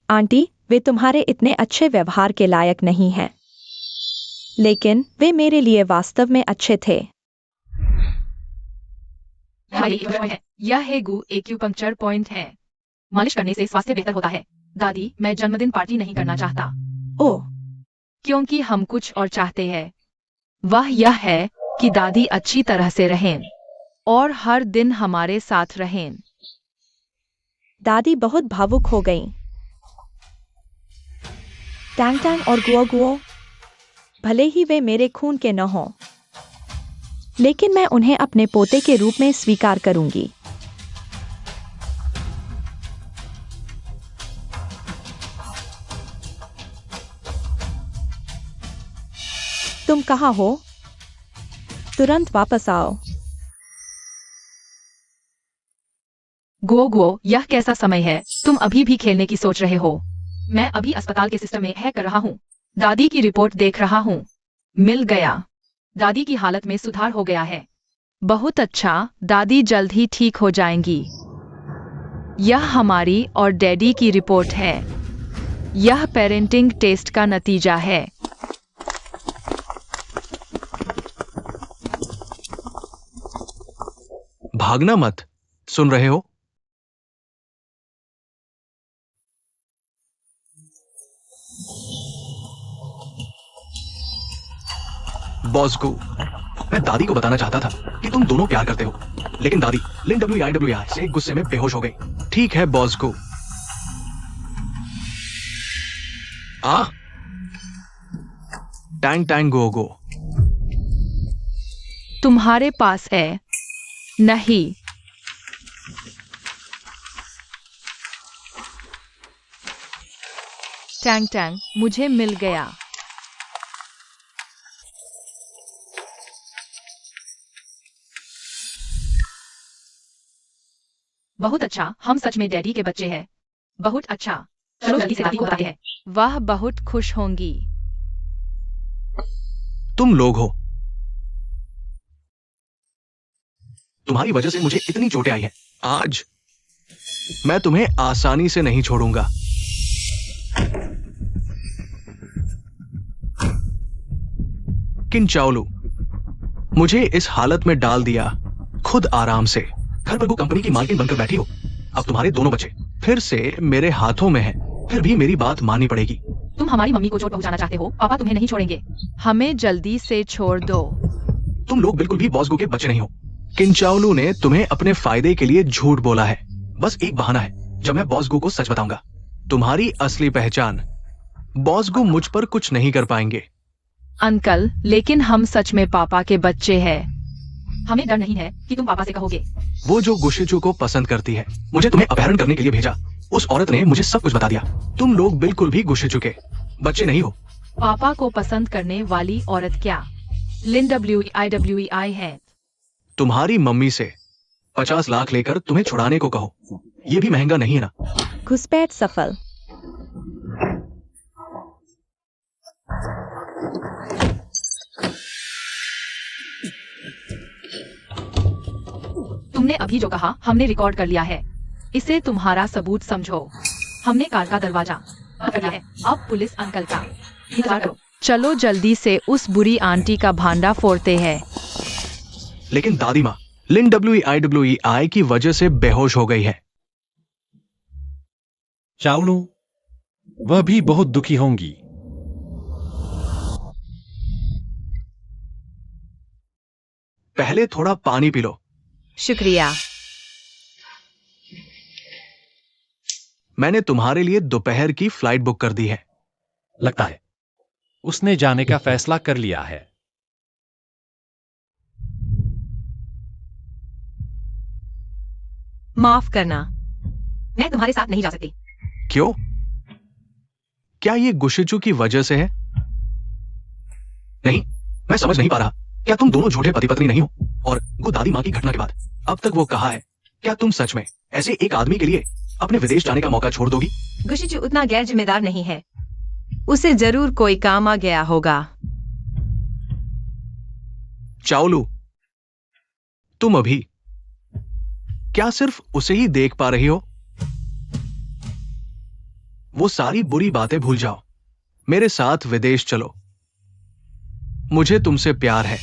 आंटी, वे तुम्हारे इतने अच्छे व्यवहार के लायक नहीं हैं, लेकिन वे मेरे लिए वास्तव में अच्छे थे। यह है गु एक्यूपंक्चर पॉइंट है। मालिश करने से स्वास्थ्य बेहतर होता है। दादी, मैं जन्मदिन पार्टी नहीं करना चाहता। ओह, क्योंकि हम कुछ और चाहते हैं। वह यह है कि दादी अच्छी तरह से रहें और हर दिन हमारे साथ रहें। दादी बहुत भावुक हो गईं। टैंग टैंग और गुओ गुओ, भले ही वे मेरे खून के न हों, लेकिन मैं उन्हें अपने पोते के रूप में स्वीकार करूंगी। तुम कहाँ हो? तुरंत वापस आओ। गो गो, यह कैसा समय है? तुम अभी भी खेलने की सोच रहे हो? मैं अभी अस्पताल के सिस्टम में हैक कर रहा हूँ। दादी की रिपोर्ट देख रहा हूँ। मिल गया। दादी की हालत में सुधार हो गया है। बहुत अच्छा, दादी जल्द ही ठीक हो जाएंगी। यह हमारी और डैडी की रिपोर्ट है। यह पेरेंटिंग टेस्ट का नतीजा है। भागना मत, सुन रहे हो? बॉस को मैं दादी को बताना चाहता था कि तुम दोनों प्यार करते हो, लेकिन दादी लिन WIWI से गुस्से में बेहोश हो गई। ठीक है बॉस को। टैंग टैंग गो गो। तुम्हारे पास है? नहीं। टैंग टैंग मुझे मिल गया। बहुत अच्छा, हम सच में डैडी के बच्चे हैं। बहुत अच्छा, चलो जल्दी से दादी को बताते हैं। वह बहुत खुश होंगी। तुम लोग हो, तुम्हारी वजह से मुझे इतनी चोटें आई हैं। आज मैं तुम्हें आसानी से नहीं छोड़ूंगा। किन चावलू, मुझे इस हालत में डाल दिया। खुद आराम से घर पर वो कंपनी की मालकिन बनकर बैठी हो। अब तुम्हारे दोनों बच्चे फिर से मेरे हाथों में हैं। फिर भी मेरी बात माननी पड़ेगी। तुम हमारी मम्मी को चोट पहुंचाना चाहते हो, पापा तुम्हें नहीं छोड़ेंगे। हमें जल्दी से छोड़ दो। तुम लोग बिल्कुल भी बॉसगो के बच्चे नहीं हो। किंचावलू ने तुम्हें अपने फायदे के लिए झूठ बोला है। बस एक बहाना है। जब मैं बॉसगो को सच बताऊंगा, तुम्हारी असली पहचान, बॉसगो मुझ पर कुछ नहीं कर पाएंगे। अंकल, लेकिन हम सच में पापा के बच्चे हैं। हमें डर नहीं है कि तुम पापा से कहोगे। वो जो गुशिचू को पसंद करती है, मुझे तुम्हें अपहरण करने के लिए भेजा। उस औरत ने मुझे सब कुछ बता दिया। तुम लोग बिल्कुल भी गुशिचू के बच्चे नहीं हो। पापा को पसंद करने वाली औरत क्या लिन WIWI है? तुम्हारी मम्मी से 50 लाख लेकर तुम्हें छुड़ाने को कहो। ये भी महंगा नहीं है ना? घुसपैठ सफल। तुमने अभी जो कहा हमने रिकॉर्ड कर लिया है। इसे तुम्हारा सबूत समझो। हमने कार का दरवाजा बंद कर दिया है। अब पुलिस अंकल का इंतजार करो। चलो जल्दी से उस बुरी आंटी का भांडा फोड़ते हैं। लेकिन दादी माँ लिन WIWI की वजह से बेहोश हो गई है। चावलू, वह भी बहुत दुखी होंगी। पहले थोड़ा पानी पी लो। शुक्रिया। मैंने तुम्हारे लिए दोपहर की फ्लाइट बुक कर दी है। लगता है उसने जाने का फैसला कर लिया है। माफ करना, मैं तुम्हारे साथ नहीं जा सकती। क्यों? क्या ये गुशिचू की वजह से है? नहीं, मैं समझ नहीं पा रहा। क्या तुम दोनों झूठे पति पत्नी नहीं हो? और वो दादी माँ की घटना के बाद अब तक वो कहा है, क्या तुम सच में ऐसे एक आदमी के लिए अपने विदेश जाने का मौका छोड़ दोगी? गुशिचू उतना गैर जिम्मेदार नहीं है। उसे जरूर कोई काम आ गया होगा। चावलू, तुम अभी क्या सिर्फ उसे ही देख पा रही हो? वो सारी बुरी बातें भूल जाओ। मेरे साथ विदेश चलो। मुझे तुमसे प्यार है।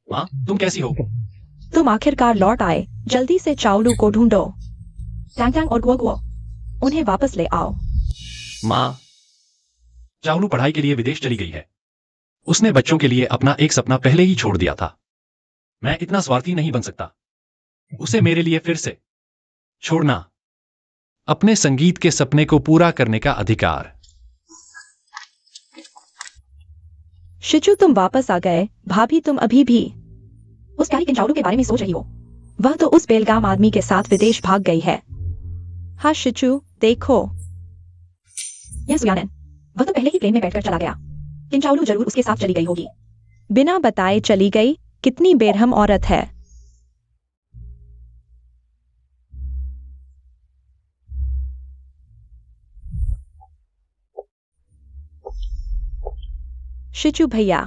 माँ, तुम कैसी हो? तुम आखिरकार लौट आए। जल्दी से चावलू को ढूंढो। टैंग टैंग और गुआ गुआ, उन्हें वापस ले आओ। माँ, चावलू पढ़ाई के लिए विदेश चली गई है। उसने बच्चों के लिए अपना एक सपना पहले ही छोड़ दिया था। मैं इतना स्वार्थी नहीं बन सकता। उसे मेरे लिए फिर से छोड़ना। अपने संगीत के सपने को पूरा करने का अधिकार। शिचू, तुम वापस आ गए। भाभी, तुम अभी भी उस प्यारी किंचावलू के बारे में सोच रही हो? वह तो उस बेलगाम आदमी के साथ विदेश भाग गई है। हाँ शिचू, देखो, यह सुयानन, वह तो पहले ही प्लेन में बैठकर चला गया। किंचावलू जरूर उसके साथ चली गई होगी। बिना बताए चली गई। कितनी बेरहम औरत है। शिचू भैया,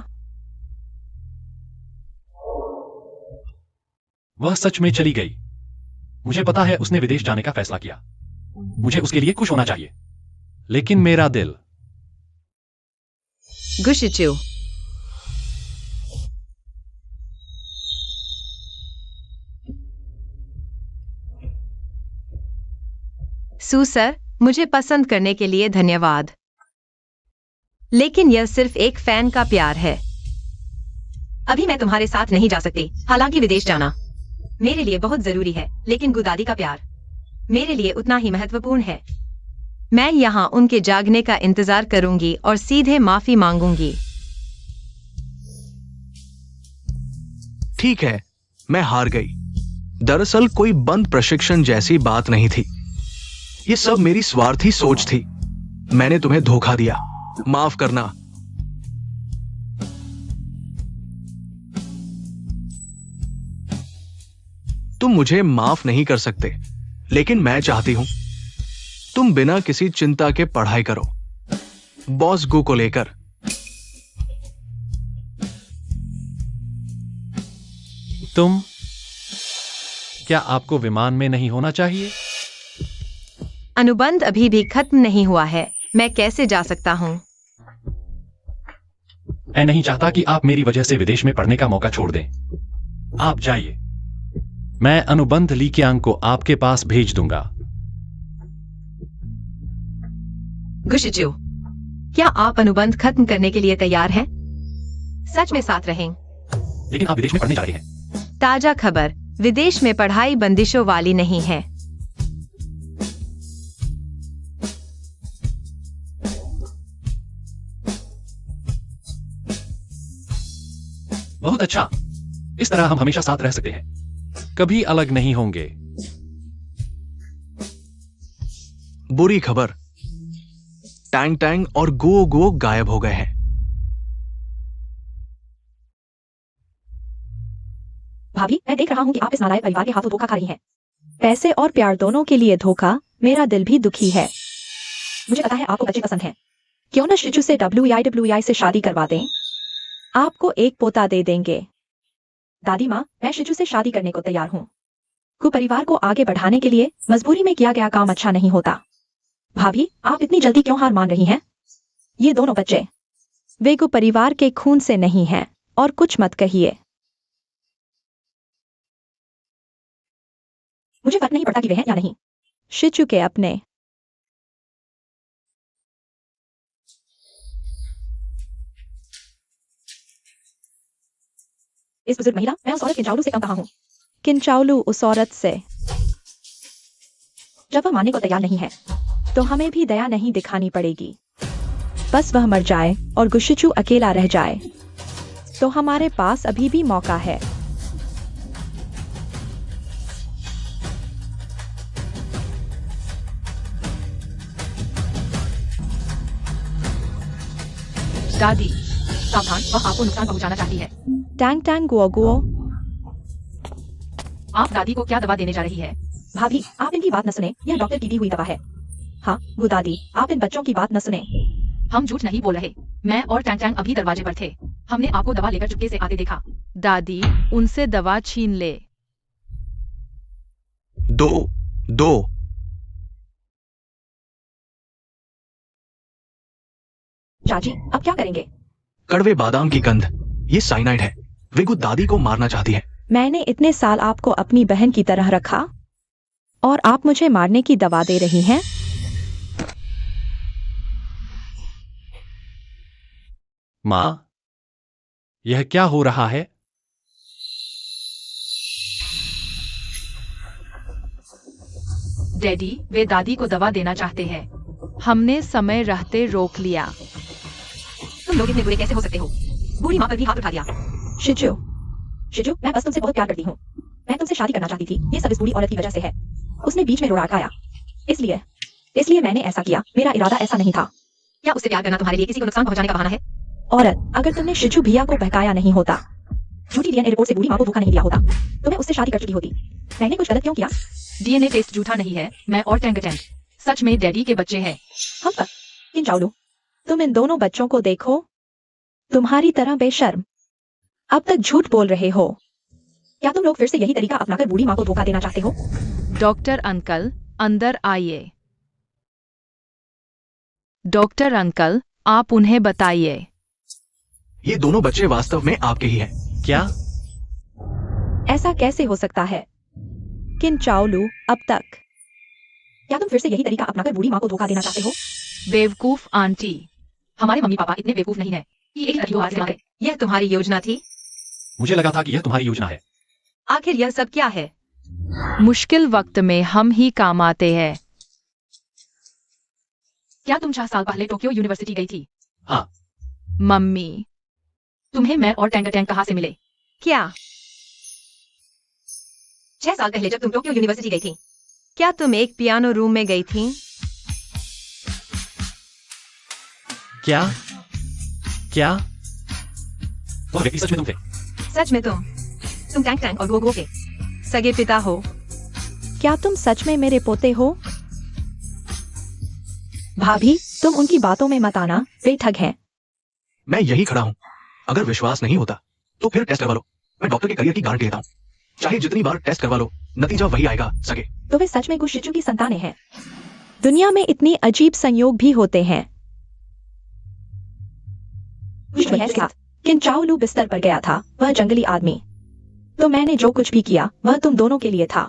वह सच में चली गई। मुझे पता है उसने विदेश जाने का फैसला किया। मुझे उसके लिए खुश होना चाहिए, लेकिन मेरा दिल गुशिचू। सू सर, मुझे पसंद करने के लिए धन्यवाद, लेकिन यह सिर्फ एक फैन का प्यार है। अभी मैं तुम्हारे साथ नहीं जा सकती, हालांकि विदेश जाना मेरे लिए बहुत जरूरी है, लेकिन गुदादी का प्यार मेरे लिए उतना ही महत्वपूर्ण है। मैं यहाँ उनके जागने का इंतजार करूंगी और सीधे माफी मांगूंगी। ठीक है, मैं हार गई। दरअसल कोई बंद प्रशिक्षण जैसी बात नहीं थी। ये सब मेरी स्वार्थी सोच थी। मैंने तुम्हें धोखा दिया, माफ करना। तुम मुझे माफ नहीं कर सकते, लेकिन मैं चाहती हूं तुम बिना किसी चिंता के पढ़ाई करो, बॉस गु को लेकर। तुम, क्या आपको विमान में नहीं होना चाहिए? अनुबंध अभी भी खत्म नहीं हुआ है, मैं कैसे जा सकता हूँ? मैं नहीं चाहता कि आप मेरी वजह से विदेश में पढ़ने का मौका छोड़ दें। आप जाइए, मैं अनुबंध ली कियांग को आपके पास भेज दूंगा। गुशिचू, क्या आप अनुबंध खत्म करने के लिए तैयार हैं? सच में साथ रहें। लेकिन आप विदेश में पढ़ने जा रहे हैं। ताजा खबर, विदेश में पढ़ाई बंदिशों वाली नहीं है। बहुत अच्छा, इस तरह हम हमेशा साथ रह सकते हैं, कभी अलग नहीं होंगे। बुरी खबर, टैंग टैंग और गो गो गायब हो गए हैं। भाभी, मैं देख रहा हूँ कि आप इस नालायक परिवार के हाथों धोखा खा रही हैं। पैसे और प्यार दोनों के लिए धोखा, मेरा दिल भी दुखी है। मुझे पता है आपको बच्चे पसंद हैं। क्यों न शिचू से WEI से शादी करवा दें? आपको एक पोता दे देंगे। दादी माँ, मैं शिचू से शादी करने को तैयार हूँ। परिवार को आगे बढ़ाने के लिए मजबूरी में किया गया काम अच्छा नहीं होता। भाभी, आप इतनी जल्दी क्यों हार मान रही हैं? ये दोनों बच्चे वे परिवार के खून से नहीं हैं, और कुछ मत कहिए। मुझे फर्क नहीं पड़ता कि वे हैं या नहीं। शिचू के अपने इस बुजुर्ग महिला, मैं उस औरत किंचाउलू से कम कहाँ हूँ। किंचाउलू उस औरत से। जब वह मानने को तैयार नहीं है, तो हमें भी दया नहीं दिखानी पड़ेगी। बस वह मर जाए और गुशिचू अकेला रह जाए, तो हमारे पास अभी भी मौका है। दादी, सावधान, वह आपको नुकसान पहुंचाना चाहती है। Tang Tang Guo Guo. आप दादी को क्या दवा देने जा रही है? भाभी, आप इनकी बात न सुने, यह डॉक्टर की दी हुई दवा है। हाँ, गुदादी, आप इन बच्चों की बात न सुने। हम झूठ नहीं बोल रहे। मैं और टैंग टैंग अभी दरवाजे पर थे। हमने आपको दवा लेकर चुपके से आते देखा। दादी, उनसे दवा छीन ले। दो दो चाची, अब क्या करेंगे? कड़वे बादाम की गंध, ये साइनाइड है। विगु दादी को मारना चाहती है। मैंने इतने साल आपको अपनी बहन की तरह रखा, और आप मुझे मारने की दवा दे रही हैं? माँ, यह क्या हो रहा है? डैडी, वे दादी को दवा देना चाहते हैं। हमने समय रहते रोक लिया। तुम लोग इतने बुरे कैसे हो सकते हो? बूढ़ी माँ पर भी हाथ उठा दिया। शिचू, शिचू, मैं बस तुमसे बहुत प्यार करती हूँ। मैं तुमसे शादी करना चाहती थी। ये सब इस बूढ़ी औरत की वजह से है। उसने बीच में रोड़ा अटकाया, इसलिए मैंने ऐसा किया। मेरा इरादा ऐसा नहीं था। क्या उससे प्यार करना तुम्हारे लिए किसी को नुकसान पहुंचाने का बहाना है? औरत, अगर तुमने शिचू भैया को बहकाया नहीं होता, झूठी DNA रिपोर्ट से बूढ़ी माँ को धोखा नहीं दिया होता, तो मैं उससे शादी कर चुकी होती। मैंने कुछ गलत क्यों किया? DNA टेस्ट झूठा नहीं है। मैं और टैंग टैंग सच में डैडी के बच्चे हैं। हम पर किंचाउलू, तुम इन दोनों बच्चों को देखो। तुम्हारी तरह बेशर्म अब तक झूठ बोल रहे हो। क्या तुम लोग फिर से यही तरीका अपनाकर बूढ़ी माँ को धोखा देना चाहते हो? डॉक्टर अंकल, अंदर आइए। डॉक्टर अंकल, आप उन्हें बताइए। ये दोनों बच्चे वास्तव में आपके ही हैं। क्या? ऐसा कैसे हो सकता है? किन चाओलू, अब तक क्या तुम फिर से यही तरीका अपनाकर बूढ़ी माँ को धोखा देना चाहते हो? बेवकूफ आंटी, हमारे मम्मी पापा इतने बेवकूफ नहीं है कि एक लड़की को हाथ से मारे। यह तुम्हारी योजना थी? मुझे लगा था कि यह तुम्हारी योजना है। आखिर यह सब क्या है? मुश्किल वक्त में हम ही काम आते हैं। क्या तुम 6 साल पहले टोक्यो यूनिवर्सिटी गई थी? हाँ। मम्मी, तुम्हें मैं और टैंक कहाँ से मिले? क्या 6 साल पहले जब तुम टोक्यो यूनिवर्सिटी गई थी, क्या तुम एक पियानो रूम में गई थी? क्या? क्या? वह व्यक्ति सच में तुम थे? सच में तुम टैंक और गोगो के सगे पिता हो? क्या तुम सच में मेरे पोते हो? भाभी, तुम उनकी बातों में मत आना, वे ठग हैं। मैं यही खड़ा हूं। अगर विश्वास नहीं होता तो फिर टेस्ट करवा लो। मैं डॉक्टर के करियर की गारंटी देता हूं। चाहे जितनी बार टेस्ट करवा लो, नतीजा वही आएगा। सके तो वे सच में गुशिचू की संतानें हैं। दुनिया में इतनी अजीब संयोग भी होते हैं। किन चाओलू बिस्तर पर गया था, वह जंगली आदमी। तो मैंने जो कुछ भी किया वह तुम दोनों के लिए था।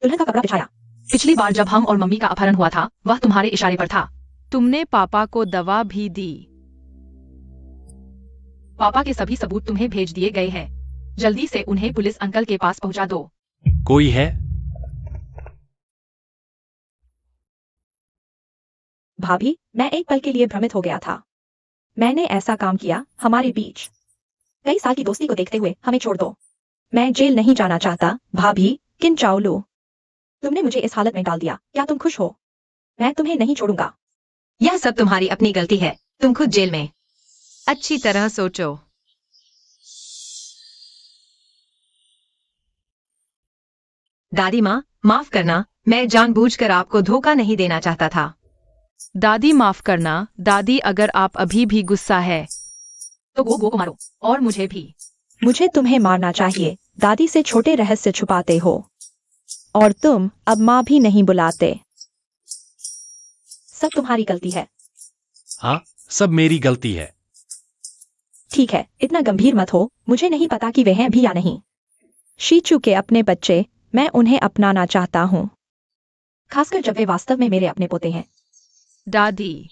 दुल्हन का कपड़ा बिछाया। पिछली बार जब हम और मम्मी का अपहरण हुआ था, वह तुम्हारे इशारे पर था। तुमने पापा को दवा भी दी। पापा के सभी सबूत तुम्हें भेज दिए गए हैं। जल्दी से उन्हें पुलिस अंकल के पास पहुंचा दो। कोई है? भाभी, मैं एक पल के लिए भ्रमित हो गया था। मैंने ऐसा काम किया। हमारे बीच कई साल की दोस्ती को देखते हुए हमें छोड़ दो। मैं जेल नहीं जाना चाहता। भाभी, किन चाओलू, तुमने मुझे इस हालत में डाल दिया। क्या तुम खुश हो? मैं तुम्हें नहीं छोड़ूंगा। यह सब तुम्हारी अपनी गलती है। तुम खुद जेल में। अच्छी तरह सोचो। दादी माँ, माफ करना, मैं जानबूझकर आपको धोखा नहीं देना चाहता था। दादी माफ करना। दादी, अगर आप अभी भी गुस्सा है तो गोगो को मारो और मुझे भी। मुझे तुम्हें मारना चाहिए। दादी से छोटे रहस्य छुपाते हो और तुम अब माँ भी नहीं बुलाते। सब तुम्हारी गलती है। हाँ, सब मेरी गलती है। ठीक है, इतना गंभीर मत हो। मुझे नहीं पता कि वे हैं भी या नहीं। शीचू के अपने बच्चे, मैं उन्हें अपनाना चाहता हूँ, खासकर जब वे वास्तव में मेरे अपने पोते हैं। दादी,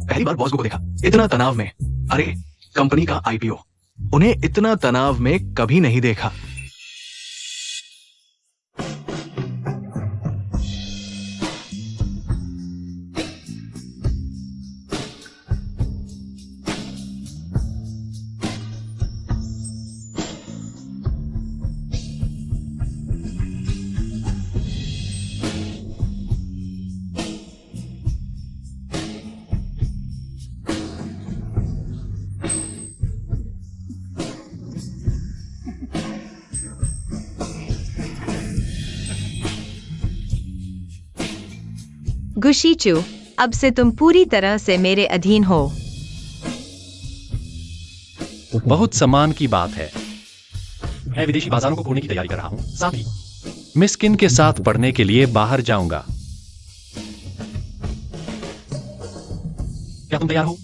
पहली बार बॉस को देखा इतना तनाव में। अरे, कंपनी का आईपीओ। उन्हें इतना तनाव में कभी नहीं देखा। गुशीचू, अब से तुम पूरी तरह से मेरे अधीन हो। बहुत सम्मान की बात है। मैं विदेशी बाजारों को खोलने की तैयारी कर रहा हूँ। साथ ही मिस किन के साथ पढ़ने के लिए बाहर जाऊंगा। क्या तुम तैयार हो?